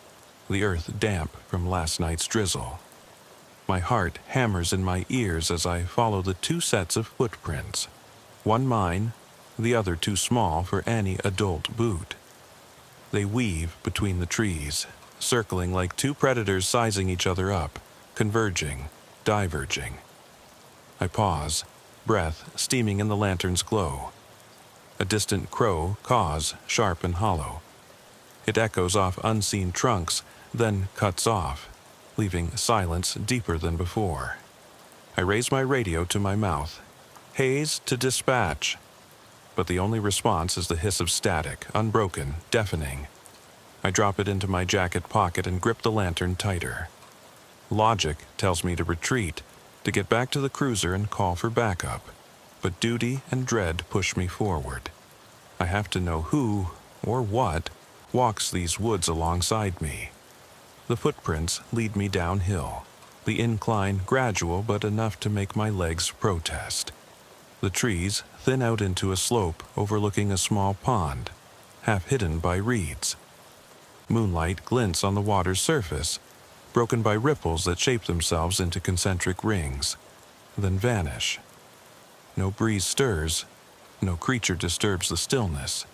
the earth damp from last night's drizzle. My heart hammers in my ears as I follow the two sets of footprints, one mine, the other too small for any adult boot. They weave between the trees, circling like two predators sizing each other up, converging, diverging. I pause, breath steaming in the lantern's glow. A distant crow caws, sharp and hollow. It echoes off unseen trunks, then cuts off, leaving silence deeper than before. I raise my radio to my mouth. "Hayes to dispatch." But the only response is the hiss of static, unbroken, deafening. I drop it into my jacket pocket and grip the lantern tighter. Logic tells me to retreat, to get back to the cruiser and call for backup. But duty and dread push me forward. I have to know who, or what, walks these woods alongside me. The footprints lead me downhill, the incline gradual but enough to make my legs protest. The trees thin out into a slope overlooking a small pond, half hidden by reeds. Moonlight glints on the water's surface, broken by ripples that shape themselves into concentric rings, then vanish. No breeze stirs, no creature disturbs the stillness.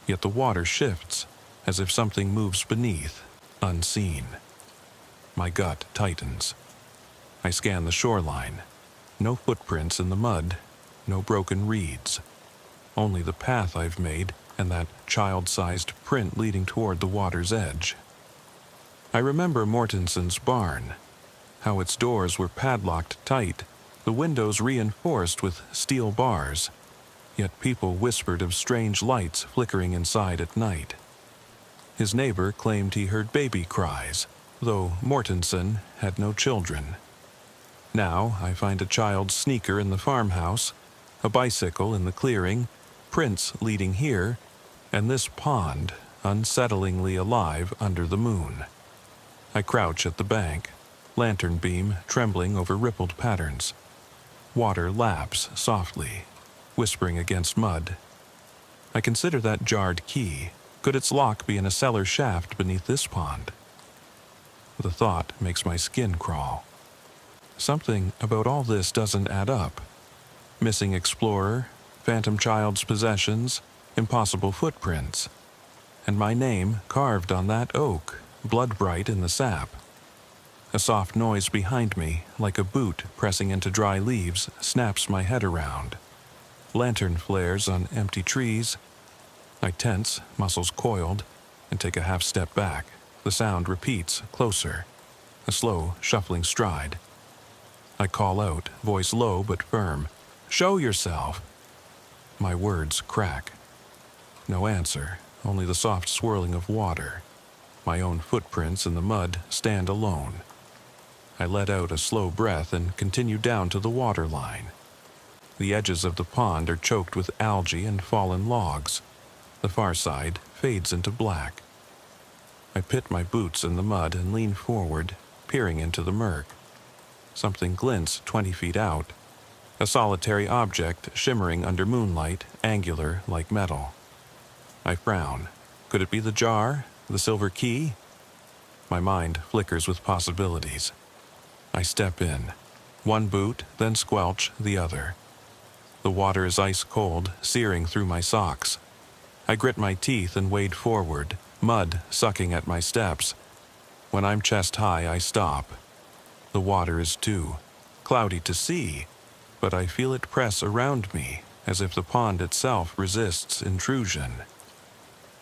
Yet the water shifts, as if something moves beneath, unseen. My gut tightens. I scan the shoreline. No footprints in the mud, no broken reeds. Only the path I've made and that child-sized print leading toward the water's edge. I remember Mortenson's barn, how its doors were padlocked tight, the windows reinforced with steel bars, yet people whispered of strange lights flickering inside at night. His neighbor claimed he heard baby cries, though Mortenson had no children. Now I find a child's sneaker in the farmhouse, a bicycle in the clearing, prints leading here, and this pond unsettlingly alive under the moon. I crouch at the bank, lantern beam trembling over rippled patterns. Water laps softly, whispering against mud. I consider that jarred key. Could its lock be in a cellar shaft beneath this pond? The thought makes my skin crawl. Something about all this doesn't add up. Missing explorer, phantom child's possessions, impossible footprints. And my name carved on that oak, blood bright in the sap. A soft noise behind me, like a boot pressing into dry leaves, snaps my head around. Lantern flares on empty trees. I tense, muscles coiled, and take a half step back. The sound repeats, closer. A slow, shuffling stride. I call out, voice low but firm. "Show yourself!" My words crack. No answer, only the soft swirling of water. My own footprints in the mud stand alone. I let out a slow breath and continue down to the water line. The edges of the pond are choked with algae and fallen logs. The far side fades into black. I pit my boots in the mud and lean forward, peering into the murk. Something glints 20 feet out, a solitary object shimmering under moonlight, angular like metal. I frown. Could it be the jar? The silver key? My mind flickers with possibilities. I step in. One boot, then squelch the other. The water is ice cold, searing through my socks. I grit my teeth and wade forward, mud sucking at my steps. When I'm chest high, I stop. The water is too cloudy to see, but I feel it press around me as if the pond itself resists intrusion.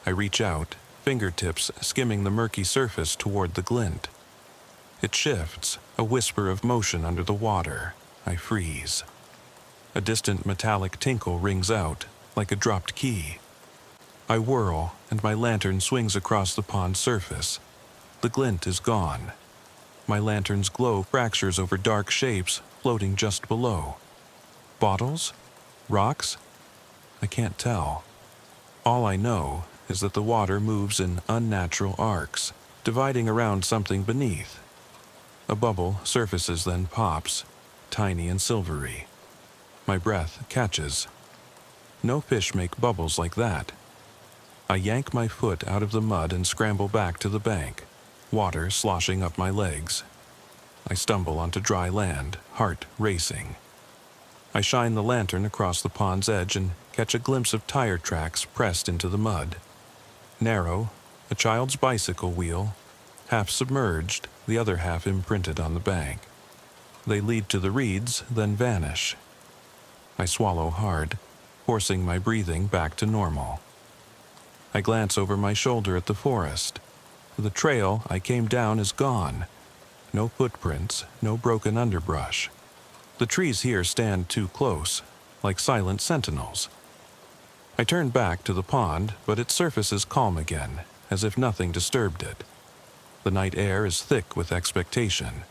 I reach out, fingertips skimming the murky surface toward the glint. It shifts, a whisper of motion under the water. I freeze. A distant metallic tinkle rings out, like a dropped key. I whirl, and my lantern swings across the pond's surface. The glint is gone. My lantern's glow fractures over dark shapes floating just below. Bottles? Rocks? I can't tell. All I know is that the water moves in unnatural arcs, dividing around something beneath. A bubble surfaces, then pops, tiny and silvery. My breath catches. No fish make bubbles like that. I yank my foot out of the mud and scramble back to the bank, water sloshing up my legs. I stumble onto dry land, heart racing. I shine the lantern across the pond's edge and catch a glimpse of tire tracks pressed into the mud. Narrow, a child's bicycle wheel, half submerged, the other half imprinted on the bank. They lead to the reeds, then vanish. I swallow hard, forcing my breathing back to normal. I glance over my shoulder at the forest. The trail I came down is gone. No footprints, no broken underbrush. The trees here stand too close, like silent sentinels. I turn back to the pond, but its surface is calm again, as if nothing disturbed it. The night air is thick with expectation.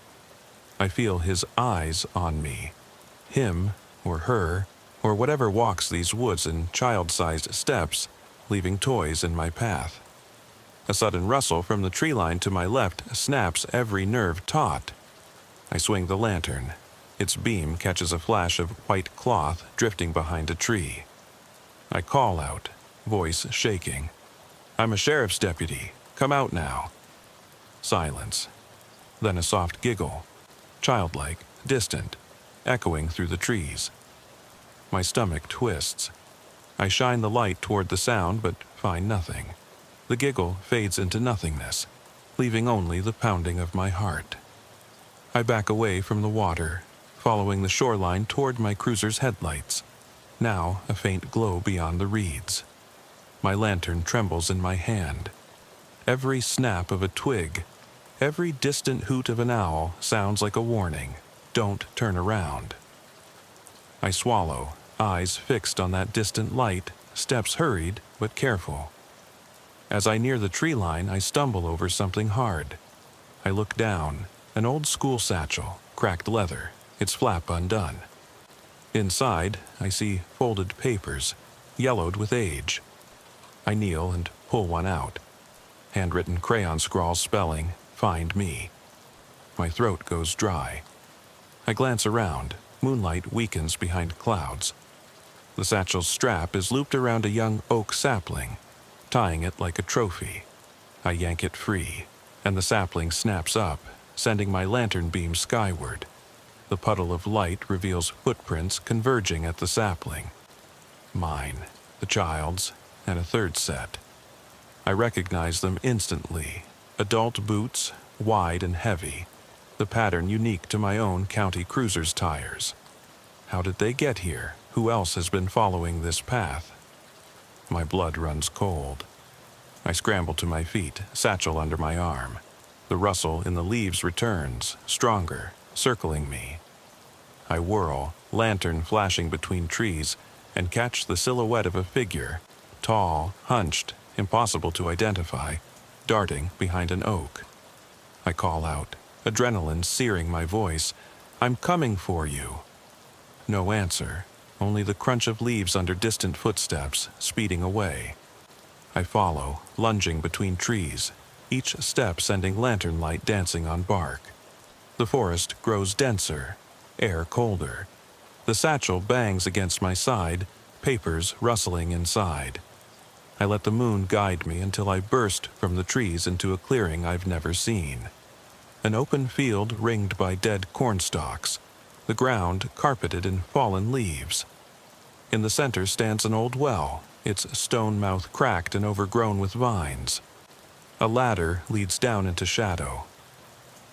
I feel his eyes on me. Him, or her, or whatever walks these woods in child-sized steps, leaving toys in my path. A sudden rustle from the tree line to my left snaps every nerve taut. I swing the lantern. Its beam catches a flash of white cloth drifting behind a tree. I call out, voice shaking. "I'm a sheriff's deputy. Come out now." Silence. Then a soft giggle. Childlike, distant, echoing through the trees. My stomach twists. I shine the light toward the sound, but find nothing. The giggle fades into nothingness, leaving only the pounding of my heart. I back away from the water, following the shoreline toward my cruiser's headlights, now a faint glow beyond the reeds. My lantern trembles in my hand. Every snap of a twig, every distant hoot of an owl sounds like a warning. Don't turn around. I swallow, eyes fixed on that distant light, steps hurried but careful. As I near the tree line, I stumble over something hard. I look down, an old school satchel, cracked leather, its flap undone. Inside, I see folded papers, yellowed with age. I kneel and pull one out. Handwritten crayon scrawls spelling, "Find me." My throat goes dry. I glance around. Moonlight weakens behind clouds. The satchel's strap is looped around a young oak sapling, tying it like a trophy. I yank it free, and the sapling snaps up, sending my lantern beam skyward. The puddle of light reveals footprints converging at the sapling. Mine, the child's, and a third set. I recognize them instantly. Adult boots, wide and heavy, the pattern unique to my own county cruiser's tires. How did they get here? Who else has been following this path? My blood runs cold. I scramble to my feet, satchel under my arm. The rustle in the leaves returns, stronger, circling me. I whirl, lantern flashing between trees, and catch the silhouette of a figure, tall, hunched, impossible to identify, darting behind an oak. I call out, adrenaline searing my voice, "I'm coming for you." No answer, only the crunch of leaves under distant footsteps, speeding away. I follow, lunging between trees. each step sending lantern light dancing on bark. The forest grows denser, air colder. The satchel bangs against my side, papers rustling inside. I let the moon guide me until I burst from the trees into a clearing I've never seen. An open field ringed by dead cornstalks, the ground carpeted in fallen leaves. In the center stands an old well, its stone mouth cracked and overgrown with vines. A ladder leads down into shadow.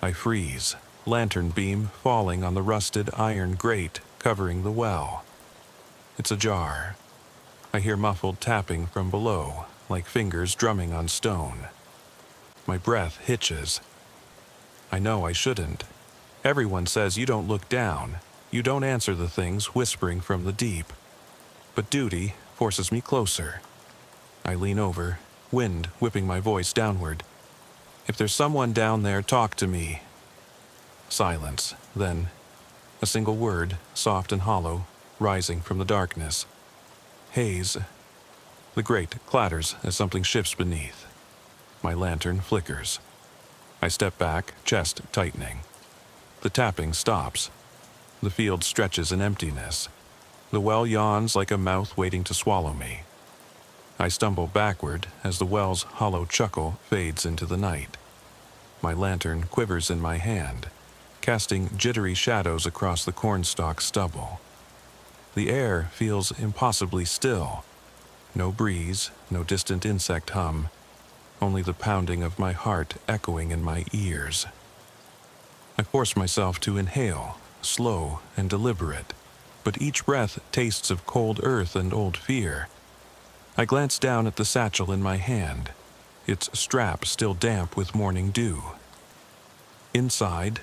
I freeze, lantern beam falling on the rusted iron grate covering the well. It's ajar. I hear muffled tapping from below, like fingers drumming on stone. My breath hitches. I know I shouldn't. Everyone says you don't look down. You don't answer the things whispering from the deep. But duty forces me closer. I lean over, wind whipping my voice downward. If there's someone down there, talk to me. Silence, then a single word, soft and hollow, rising from the darkness. Haze. The grate clatters as something shifts beneath. My lantern flickers. I step back, chest tightening. The tapping stops. The field stretches in emptiness. The well yawns like a mouth waiting to swallow me. I stumble backward as the well's hollow chuckle fades into the night. My lantern quivers in my hand, casting jittery shadows across the cornstalk stubble. The air feels impossibly still. No breeze, no distant insect hum, only the pounding of my heart echoing in my ears. I force myself to inhale, slow and deliberate, but each breath tastes of cold earth and old fear. I glance down at the satchel in my hand, its strap still damp with morning dew. Inside,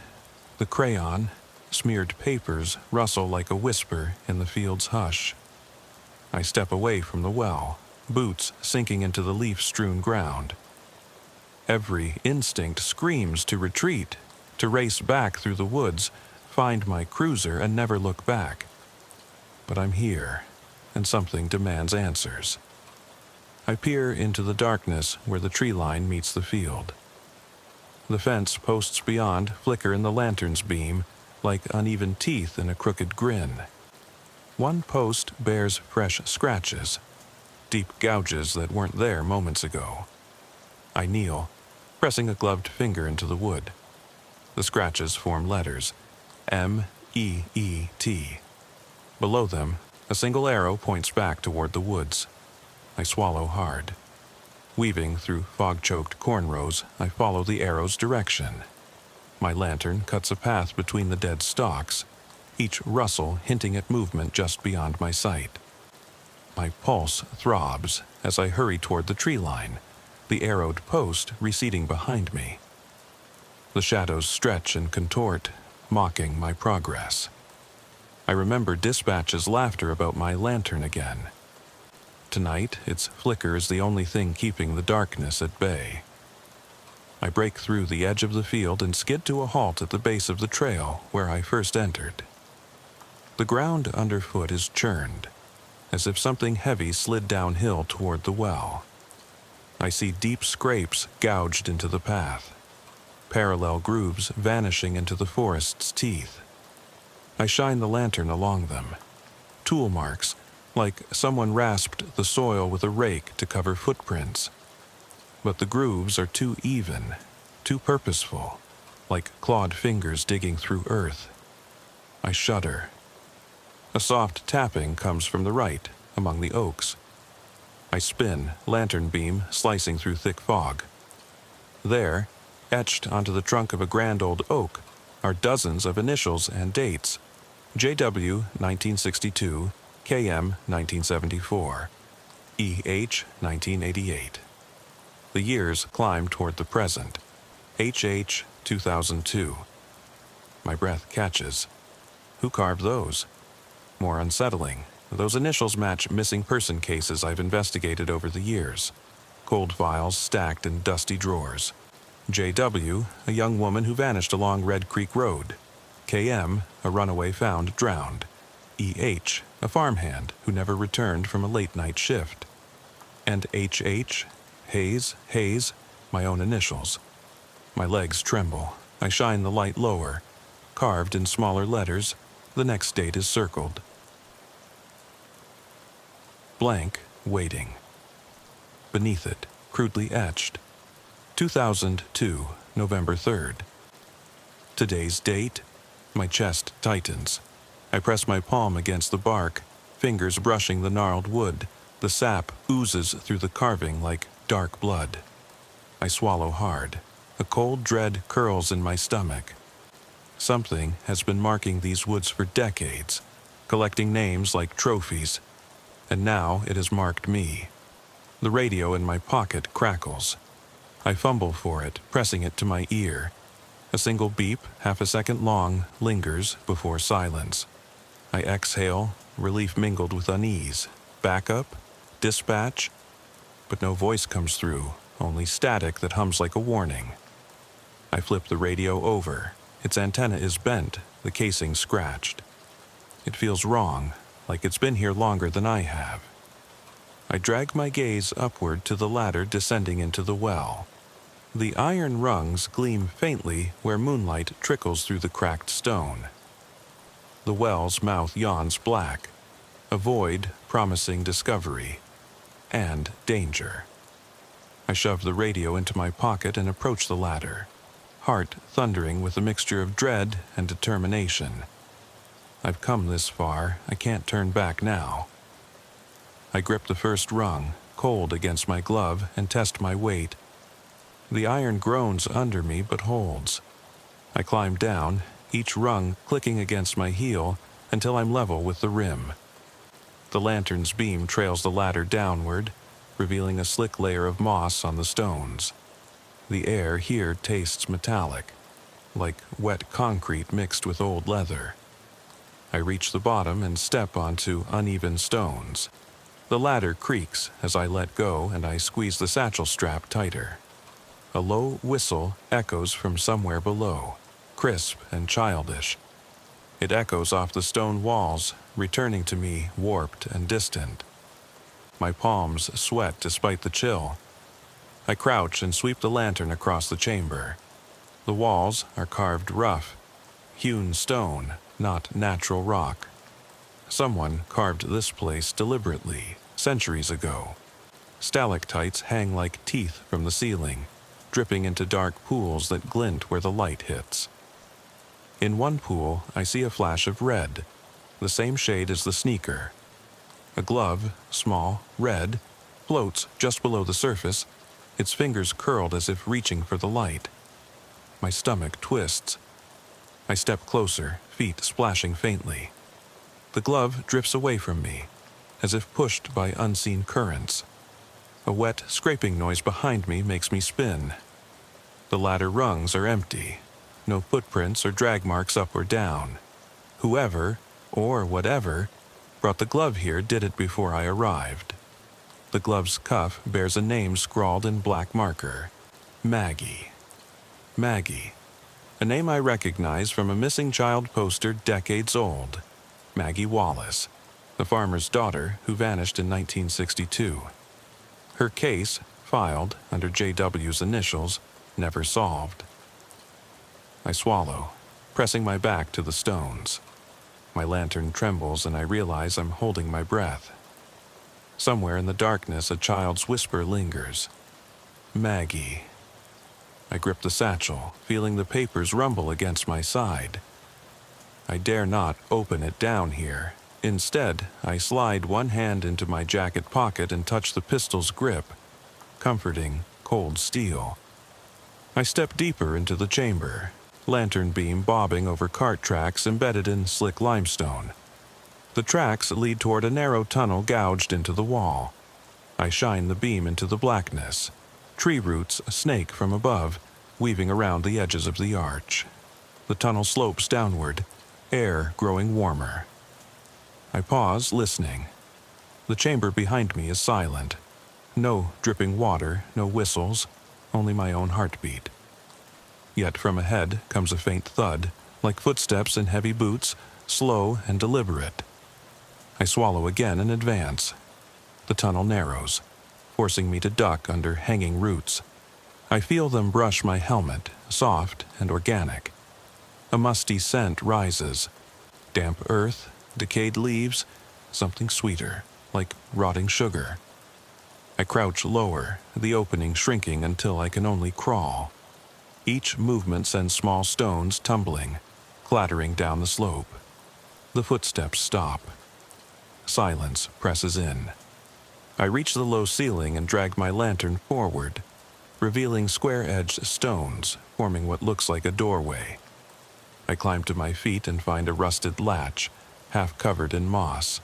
the crayon, smeared papers rustle like a whisper in the field's hush. I step away from the well, boots sinking into the leaf-strewn ground. Every instinct screams to retreat, to race back through the woods, find my cruiser and never look back. But I'm here, and something demands answers. I peer into the darkness where the tree line meets the field. The fence posts beyond flicker in the lantern's beam, like uneven teeth in a crooked grin. One post bears fresh scratches, deep gouges that weren't there moments ago. I kneel, pressing a gloved finger into the wood. The scratches form letters, M-E-E-T. Below them, a single arrow points back toward the woods. I swallow hard. Weaving through fog-choked cornrows, I follow the arrow's direction. My lantern cuts a path between the dead stalks, each rustle hinting at movement just beyond my sight. My pulse throbs as I hurry toward the tree line, the arrowed post receding behind me. The shadows stretch and contort, mocking my progress. I remember Dispatch's laughter about my lantern again. Tonight, its flicker is the only thing keeping the darkness at bay. I break through the edge of the field and skid to a halt at the base of the trail where I first entered. The ground underfoot is churned, as if something heavy slid downhill toward the well. I see deep scrapes gouged into the path, parallel grooves vanishing into the forest's teeth. I shine the lantern along them, tool marks, like someone rasped the soil with a rake to cover footprints. But the grooves are too even, too purposeful, like clawed fingers digging through earth. I shudder. A soft tapping comes from the right, among the oaks. I spin, lantern beam slicing through thick fog. There, etched onto the trunk of a grand old oak, are dozens of initials and dates. JW 1962, KM 1974, EH 1988. The years climb toward the present. HH 2002. My breath catches. Who carved those? More unsettling. Those initials match missing person cases I've investigated over the years. Cold files stacked in dusty drawers. JW, a young woman who vanished along Red Creek Road. KM, a runaway found drowned. EH, a farmhand who never returned from a late-night shift. And HH, Hayes, my own initials. My legs tremble. I shine the light lower. Carved in smaller letters, the next date is circled. Blank, waiting. Beneath it, crudely etched, 2002, November 3rd. Today's date? My chest tightens. I press my palm against the bark, fingers brushing the gnarled wood. The sap oozes through the carving like dark blood. I swallow hard. A cold dread curls in my stomach. Something has been marking these woods for decades, collecting names like trophies, and now it has marked me. The radio in my pocket crackles. I fumble for it, pressing it to my ear. A single beep, half a second long, lingers before silence. I exhale, relief mingled with unease. Backup? Dispatch? But no voice comes through, only static that hums like a warning. I flip the radio over. Its antenna is bent, the casing scratched. It feels wrong, like it's been here longer than I have. I drag my gaze upward to the ladder descending into the well. The iron rungs gleam faintly where moonlight trickles through the cracked stone. The well's mouth yawns black, a void promising discovery and danger. I shove the radio into my pocket and approach the ladder, heart thundering with a mixture of dread and determination. I've come this far, I can't turn back now. I grip the first rung, cold against my glove, and test my weight. The iron groans under me but holds. I climb down, each rung clicking against my heel until I'm level with the rim. The lantern's beam trails the ladder downward, revealing a slick layer of moss on the stones. The air here tastes metallic, like wet concrete mixed with old leather. I reach the bottom and step onto uneven stones. The ladder creaks as I let go and I squeeze the satchel strap tighter. A low whistle echoes from somewhere below, crisp and childish. It echoes off the stone walls, returning to me warped and distant. My palms sweat despite the chill. I crouch and sweep the lantern across the chamber. The walls are carved rough, hewn stone, not natural rock. Someone carved this place deliberately, centuries ago. Stalactites hang like teeth from the ceiling, dripping into dark pools that glint where the light hits. In one pool, I see a flash of red, the same shade as the sneaker. A glove, small, red, floats just below the surface, its fingers curled as if reaching for the light. My stomach twists. I step closer, feet splashing faintly. The glove drifts away from me, as if pushed by unseen currents. A wet, scraping noise behind me makes me spin. The ladder rungs are empty. No footprints or drag marks up or down. Whoever, or whatever, brought the glove here did it before I arrived. The glove's cuff bears a name scrawled in black marker. Maggie. Maggie. A name I recognize from a missing child poster decades old. Maggie Wallace, the farmer's daughter who vanished in 1962. Her case, filed under J.W.'s initials, never solved. I swallow, pressing my back to the stones. My lantern trembles and I realize I'm holding my breath. Somewhere in the darkness, a child's whisper lingers. Maggie. I grip the satchel, feeling the papers rumble against my side. I dare not open it down here. Instead, I slide one hand into my jacket pocket and touch the pistol's grip, comforting, cold steel. I step deeper into the chamber, lantern beam bobbing over cart tracks embedded in slick limestone. The tracks lead toward a narrow tunnel gouged into the wall. I shine the beam into the blackness. Tree roots snake from above, weaving around the edges of the arch. The tunnel slopes downward, air growing warmer. I pause, listening. The chamber behind me is silent. No dripping water, no whistles, only my own heartbeat. Yet from ahead comes a faint thud, like footsteps in heavy boots, slow and deliberate. I swallow again and advance. The tunnel narrows, forcing me to duck under hanging roots. I feel them brush my helmet, soft and organic. A musty scent rises. Damp earth, decayed leaves, something sweeter, like rotting sugar. I crouch lower, the opening shrinking until I can only crawl. Each movement sends small stones tumbling, clattering down the slope. The footsteps stop. Silence presses in. I reach the low ceiling and drag my lantern forward, revealing square-edged stones forming what looks like a doorway. I climb to my feet and find a rusted latch, half covered in moss.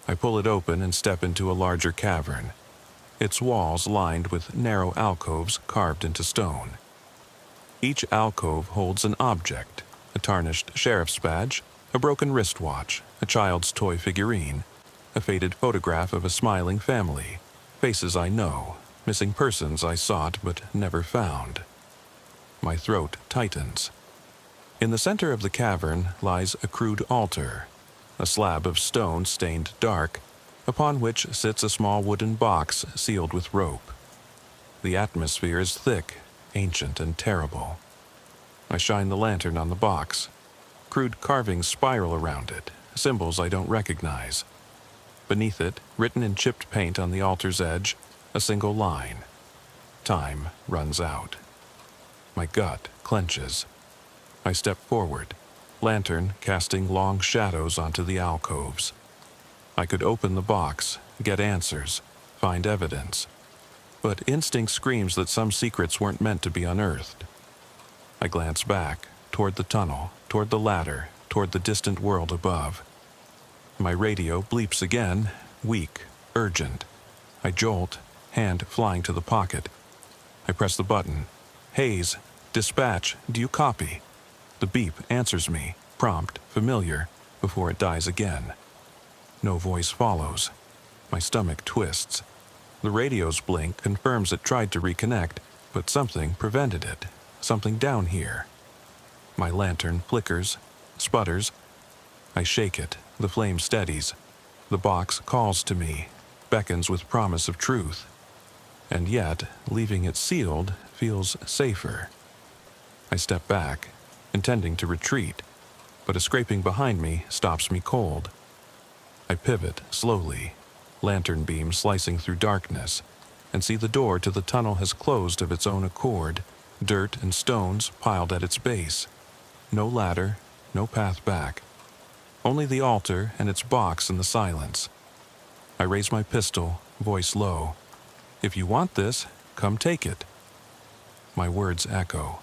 I pull it open and step into a larger cavern, its walls lined with narrow alcoves carved into stone. Each alcove holds an object, a tarnished sheriff's badge, a broken wristwatch, a child's toy figurine, a faded photograph of a smiling family, faces I know, missing persons I sought but never found. My throat tightens. In the center of the cavern lies a crude altar, a slab of stone stained dark, upon which sits a small wooden box sealed with rope. The atmosphere is thick, ancient, and terrible. I shine the lantern on the box. Crude carvings spiral around it, symbols I don't recognize. Beneath it, written in chipped paint on the altar's edge, a single line. Time runs out. My gut clenches. I step forward, lantern casting long shadows onto the alcoves. I could open the box, get answers, find evidence. But instinct screams that some secrets weren't meant to be unearthed. I glance back, toward the tunnel, toward the ladder, toward the distant world above. My radio bleeps again, weak, urgent. I jolt, hand flying to the pocket. I press the button. Hayes, dispatch, do you copy? The beep answers me, prompt, familiar, before it dies again. No voice follows. My stomach twists. The radio's blink confirms it tried to reconnect, but something prevented it. Something down here. My lantern flickers, sputters. I shake it. The flame steadies. The box calls to me, beckons with promise of truth. And yet, leaving it sealed feels safer. I step back, intending to retreat, but a scraping behind me stops me cold. I pivot slowly, lantern beam slicing through darkness, and see the door to the tunnel has closed of its own accord, dirt and stones piled at its base. No ladder, no path back. Only the altar and its box in the silence. I raise my pistol, voice low. If you want this, come take it. My words echo.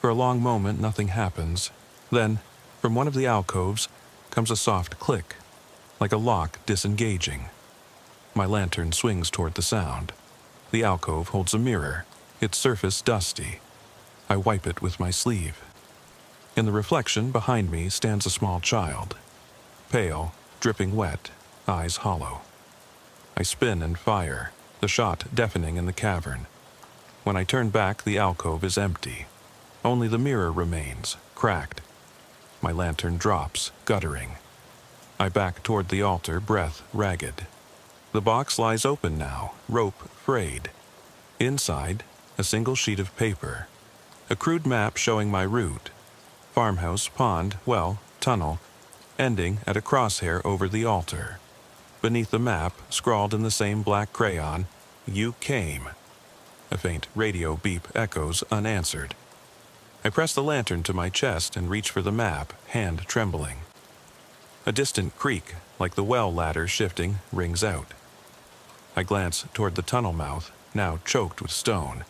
For a long moment, nothing happens. Then, from one of the alcoves, comes a soft click, like a lock disengaging. My lantern swings toward the sound. The alcove holds a mirror, its surface dusty. I wipe it with my sleeve. In the reflection behind me stands a small child. Pale, dripping wet, eyes hollow. I spin and fire, the shot deafening in the cavern. When I turn back, the alcove is empty. Only the mirror remains, cracked. My lantern drops, guttering. I back toward the altar, breath ragged. The box lies open now, rope frayed. Inside, a single sheet of paper. A crude map showing my route. Farmhouse, pond, well, tunnel, ending at a crosshair over the altar. Beneath the map, scrawled in the same black crayon, "You came." A faint radio beep echoes unanswered. I press the lantern to my chest and reach for the map, hand trembling. A distant creak, like the well ladder shifting, rings out. I glance toward the tunnel mouth, now choked with stone.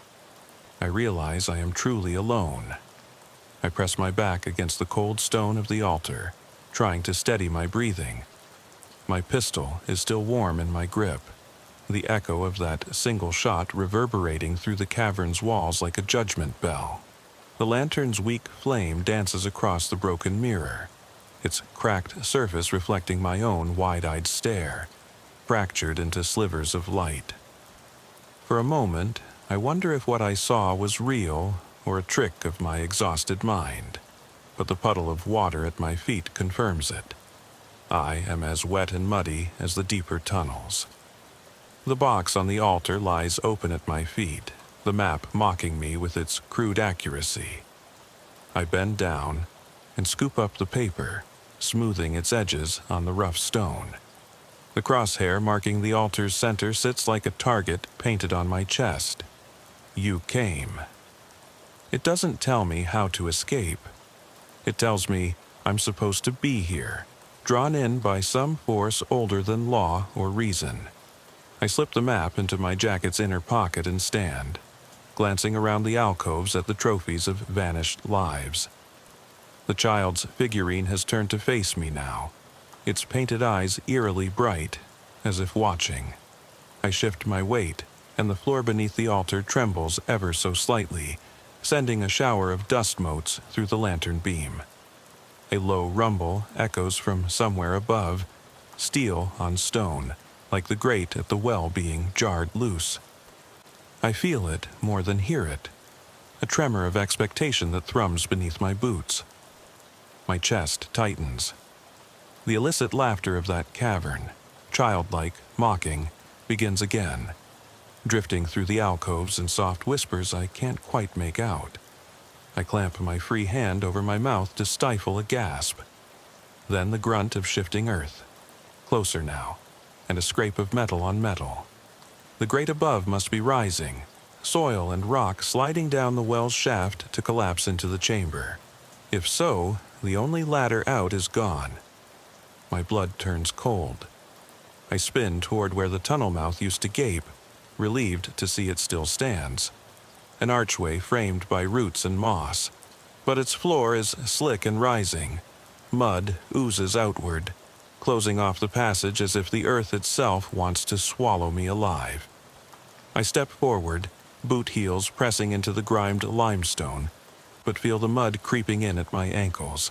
I realize I am truly alone. I press my back against the cold stone of the altar, trying to steady my breathing. My pistol is still warm in my grip, the echo of that single shot reverberating through the cavern's walls like a judgment bell. The lantern's weak flame dances across the broken mirror, its cracked surface reflecting my own wide-eyed stare, fractured into slivers of light. For a moment, I wonder if what I saw was real or a trick of my exhausted mind, but the puddle of water at my feet confirms it. I am as wet and muddy as the deeper tunnels. The box on the altar lies open at my feet, the map mocking me with its crude accuracy. I bend down and scoop up the paper, smoothing its edges on the rough stone. The crosshair marking the altar's center sits like a target painted on my chest. You came. It doesn't tell me how to escape. It tells me I'm supposed to be here, drawn in by some force older than law or reason. I slip the map into my jacket's inner pocket and stand, glancing around the alcoves at the trophies of vanished lives. The child's figurine has turned to face me now, its painted eyes eerily bright, as if watching. I shift my weight, and the floor beneath the altar trembles ever so slightly, sending a shower of dust motes through the lantern beam. A low rumble echoes from somewhere above, steel on stone, like the grate at the well being jarred loose. I feel it more than hear it, a tremor of expectation that thrums beneath my boots. My chest tightens. The illicit laughter of that cavern, childlike, mocking, begins again, drifting through the alcoves in soft whispers I can't quite make out. I clamp my free hand over my mouth to stifle a gasp. Then the grunt of shifting earth, closer now, and a scrape of metal on metal. The grate above must be rising, soil and rock sliding down the well's shaft to collapse into the chamber. If so, the only ladder out is gone. My blood turns cold. I spin toward where the tunnel mouth used to gape, relieved to see it still stands. An archway framed by roots and moss, but its floor is slick and rising. Mud oozes outward, closing off the passage as if the earth itself wants to swallow me alive. I step forward, boot heels pressing into the grimed limestone, but feel the mud creeping in at my ankles.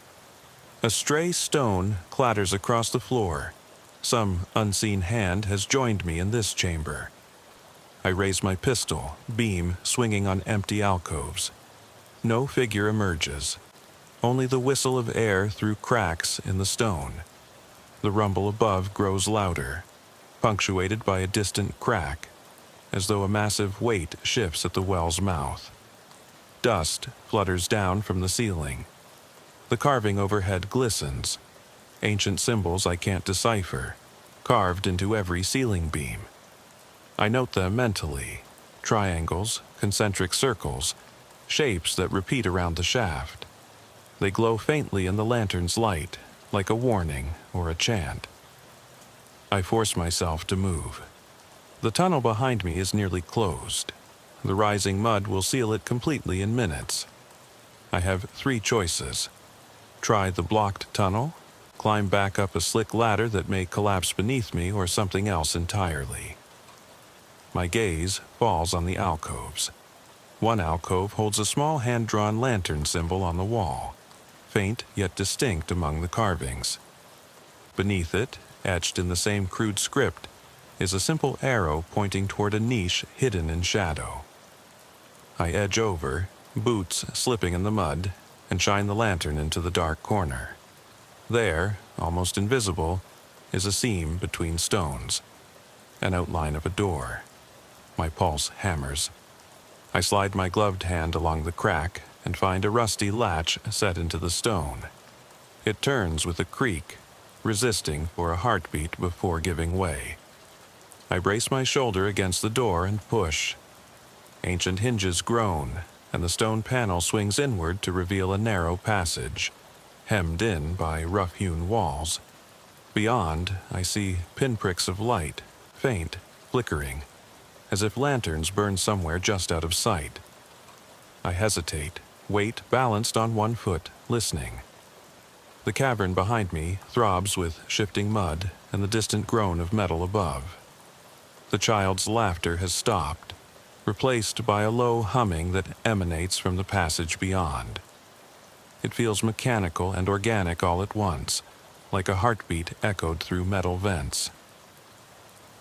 A stray stone clatters across the floor. Some unseen hand has joined me in this chamber. I raise my pistol, beam swinging on empty alcoves. No figure emerges, only the whistle of air through cracks in the stone. The rumble above grows louder, punctuated by a distant crack, as though a massive weight shifts at the well's mouth. Dust flutters down from the ceiling. The carving overhead glistens, ancient symbols I can't decipher, carved into every ceiling beam. I note them mentally, triangles, concentric circles, shapes that repeat around the shaft. They glow faintly in the lantern's light, like a warning or a chant. I force myself to move. The tunnel behind me is nearly closed. The rising mud will seal it completely in minutes. I have 3 choices. Try the blocked tunnel, climb back up a slick ladder that may collapse beneath me, or something else entirely. My gaze falls on the alcoves. One alcove holds a small hand-drawn lantern symbol on the wall, faint yet distinct among the carvings. Beneath it, etched in the same crude script, is a simple arrow pointing toward a niche hidden in shadow. I edge over, boots slipping in the mud, and shine the lantern into the dark corner. There, almost invisible, is a seam between stones, an outline of a door. My pulse hammers. I slide my gloved hand along the crack and find a rusty latch set into the stone. It turns with a creak, resisting for a heartbeat before giving way. I brace my shoulder against the door and push. Ancient hinges groan, and the stone panel swings inward to reveal a narrow passage, hemmed in by rough-hewn walls. Beyond, I see pinpricks of light, faint, flickering, as if lanterns burn somewhere just out of sight. I hesitate, weight balanced on one foot, listening. The cavern behind me throbs with shifting mud and the distant groan of metal above. The child's laughter has stopped, replaced by a low humming that emanates from the passage beyond. It feels mechanical and organic all at once, like a heartbeat echoed through metal vents.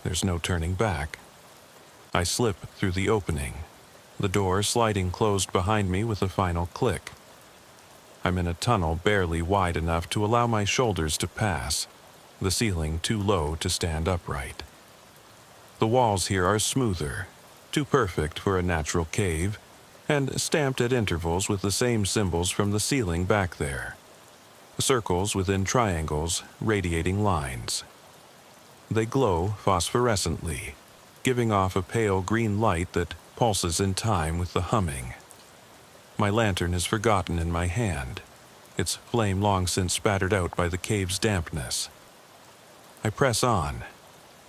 There's no turning back. I slip through the opening, the door sliding closed behind me with a final click. I'm in a tunnel barely wide enough to allow my shoulders to pass, the ceiling too low to stand upright. The walls here are smoother, too perfect for a natural cave, and stamped at intervals with the same symbols from the ceiling back there. Circles within triangles, radiating lines. They glow phosphorescently, giving off a pale green light that pulses in time with the humming. My lantern is forgotten in my hand, its flame long since spattered out by the cave's dampness. I press on,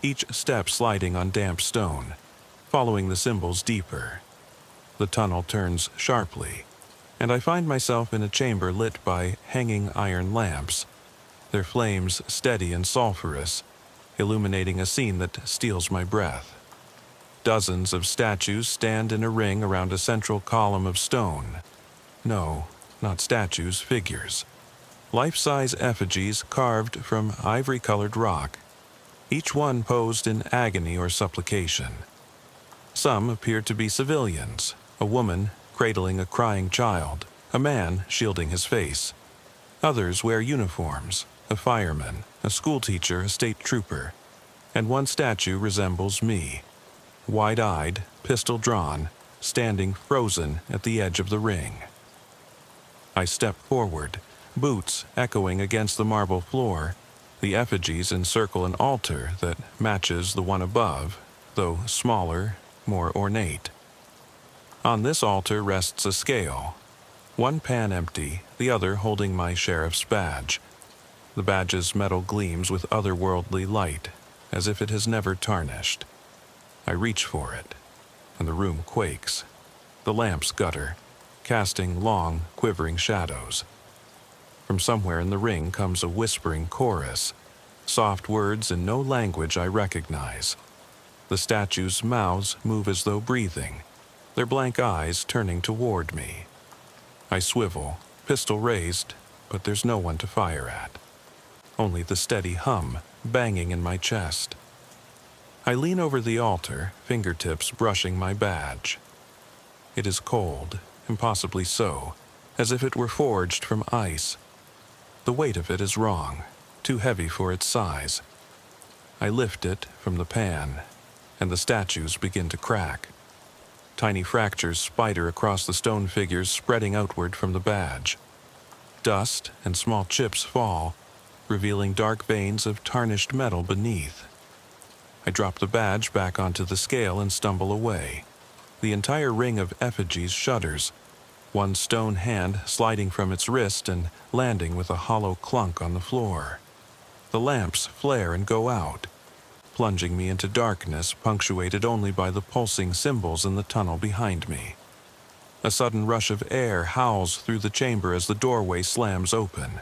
each step sliding on damp stone, following the symbols deeper. The tunnel turns sharply, and I find myself in a chamber lit by hanging iron lamps, their flames steady and sulphurous, illuminating a scene that steals my breath. Dozens of statues stand in a ring around a central column of stone. No, not statues, figures. Life-size effigies carved from ivory-colored rock, each one posed in agony or supplication. Some appear to be civilians, a woman cradling a crying child, a man shielding his face. Others wear uniforms, a fireman, a schoolteacher, a state trooper, and one statue resembles me, wide-eyed, pistol drawn, standing frozen at the edge of the ring. I step forward, boots echoing against the marble floor. The effigies encircle an altar that matches the one above, though smaller, more ornate. On this altar rests a scale, one pan empty, the other holding my sheriff's badge. The badge's metal gleams with otherworldly light, as if it has never tarnished. I reach for it, and the room quakes. The lamps gutter, casting long, quivering shadows. From somewhere in the ring comes a whispering chorus, soft words in no language I recognize. The statues' mouths move as though breathing, their blank eyes turning toward me. I swivel, pistol raised, but there's no one to fire at. Only the steady hum banging in my chest. I lean over the altar, fingertips brushing my badge. It is cold, impossibly so, as if it were forged from ice. The weight of it is wrong, too heavy for its size. I lift it from the pan, and the statues begin to crack. Tiny fractures spider across the stone figures spreading outward from the badge. Dust and small chips fall, revealing dark veins of tarnished metal beneath. I drop the badge back onto the scale and stumble away. The entire ring of effigies shudders, one stone hand sliding from its wrist and landing with a hollow clunk on the floor. The lamps flare and go out, plunging me into darkness punctuated only by the pulsing symbols in the tunnel behind me. A sudden rush of air howls through the chamber as the doorway slams open.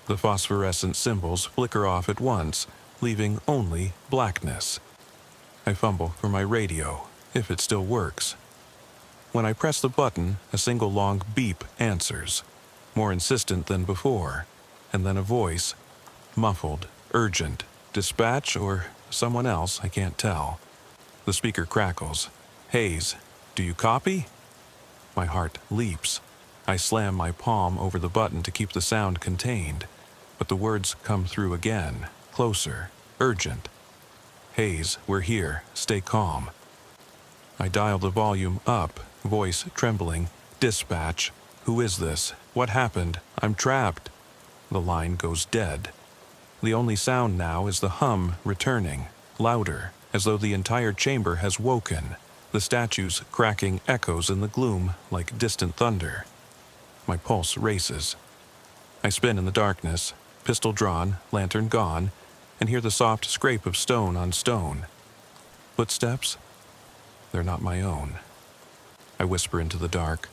The phosphorescent symbols flicker off at once, leaving only blackness. I fumble for my radio, if it still works. When I press the button, a single long beep answers, more insistent than before, and then a voice, muffled, urgent, dispatch or someone else, I can't tell. The speaker crackles. Hayes, do you copy? My heart leaps. I slam my palm over the button to keep the sound contained, but the words come through again, closer, urgent. Hayes, we're here. Stay calm. I dial the volume up, voice trembling. Dispatch. Who is this? What happened? I'm trapped. The line goes dead. The only sound now is the hum returning, louder, as though the entire chamber has woken, the statues cracking echoes in the gloom like distant thunder. My pulse races. I spin in the darkness, pistol drawn, lantern gone, and hear the soft scrape of stone on stone. Footsteps? They're not my own. I whisper into the dark,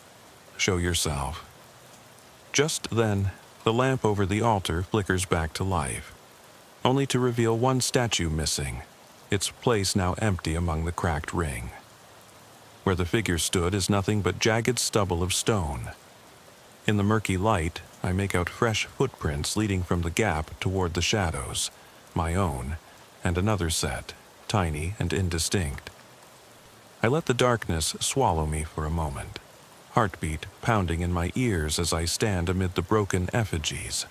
"Show yourself." Just then, the lamp over the altar flickers back to life, only to reveal one statue missing, its place now empty among the cracked ring. Where the figure stood is nothing but jagged stubble of stone. In the murky light, I make out fresh footprints leading from the gap toward the shadows, my own, and another set, tiny and indistinct. I let the darkness swallow me for a moment, heartbeat pounding in my ears as I stand amid the broken effigies.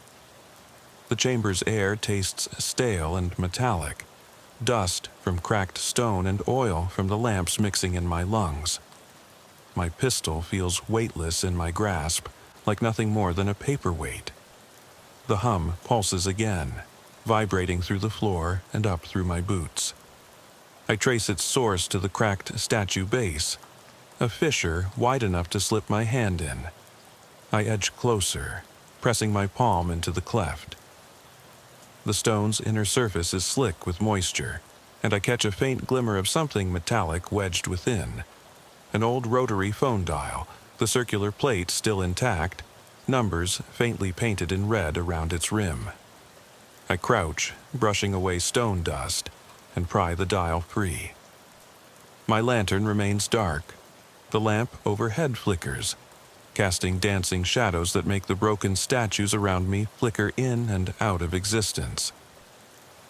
The chamber's air tastes stale and metallic, dust from cracked stone and oil from the lamps mixing in my lungs. My pistol feels weightless in my grasp, like nothing more than a paperweight. The hum pulses again, vibrating through the floor and up through my boots. I trace its source to the cracked statue base, a fissure wide enough to slip my hand in. I edge closer, pressing my palm into the cleft. The stone's inner surface is slick with moisture, and I catch a faint glimmer of something metallic wedged within. An old rotary phone dial, the circular plate still intact, numbers faintly painted in red around its rim. I crouch, brushing away stone dust, and pry the dial free. My lantern remains dark. The lamp overhead flickers, casting dancing shadows that make the broken statues around me flicker in and out of existence.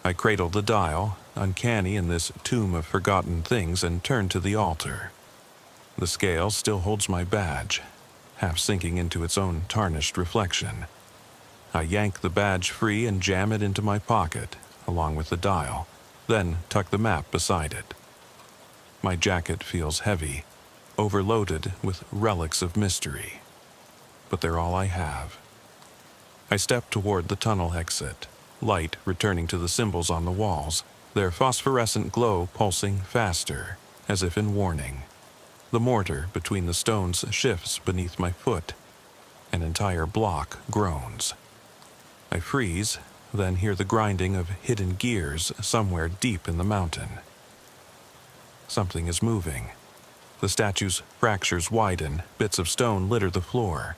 I cradle the dial, uncanny in this tomb of forgotten things, and turn to the altar. The scale still holds my badge, half sinking into its own tarnished reflection. I yank the badge free and jam it into my pocket, along with the dial, then tuck the map beside it. My jacket feels heavy, overloaded with relics of mystery. But they're all I have. I step toward the tunnel exit, light returning to the symbols on the walls, their phosphorescent glow pulsing faster, as if in warning. The mortar between the stones shifts beneath my foot. An entire block groans. I freeze, then hear the grinding of hidden gears somewhere deep in the mountain. Something is moving. The statue's fractures widen, bits of stone litter the floor.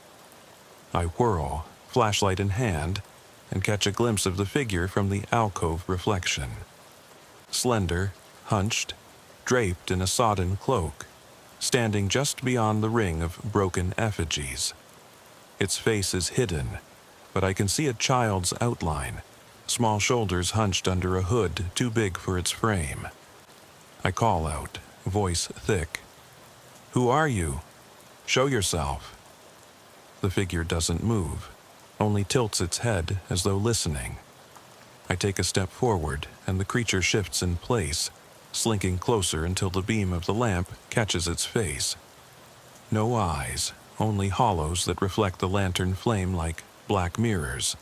I whirl, flashlight in hand, and catch a glimpse of the figure from the alcove reflection. Slender, hunched, draped in a sodden cloak, standing just beyond the ring of broken effigies. Its face is hidden, but I can see a child's outline, small shoulders hunched under a hood too big for its frame. I call out, voice thick, "Who are you? Show yourself." The figure doesn't move, only tilts its head as though listening. I take a step forward, and the creature shifts in place, slinking closer until the beam of the lamp catches its face. No eyes, only hollows that reflect the lantern flame like black mirrors.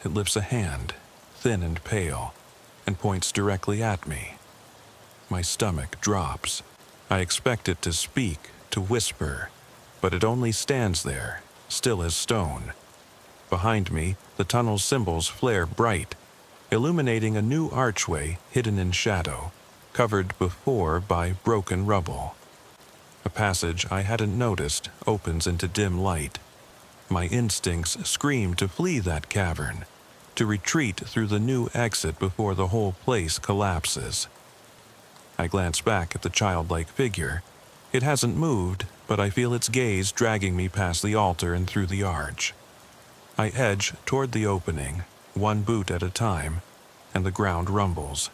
It lifts a hand, thin and pale, and points directly at me. My stomach drops. I expect it to speak, to whisper, but it only stands there, still as stone. Behind me, the tunnel's symbols flare bright, illuminating a new archway hidden in shadow, covered before by broken rubble. A passage I hadn't noticed opens into dim light. My instincts scream to flee that cavern, to retreat through the new exit before the whole place collapses. I glance back at the childlike figure. It hasn't moved, but I feel its gaze dragging me past the altar and through the arch. I edge toward the opening, one boot at a time, and the ground rumbles.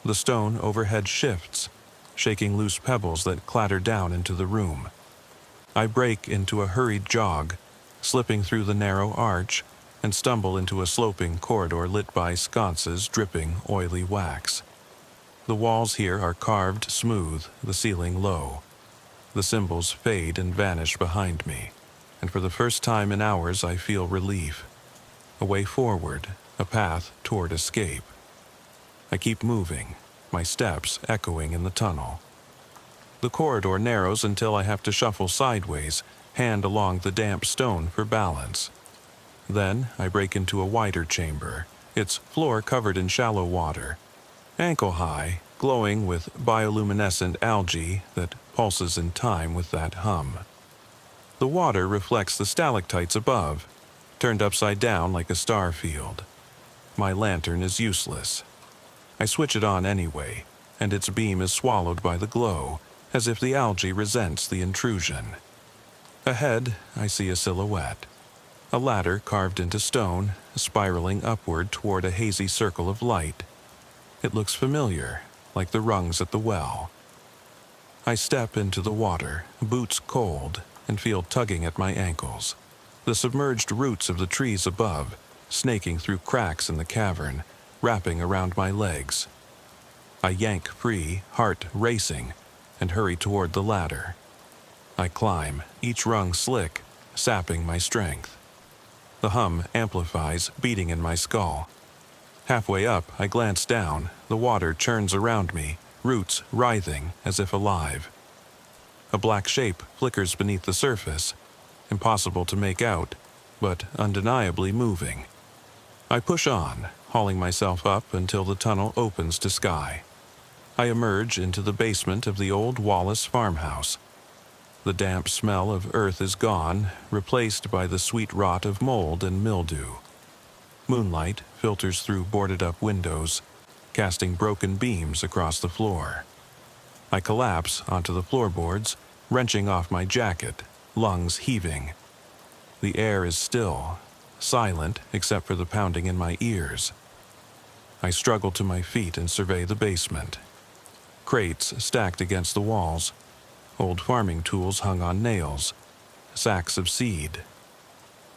The stone overhead shifts, shaking loose pebbles that clatter down into the room. I break into a hurried jog, slipping through the narrow arch, and stumble into a sloping corridor lit by sconces dripping oily wax. The walls here are carved smooth, the ceiling low. The symbols fade and vanish behind me, and for the first time in hours I feel relief. A way forward, a path toward escape. I keep moving, my steps echoing in the tunnel. The corridor narrows until I have to shuffle sideways, hand along the damp stone for balance. Then I break into a wider chamber, its floor covered in shallow water, ankle-high, glowing with bioluminescent algae that pulses in time with that hum. The water reflects the stalactites above, turned upside down like a star field. My lantern is useless. I switch it on anyway, and its beam is swallowed by the glow, as if the algae resents the intrusion. Ahead, I see a silhouette. A ladder carved into stone, spiraling upward toward a hazy circle of light. It looks familiar, like the rungs at the well. I step into the water, boots cold, and feel tugging at my ankles. The submerged roots of the trees above, snaking through cracks in the cavern, wrapping around my legs. I yank free, heart racing, and hurry toward the ladder. I climb, each rung slick, sapping my strength. The hum amplifies, beating in my skull. Halfway up, I glance down. The water churns around me, roots writhing as if alive. A black shape flickers beneath the surface, impossible to make out, but undeniably moving. I push on, hauling myself up until the tunnel opens to sky. I emerge into the basement of the old Wallace farmhouse. The damp smell of earth is gone, replaced by the sweet rot of mold and mildew. Moonlight filters through boarded-up windows, casting broken beams across the floor. I collapse onto the floorboards, wrenching off my jacket, lungs heaving. The air is still, silent except for the pounding in my ears. I struggle to my feet and survey the basement. Crates stacked against the walls, old farming tools hung on nails, sacks of seed.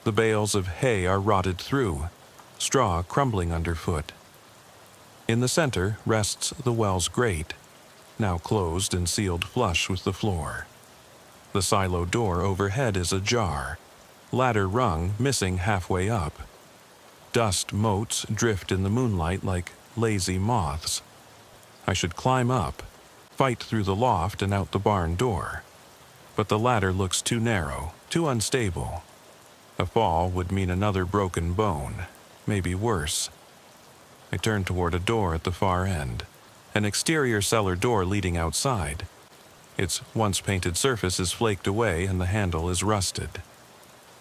The bales of hay are rotted through, straw crumbling underfoot. In the center rests the well's grate, now closed and sealed flush with the floor. The silo door overhead is ajar, ladder rung missing halfway up. Dust motes drift in the moonlight like lazy moths. I should climb up, fight through the loft and out the barn door. But the ladder looks too narrow, too unstable. A fall would mean another broken bone, maybe worse. I turn toward a door at the far end, an exterior cellar door leading outside. Its once-painted surface is flaked away and the handle is rusted.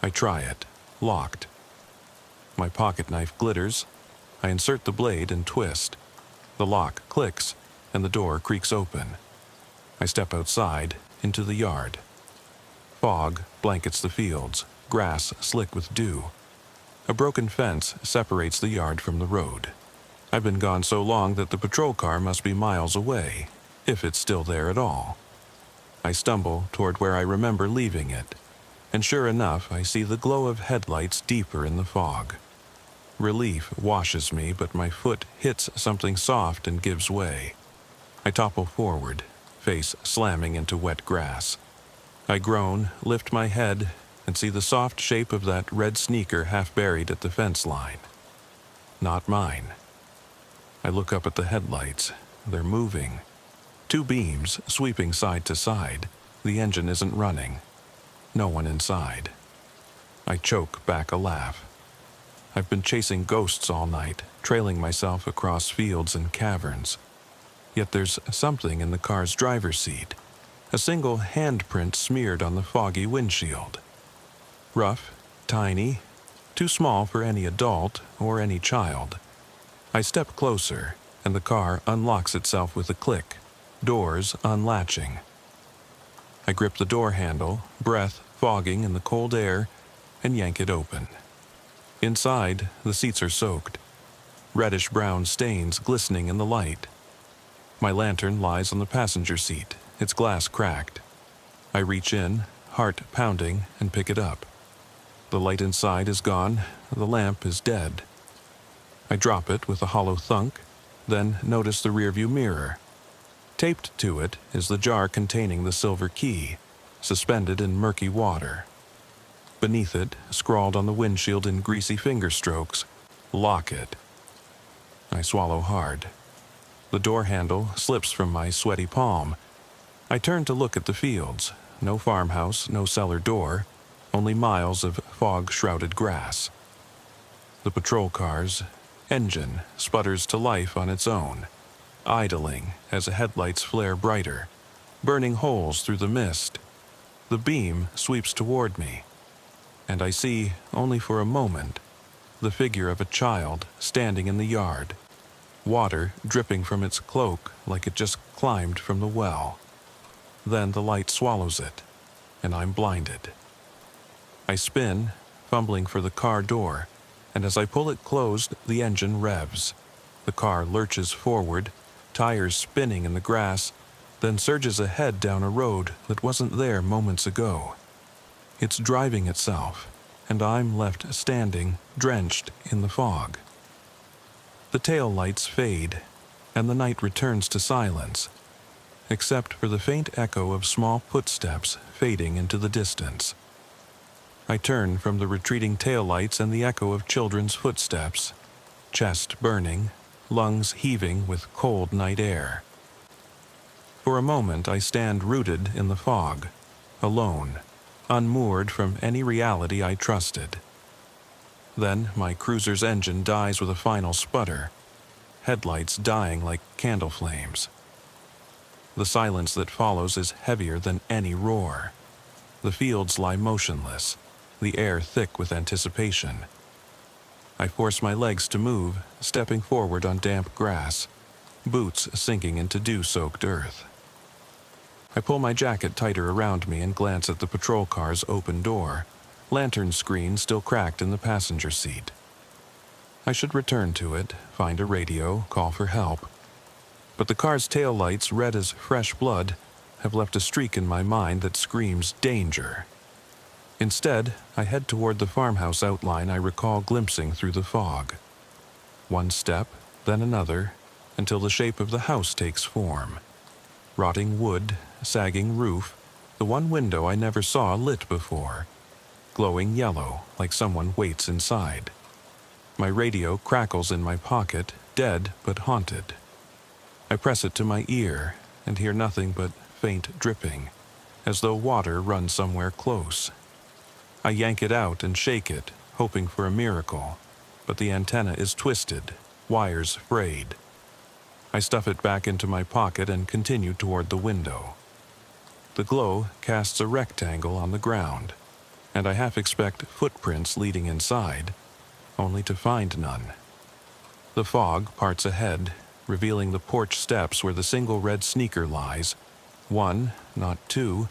I try it, locked. My pocket knife glitters. I insert the blade and twist. The lock clicks, and the door creaks open. I step outside, into the yard. Fog blankets the fields, grass slick with dew. A broken fence separates the yard from the road. I've been gone so long that the patrol car must be miles away, if it's still there at all. I stumble toward where I remember leaving it, and sure enough, I see the glow of headlights deeper in the fog. Relief washes me, but my foot hits something soft and gives way. I topple forward, face slamming into wet grass. I groan, lift my head, and see the soft shape of that red sneaker half buried at the fence line. Not mine. I look up at the headlights. They're moving. Two beams sweeping side to side. The engine isn't running. No one inside. I choke back a laugh. I've been chasing ghosts all night, trailing myself across fields and caverns. Yet there's something in the car's driver's seat, a single handprint smeared on the foggy windshield. Rough, tiny, too small for any adult or any child. I step closer, and the car unlocks itself with a click, doors unlatching. I grip the door handle, breath fogging in the cold air, and yank it open. Inside, the seats are soaked, reddish-brown stains glistening in the light. My lantern lies on the passenger seat, its glass cracked. I reach in, heart pounding, and pick it up. The light inside is gone, the lamp is dead. I drop it with a hollow thunk, then notice the rearview mirror. Taped to it is the jar containing the silver key, suspended in murky water. Beneath it, scrawled on the windshield in greasy finger strokes, "Lock it." I swallow hard. The door handle slips from my sweaty palm. I turn to look at the fields. No farmhouse, no cellar door, only miles of fog-shrouded grass. The patrol car's engine sputters to life on its own, idling as the headlights flare brighter, burning holes through the mist. The beam sweeps toward me, and I see, only for a moment, the figure of a child standing in the yard, water dripping from its cloak like it just climbed from the well. Then the light swallows it, and I'm blinded. I spin, fumbling for the car door, and as I pull it closed, the engine revs. The car lurches forward, tires spinning in the grass, then surges ahead down a road that wasn't there moments ago. It's driving itself, and I'm left standing, drenched in the fog. The tail lights fade. and the night returns to silence, except for the faint echo of small footsteps fading into the distance. I turn from the retreating taillights and the echo of children's footsteps, chest burning, lungs heaving with cold night air. For a moment I stand rooted in the fog, alone, unmoored from any reality I trusted. Then my cruiser's engine dies with a final sputter, headlights dying like candle flames. The silence that follows is heavier than any roar. The fields lie motionless, the air thick with anticipation. I force my legs to move, stepping forward on damp grass, boots sinking into dew-soaked earth. I pull my jacket tighter around me and glance at the patrol car's open door, lantern screen still cracked in the passenger seat. I should return to it, find a radio, call for help. But the car's taillights, red as fresh blood, have left a streak in my mind that screams danger. Instead, I head toward the farmhouse outline I recall glimpsing through the fog. One step, then another, until the shape of the house takes form. Rotting wood, sagging roof, the one window I never saw lit before, glowing yellow like someone waits inside. My radio crackles in my pocket, dead but haunted. I press it to my ear and hear nothing but faint dripping, as though water runs somewhere close. I yank it out and shake it, hoping for a miracle, but the antenna is twisted, wires frayed. I stuff it back into my pocket and continue toward the window. The glow casts a rectangle on the ground, and I half expect footprints leading inside, only to find none. The fog parts ahead, revealing the porch steps where the single red sneaker lies, one, not two,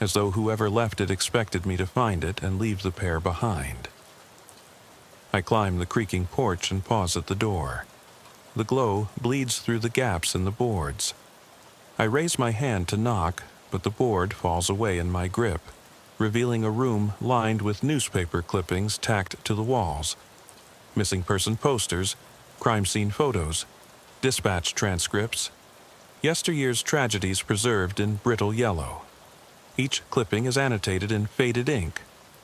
as though whoever left it expected me to find it and leave the pair behind. I climb the creaking porch and pause at the door. The glow bleeds through the gaps in the boards. I raise my hand to knock, but the board falls away in my grip, revealing a room lined with newspaper clippings tacked to the walls. Missing person posters, crime scene photos, dispatch transcripts, yesteryear's tragedies preserved in brittle yellow. Each clipping is annotated in faded ink,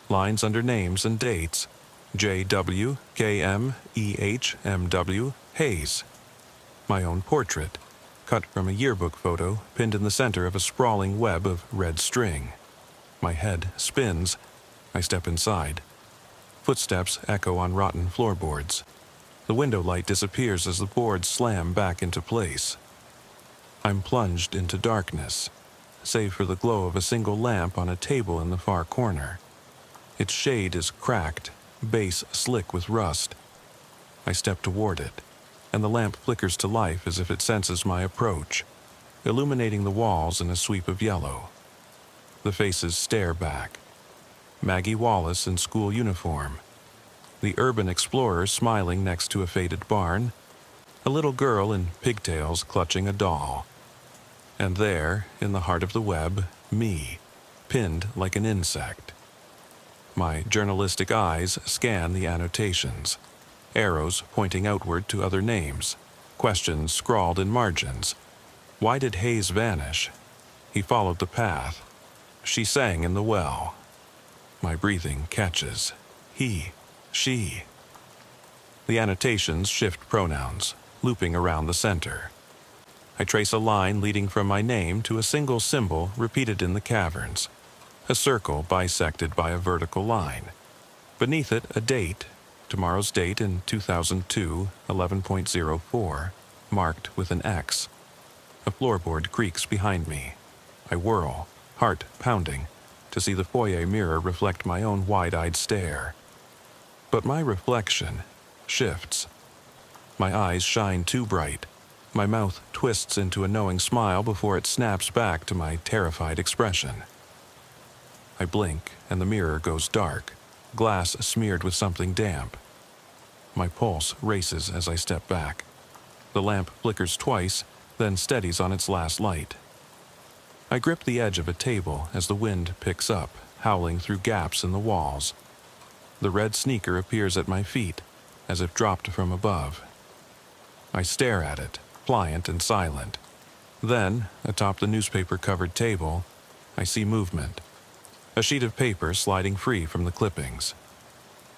lines under names and dates: J.W., K.M., E.H., M.W., Hayes. My own portrait, cut from a yearbook photo pinned in the center of a sprawling web of red string. My head spins. I step inside. Footsteps echo on rotten floorboards. The window light disappears as the boards slam back into place. I'm plunged into darkness, save for the glow of a single lamp on a table in the far corner. Its shade is cracked, base slick with rust. I step toward it, and the lamp flickers to life as if it senses my approach, illuminating the walls in a sweep of yellow. The faces stare back. Maggie Wallace in school uniform, the urban explorer smiling next to a faded barn, a little girl in pigtails clutching a doll. And there, in the heart of the web, me, pinned like an insect. My journalistic eyes scan the annotations, arrows pointing outward to other names, questions scrawled in margins. Why did Hayes vanish? He followed the path. She sang in the well. My breathing catches. He, she. The annotations shift pronouns, looping around the center. I trace a line leading from my name to a single symbol repeated in the caverns, a circle bisected by a vertical line. Beneath it, a date, tomorrow's date in 2002, 11.04, marked with an X. A floorboard creaks behind me. I whirl, heart pounding, to see the foyer mirror reflect my own wide-eyed stare. But my reflection shifts. My eyes shine too bright. My mouth twists into a knowing smile before it snaps back to my terrified expression. I blink, and the mirror goes dark, glass smeared with something damp. My pulse races as I step back. The lamp flickers twice, then steadies on its last light. I grip the edge of a table as the wind picks up, howling through gaps in the walls. The red sneaker appears at my feet, as if dropped from above. I stare at it, pliant and silent. Then, atop the newspaper-covered table, I see movement. A sheet of paper sliding free from the clippings.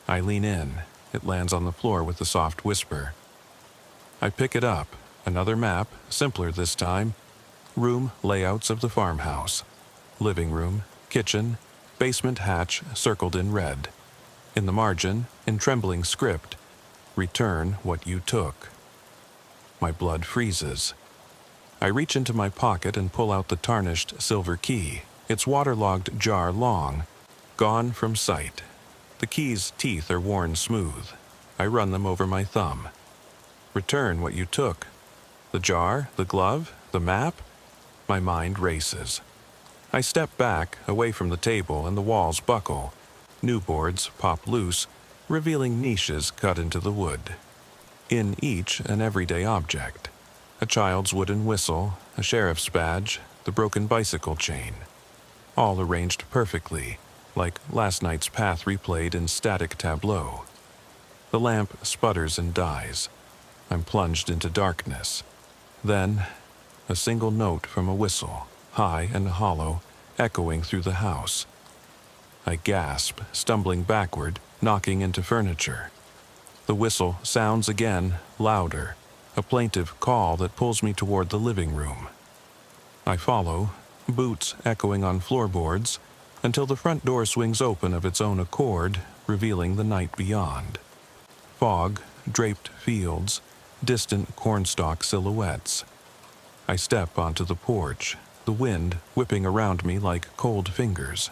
I lean in. It lands on the floor with a soft whisper. I pick it up. Another map, simpler this time. Room layouts of the farmhouse. Living room, kitchen, basement hatch circled in red. In the margin, in trembling script, return what you took. My blood freezes. I reach into my pocket and pull out the tarnished silver key, its waterlogged jar long, gone from sight. The key's teeth are worn smooth. I run them over my thumb. Return what you took. The jar, the glove, the map? My mind races. I step back, away from the table, and the walls buckle. New boards pop loose, revealing niches cut into the wood. In each, an everyday object. A child's wooden whistle, a sheriff's badge, the broken bicycle chain. All arranged perfectly, like last night's path replayed in static tableau. The lamp sputters and dies. I'm plunged into darkness. Then, a single note from a whistle, high and hollow, echoing through the house. I gasp, stumbling backward, knocking into furniture. The whistle sounds again, louder, a plaintive call that pulls me toward the living room. I follow, boots echoing on floorboards, until the front door swings open of its own accord, revealing the night beyond. Fog, draped fields, distant cornstalk silhouettes. I step onto the porch, the wind whipping around me like cold fingers.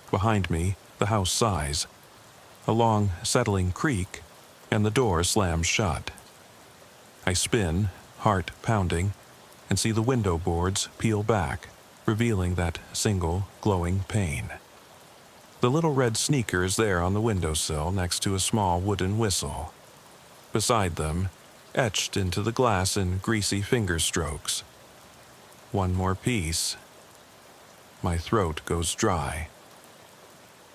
Behind me, the house sighs. A long, settling creak, and the door slams shut. I spin, heart pounding, and see the window boards peel back, revealing that single, glowing pane. The little red sneaker is there on the windowsill next to a small wooden whistle. Beside them, etched into the glass in greasy finger strokes. One more piece. My throat goes dry.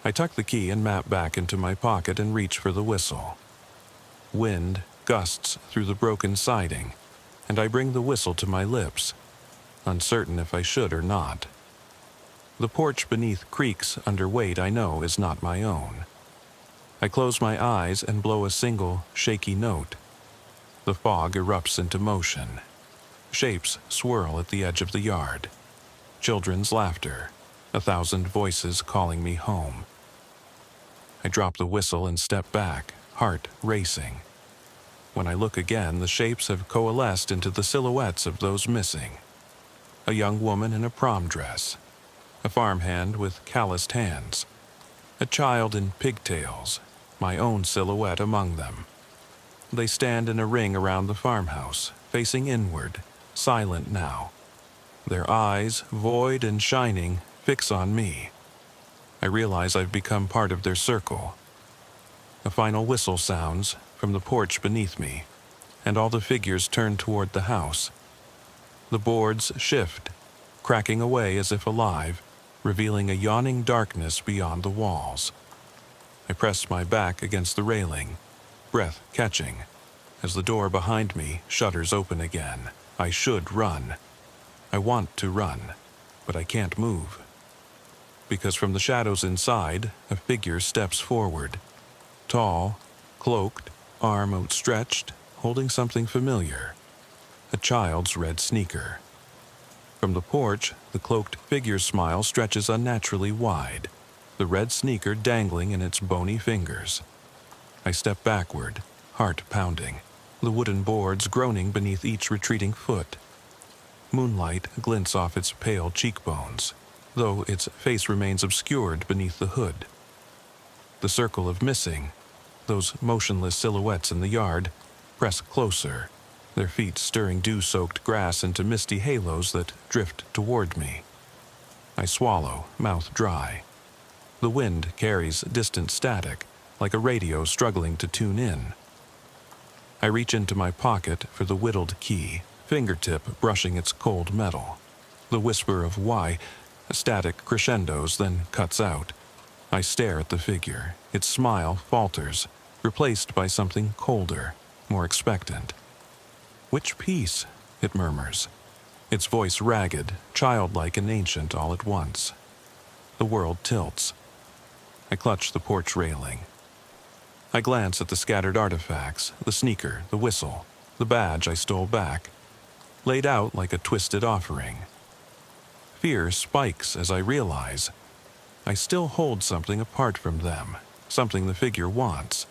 I tuck the key and map back into my pocket and reach for the whistle. Wind gusts through the broken siding, and I bring the whistle to my lips, uncertain if I should or not. The porch beneath creaks under weight I know is not my own. I close my eyes and blow a single, shaky note. The fog erupts into motion. Shapes swirl at the edge of the yard. Children's laughter, 1,000 voices calling me home. I drop the whistle and step back, heart racing. When I look again, the shapes have coalesced into the silhouettes of those missing. A young woman in a prom dress. A farmhand with calloused hands. A child in pigtails, my own silhouette among them. They stand in a ring around the farmhouse, facing inward, silent now. Their eyes, void and shining, fix on me. I realize I've become part of their circle. A final whistle sounds from the porch beneath me, and all the figures turn toward the house. The boards shift, cracking away as if alive, revealing a yawning darkness beyond the walls. I press my back against the railing, breath catching, as the door behind me shutters open again. I should run. I want to run, but I can't move. Because from the shadows inside, a figure steps forward. Tall, cloaked, arm outstretched, holding something familiar. A child's red sneaker. From the porch, the cloaked figure's smile stretches unnaturally wide, the red sneaker dangling in its bony fingers. I step backward, heart pounding, the wooden boards groaning beneath each retreating foot. Moonlight glints off its pale cheekbones, though its face remains obscured beneath the hood. The circle of missing, those motionless silhouettes in the yard, press closer, their feet stirring dew-soaked grass into misty halos that drift toward me. I swallow, mouth dry. The wind carries distant static, like a radio struggling to tune in. I reach into my pocket for the whittled key, fingertip brushing its cold metal. The whisper of why, static crescendos, then cuts out. I stare at the figure. Its smile falters, replaced by something colder, more expectant. "Which piece?" it murmurs, its voice ragged, childlike and ancient all at once. The world tilts. I clutch the porch railing. I glance at the scattered artifacts, the sneaker, the whistle, the badge I stole back, laid out like a twisted offering. Fear spikes as I realize I still hold something apart from them, something the figure wants.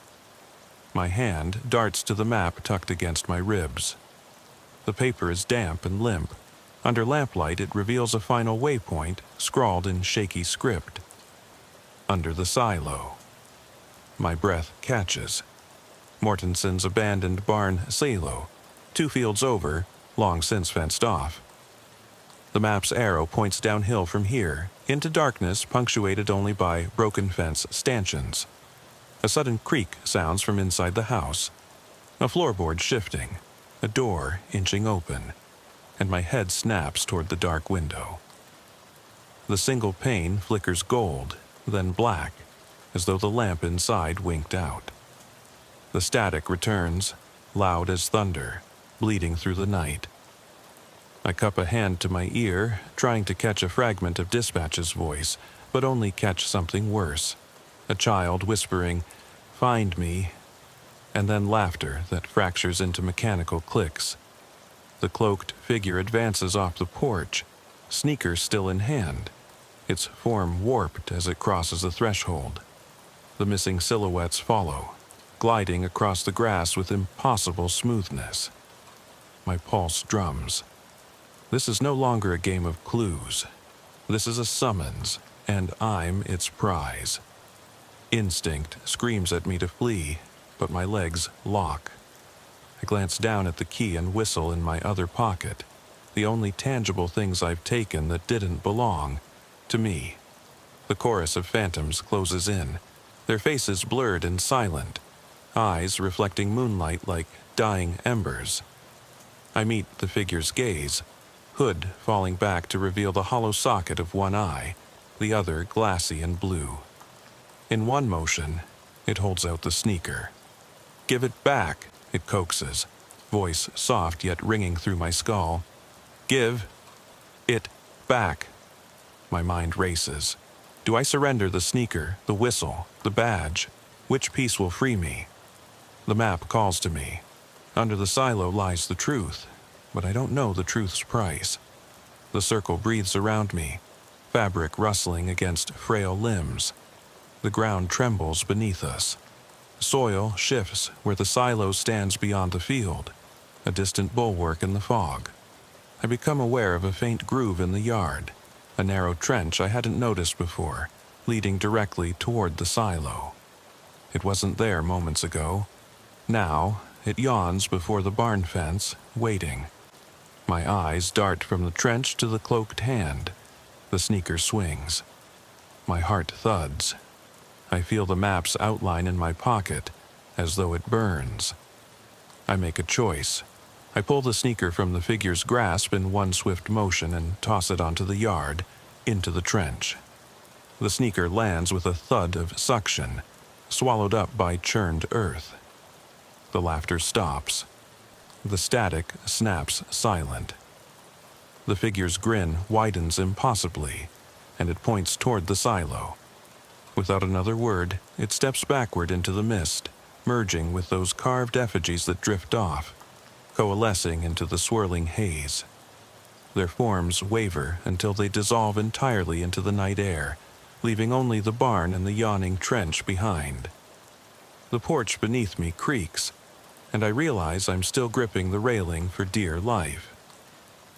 My hand darts to the map tucked against my ribs. The paper is damp and limp. Under lamplight, it reveals a final waypoint scrawled in shaky script. Under the silo. My breath catches. Mortenson's abandoned barn silo, 2 fields over, long since fenced off. The map's arrow points downhill from here, into darkness punctuated only by broken fence stanchions. A sudden creak sounds from inside the house. A floorboard shifting, a door inching open, and my head snaps toward the dark window. The single pane flickers gold, then black, as though the lamp inside winked out. The static returns, loud as thunder, bleeding through the night. I cup a hand to my ear, trying to catch a fragment of Dispatch's voice, but only catch something worse. A child whispering, "Find me," and then laughter that fractures into mechanical clicks. The cloaked figure advances off the porch, sneaker still in hand, its form warped as it crosses the threshold. The missing silhouettes follow, gliding across the grass with impossible smoothness. My pulse drums. This is no longer a game of clues. This is a summons, and I'm its prize. Instinct screams at me to flee, but my legs lock. I glance down at the key and whistle in my other pocket, the only tangible things I've taken that didn't belong to me. The chorus of phantoms closes in, their faces blurred and silent, eyes reflecting moonlight like dying embers. I meet the figure's gaze, hood falling back to reveal the hollow socket of one eye, the other glassy and blue. In one motion, it holds out the sneaker. "Give it back," it coaxes, voice soft yet ringing through my skull. "Give it back." My mind races. Do I surrender the sneaker, the whistle, the badge? Which piece will free me? The map calls to me. Under the silo lies the truth, but I don't know the truth's price. The circle breathes around me, fabric rustling against frail limbs. The ground trembles beneath us. Soil shifts where the silo stands beyond the field, a distant bulwark in the fog. I become aware of a faint groove in the yard, a narrow trench I hadn't noticed before, leading directly toward the silo. It wasn't there moments ago. Now, it yawns before the barn fence, waiting. My eyes dart from the trench to the cloaked hand. The sneaker swings. My heart thuds. I feel the map's outline in my pocket, as though it burns. I make a choice. I pull the sneaker from the figure's grasp in one swift motion and toss it onto the yard, into the trench. The sneaker lands with a thud of suction, swallowed up by churned earth. The laughter stops. The static snaps silent. The figure's grin widens impossibly, and it points toward the silo. Without another word, it steps backward into the mist, merging with those carved effigies that drift off, coalescing into the swirling haze. Their forms waver until they dissolve entirely into the night air, leaving only the barn and the yawning trench behind. The porch beneath me creaks, and I realize I'm still gripping the railing for dear life.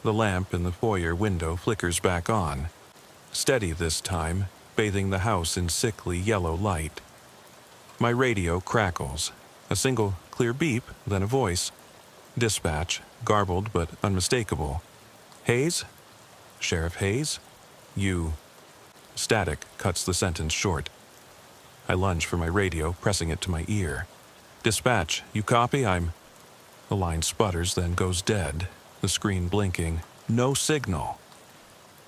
The lamp in the foyer window flickers back on, steady this time, bathing the house in sickly yellow light. My radio crackles, a single clear beep, then a voice. Dispatch, garbled but unmistakable. "Hayes? Sheriff Hayes? You..." Static cuts the sentence short. I lunge for my radio, pressing it to my ear. "Dispatch, you copy? I'm..." The line sputters, then goes dead, the screen blinking. No signal.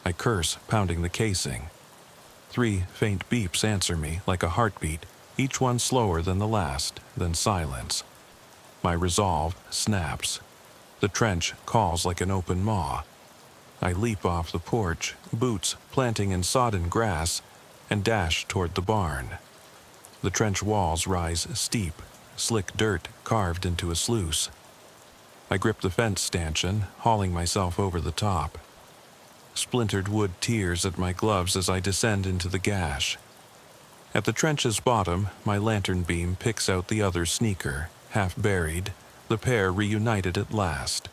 I curse, pounding the casing. 3 faint beeps answer me like a heartbeat, each one slower than the last, then silence. My resolve snaps. The trench calls like an open maw. I leap off the porch, boots planting in sodden grass, and dash toward the barn. The trench walls rise steep, slick dirt carved into a sluice. I grip the fence stanchion, hauling myself over the top. Splintered wood tears at my gloves as I descend into the gash. At the trench's bottom, my lantern beam picks out the other sneaker, half buried, the pair reunited at last.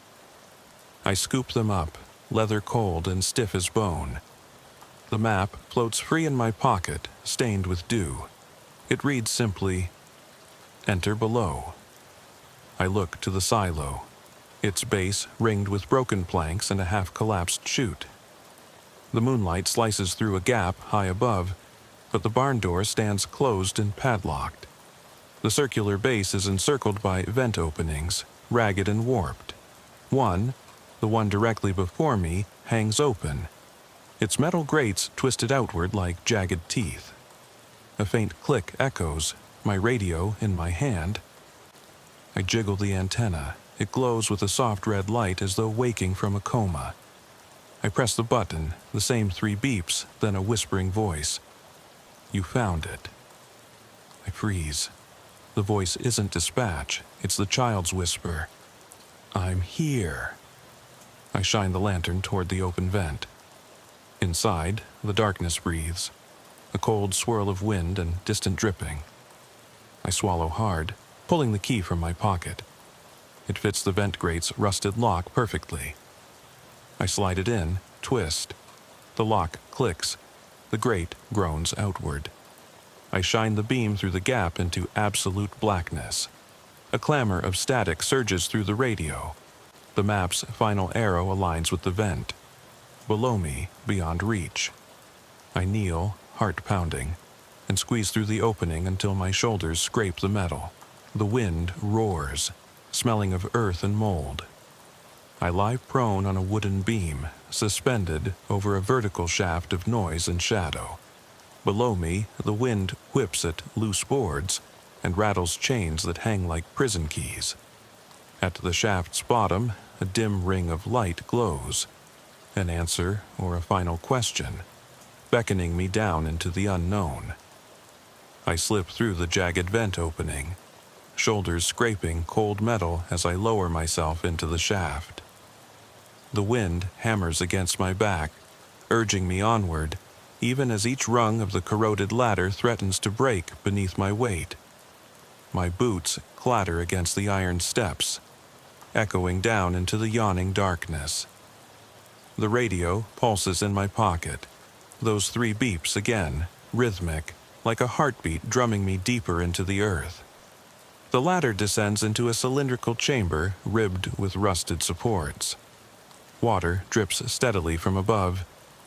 I scoop them up, leather cold and stiff as bone. The map floats free in my pocket, stained with dew. It reads simply, "Enter below." I look to the silo, its base ringed with broken planks and a half-collapsed chute. The moonlight slices through a gap high above, but the barn door stands closed and padlocked. The circular base is encircled by vent openings, ragged and warped. One, the one directly before me, hangs open, its metal grates twisted outward like jagged teeth. A faint click echoes, my radio in my hand. I jiggle the antenna. It glows with a soft red light as though waking from a coma. I press the button, the same 3 beeps, then a whispering voice. "You found it." I freeze. The voice isn't dispatch, it's the child's whisper. "I'm here." I shine the lantern toward the open vent. Inside, the darkness breathes, a cold swirl of wind and distant dripping. I swallow hard, pulling the key from my pocket. It fits the vent grate's rusted lock perfectly. I slide it in, twist. The lock clicks. The grate groans outward. I shine the beam through the gap into absolute blackness. A clamor of static surges through the radio. The map's final arrow aligns with the vent. Below me, beyond reach. I kneel, heart pounding, and squeeze through the opening until my shoulders scrape the metal. The wind roars, smelling of earth and mold. I lie prone on a wooden beam, suspended over a vertical shaft of noise and shadow. Below me, the wind whips at loose boards and rattles chains that hang like prison keys. At the shaft's bottom, a dim ring of light glows, an answer or a final question, beckoning me down into the unknown. I slip through the jagged vent opening, shoulders scraping cold metal as I lower myself into the shaft. The wind hammers against my back, urging me onward, even as each rung of the corroded ladder threatens to break beneath my weight. My boots clatter against the iron steps, echoing down into the yawning darkness. The radio pulses in my pocket, those 3 beeps again, rhythmic, like a heartbeat drumming me deeper into the earth. The ladder descends into a cylindrical chamber ribbed with rusted supports. Water drips steadily from above,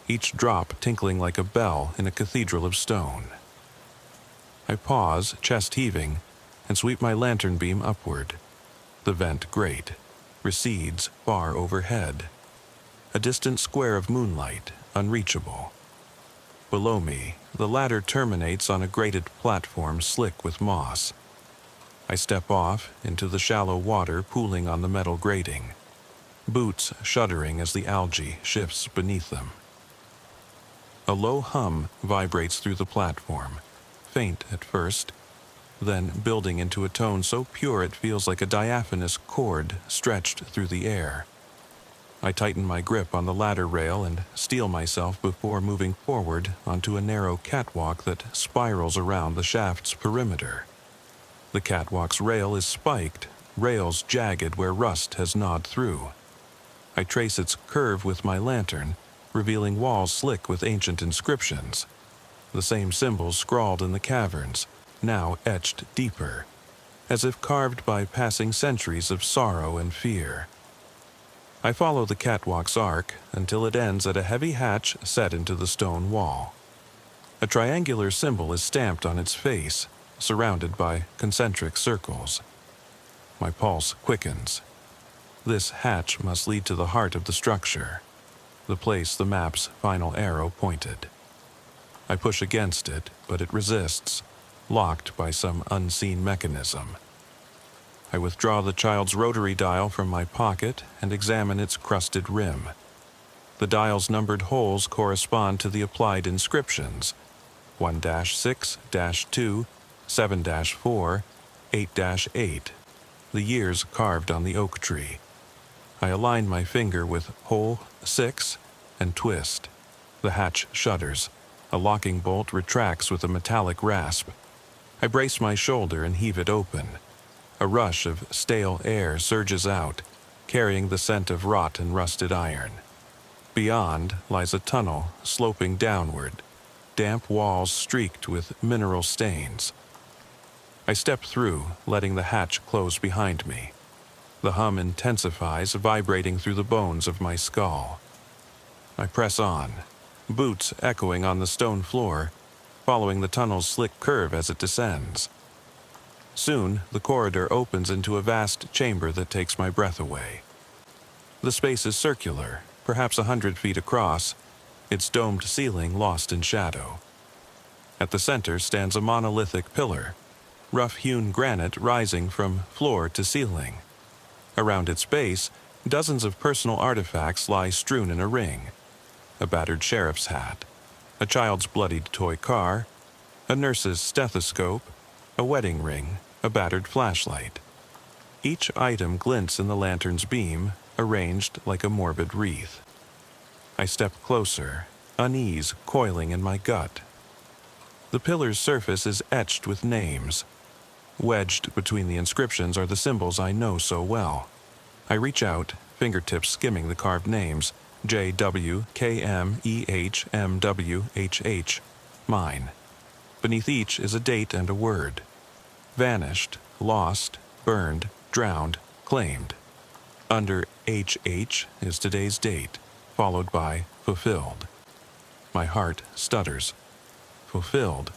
each drop tinkling like a bell in a cathedral of stone. I pause, chest heaving, and sweep my lantern beam upward. The vent grate recedes far overhead. A distant square of moonlight, unreachable. Below me, the ladder terminates on a grated platform slick with moss. I step off into the shallow water pooling on the metal grating, boots shuddering as the algae shifts beneath them. A low hum vibrates through the platform, faint at first, then building into a tone so pure it feels like a diaphanous chord stretched through the air. I tighten my grip on the ladder rail and steel myself before moving forward onto a narrow catwalk that spirals around the shaft's perimeter. The catwalk's rail is spiked, rails jagged where rust has gnawed through. I trace its curve with my lantern, revealing walls slick with ancient inscriptions. The same symbols scrawled in the caverns, now etched deeper, as if carved by passing centuries of sorrow and fear. I follow the catwalk's arc until it ends at a heavy hatch set into the stone wall. A triangular symbol is stamped on its face, surrounded by concentric circles. My pulse quickens. This hatch must lead to the heart of the structure, the place the map's final arrow pointed. I push against it, but it resists, locked by some unseen mechanism. I withdraw the child's rotary dial from my pocket and examine its crusted rim. The dial's numbered holes correspond to the applied inscriptions: 1-6-2, 7-4, 8-8, the years carved on the oak tree. I align my finger with hole 6 and twist. The hatch shudders. A locking bolt retracts with a metallic rasp. I brace my shoulder and heave it open. A rush of stale air surges out, carrying the scent of rot and rusted iron. Beyond lies a tunnel sloping downward, damp walls streaked with mineral stains. I step through, letting the hatch close behind me. The hum intensifies, vibrating through the bones of my skull. I press on, boots echoing on the stone floor, following the tunnel's slick curve as it descends. Soon, the corridor opens into a vast chamber that takes my breath away. The space is circular, perhaps 100 feet across, its domed ceiling lost in shadow. At the center stands a monolithic pillar, rough-hewn granite rising from floor to ceiling. Around its base, dozens of personal artifacts lie strewn in a ring: a battered sheriff's hat, a child's bloodied toy car, a nurse's stethoscope, a wedding ring, a battered flashlight. Each item glints in the lantern's beam, arranged like a morbid wreath. I step closer, unease coiling in my gut. The pillar's surface is etched with names. Wedged between the inscriptions are the symbols I know so well. I reach out, fingertips skimming the carved names: J.W., K.M., E.H., M.W., H.H., mine. Beneath each is a date and a word: vanished, lost, burned, drowned, claimed. Under H.H. is today's date, followed by fulfilled. My heart stutters. Fulfilled.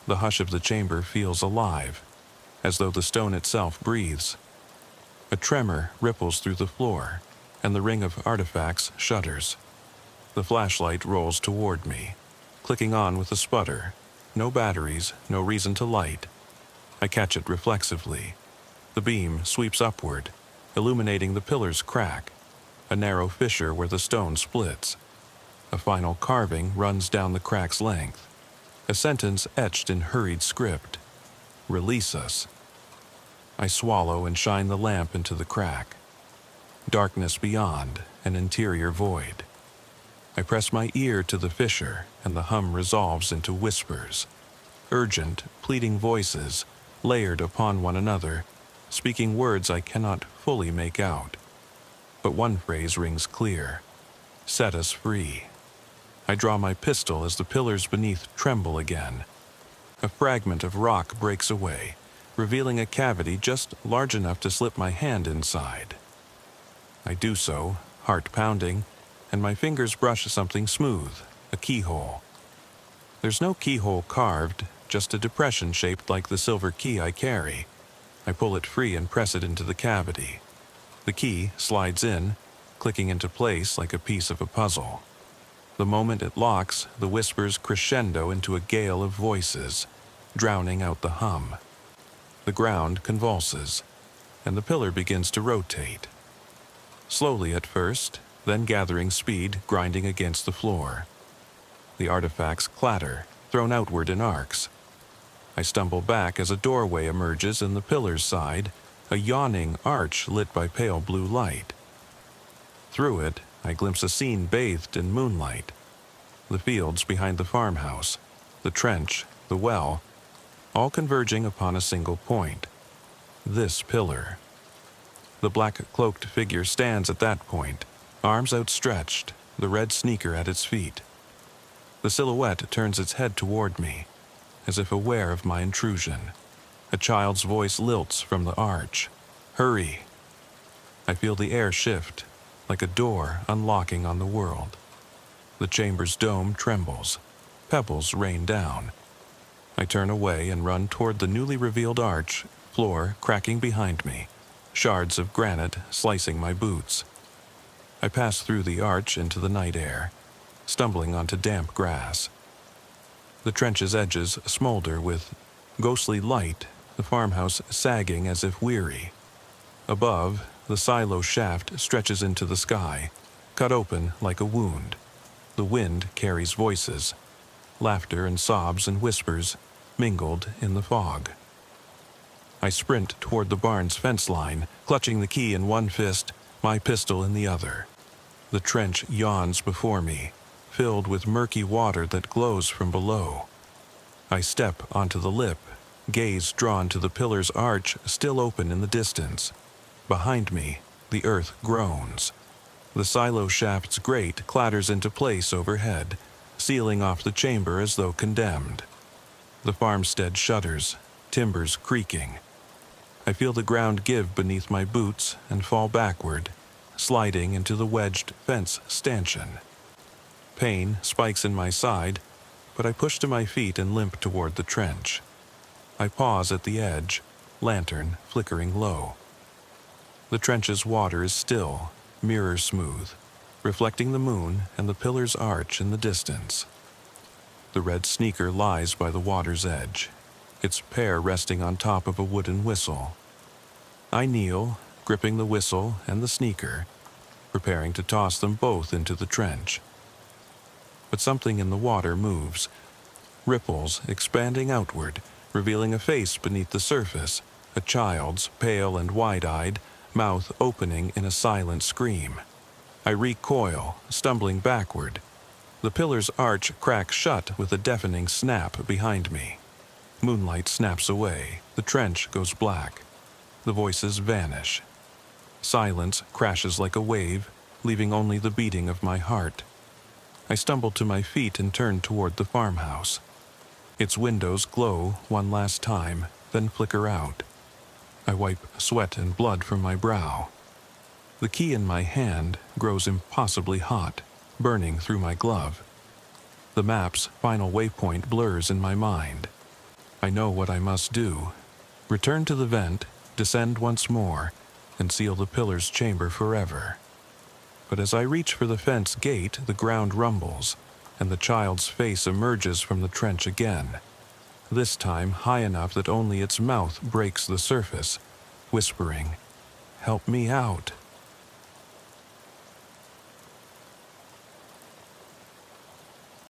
The hush of the chamber feels alive, as though the stone itself breathes. A tremor ripples through the floor, and the ring of artifacts shudders. The flashlight rolls toward me, clicking on with a sputter. No batteries, no reason to light. I catch it reflexively. The beam sweeps upward, illuminating the pillar's crack, a narrow fissure where the stone splits. A final carving runs down the crack's length, a sentence etched in hurried script: "Release us." I swallow and shine the lamp into the crack. Darkness beyond, an interior void. I press my ear to the fissure, and the hum resolves into whispers. Urgent, pleading voices, layered upon one another, speaking words I cannot fully make out. But one phrase rings clear: "Set us free." I draw my pistol as the pillars beneath tremble again. A fragment of rock breaks away, revealing a cavity just large enough to slip my hand inside. I do so, heart pounding, and my fingers brush something smooth, a keyhole. There's no keyhole carved, just a depression shaped like the silver key I carry. I pull it free and press it into the cavity. The key slides in, clicking into place like a piece of a puzzle. The moment it locks, the whispers crescendo into a gale of voices, drowning out the hum. The ground convulses, and the pillar begins to rotate. Slowly at first, then gathering speed, grinding against the floor. The artifacts clatter, thrown outward in arcs. I stumble back as a doorway emerges in the pillar's side, a yawning arch lit by pale blue light. Through it, I glimpse a scene bathed in moonlight. The fields behind the farmhouse, the trench, the well, all converging upon a single point: this pillar. The black-cloaked figure stands at that point, arms outstretched, the red sneaker at its feet. The silhouette turns its head toward me, as if aware of my intrusion. A child's voice lilts from the arch: "Hurry!" I feel the air shift, like a door unlocking on the world. The chamber's dome trembles. Pebbles rain down. I turn away and run toward the newly revealed arch, floor cracking behind me, shards of granite slicing my boots. I pass through the arch into the night air, stumbling onto damp grass. The trench's edges smolder with ghostly light, the farmhouse sagging as if weary. Above, the silo shaft stretches into the sky, cut open like a wound. The wind carries voices, laughter and sobs and whispers mingled in the fog. I sprint toward the barn's fence line, clutching the key in one fist, my pistol in the other. The trench yawns before me, filled with murky water that glows from below. I step onto the lip, gaze drawn to the pillar's arch still open in the distance. Behind me, the earth groans. The silo shaft's grate clatters into place overhead, sealing off the chamber as though condemned. The farmstead shudders, timbers creaking. I feel the ground give beneath my boots and fall backward, sliding into the wedged fence stanchion. Pain spikes in my side, but I push to my feet and limp toward the trench. I pause at the edge, lantern flickering low. The trench's water is still, mirror smooth, reflecting the moon and the pillar's arch in the distance. The red sneaker lies by the water's edge, its pair resting on top of a wooden whistle. I kneel, gripping the whistle and the sneaker, preparing to toss them both into the trench. But something in the water moves, ripples expanding outward, revealing a face beneath the surface, a child's, pale and wide-eyed, mouth opening in a silent scream. I recoil, stumbling backward. The pillar's arch cracks shut with a deafening snap behind me. Moonlight snaps away, the trench goes black. The voices vanish. Silence crashes like a wave, leaving only the beating of my heart. I stumble to my feet and turn toward the farmhouse. Its windows glow one last time, then flicker out. I wipe sweat and blood from my brow. The key in my hand grows impossibly hot, burning through my glove. The map's final waypoint blurs in my mind. I know what I must do. Return to the vent, descend once more, and seal the pillar's chamber forever. But as I reach for the fence gate, the ground rumbles, and the child's face emerges from the trench again, this time high enough that only its mouth breaks the surface, whispering, "Help me out."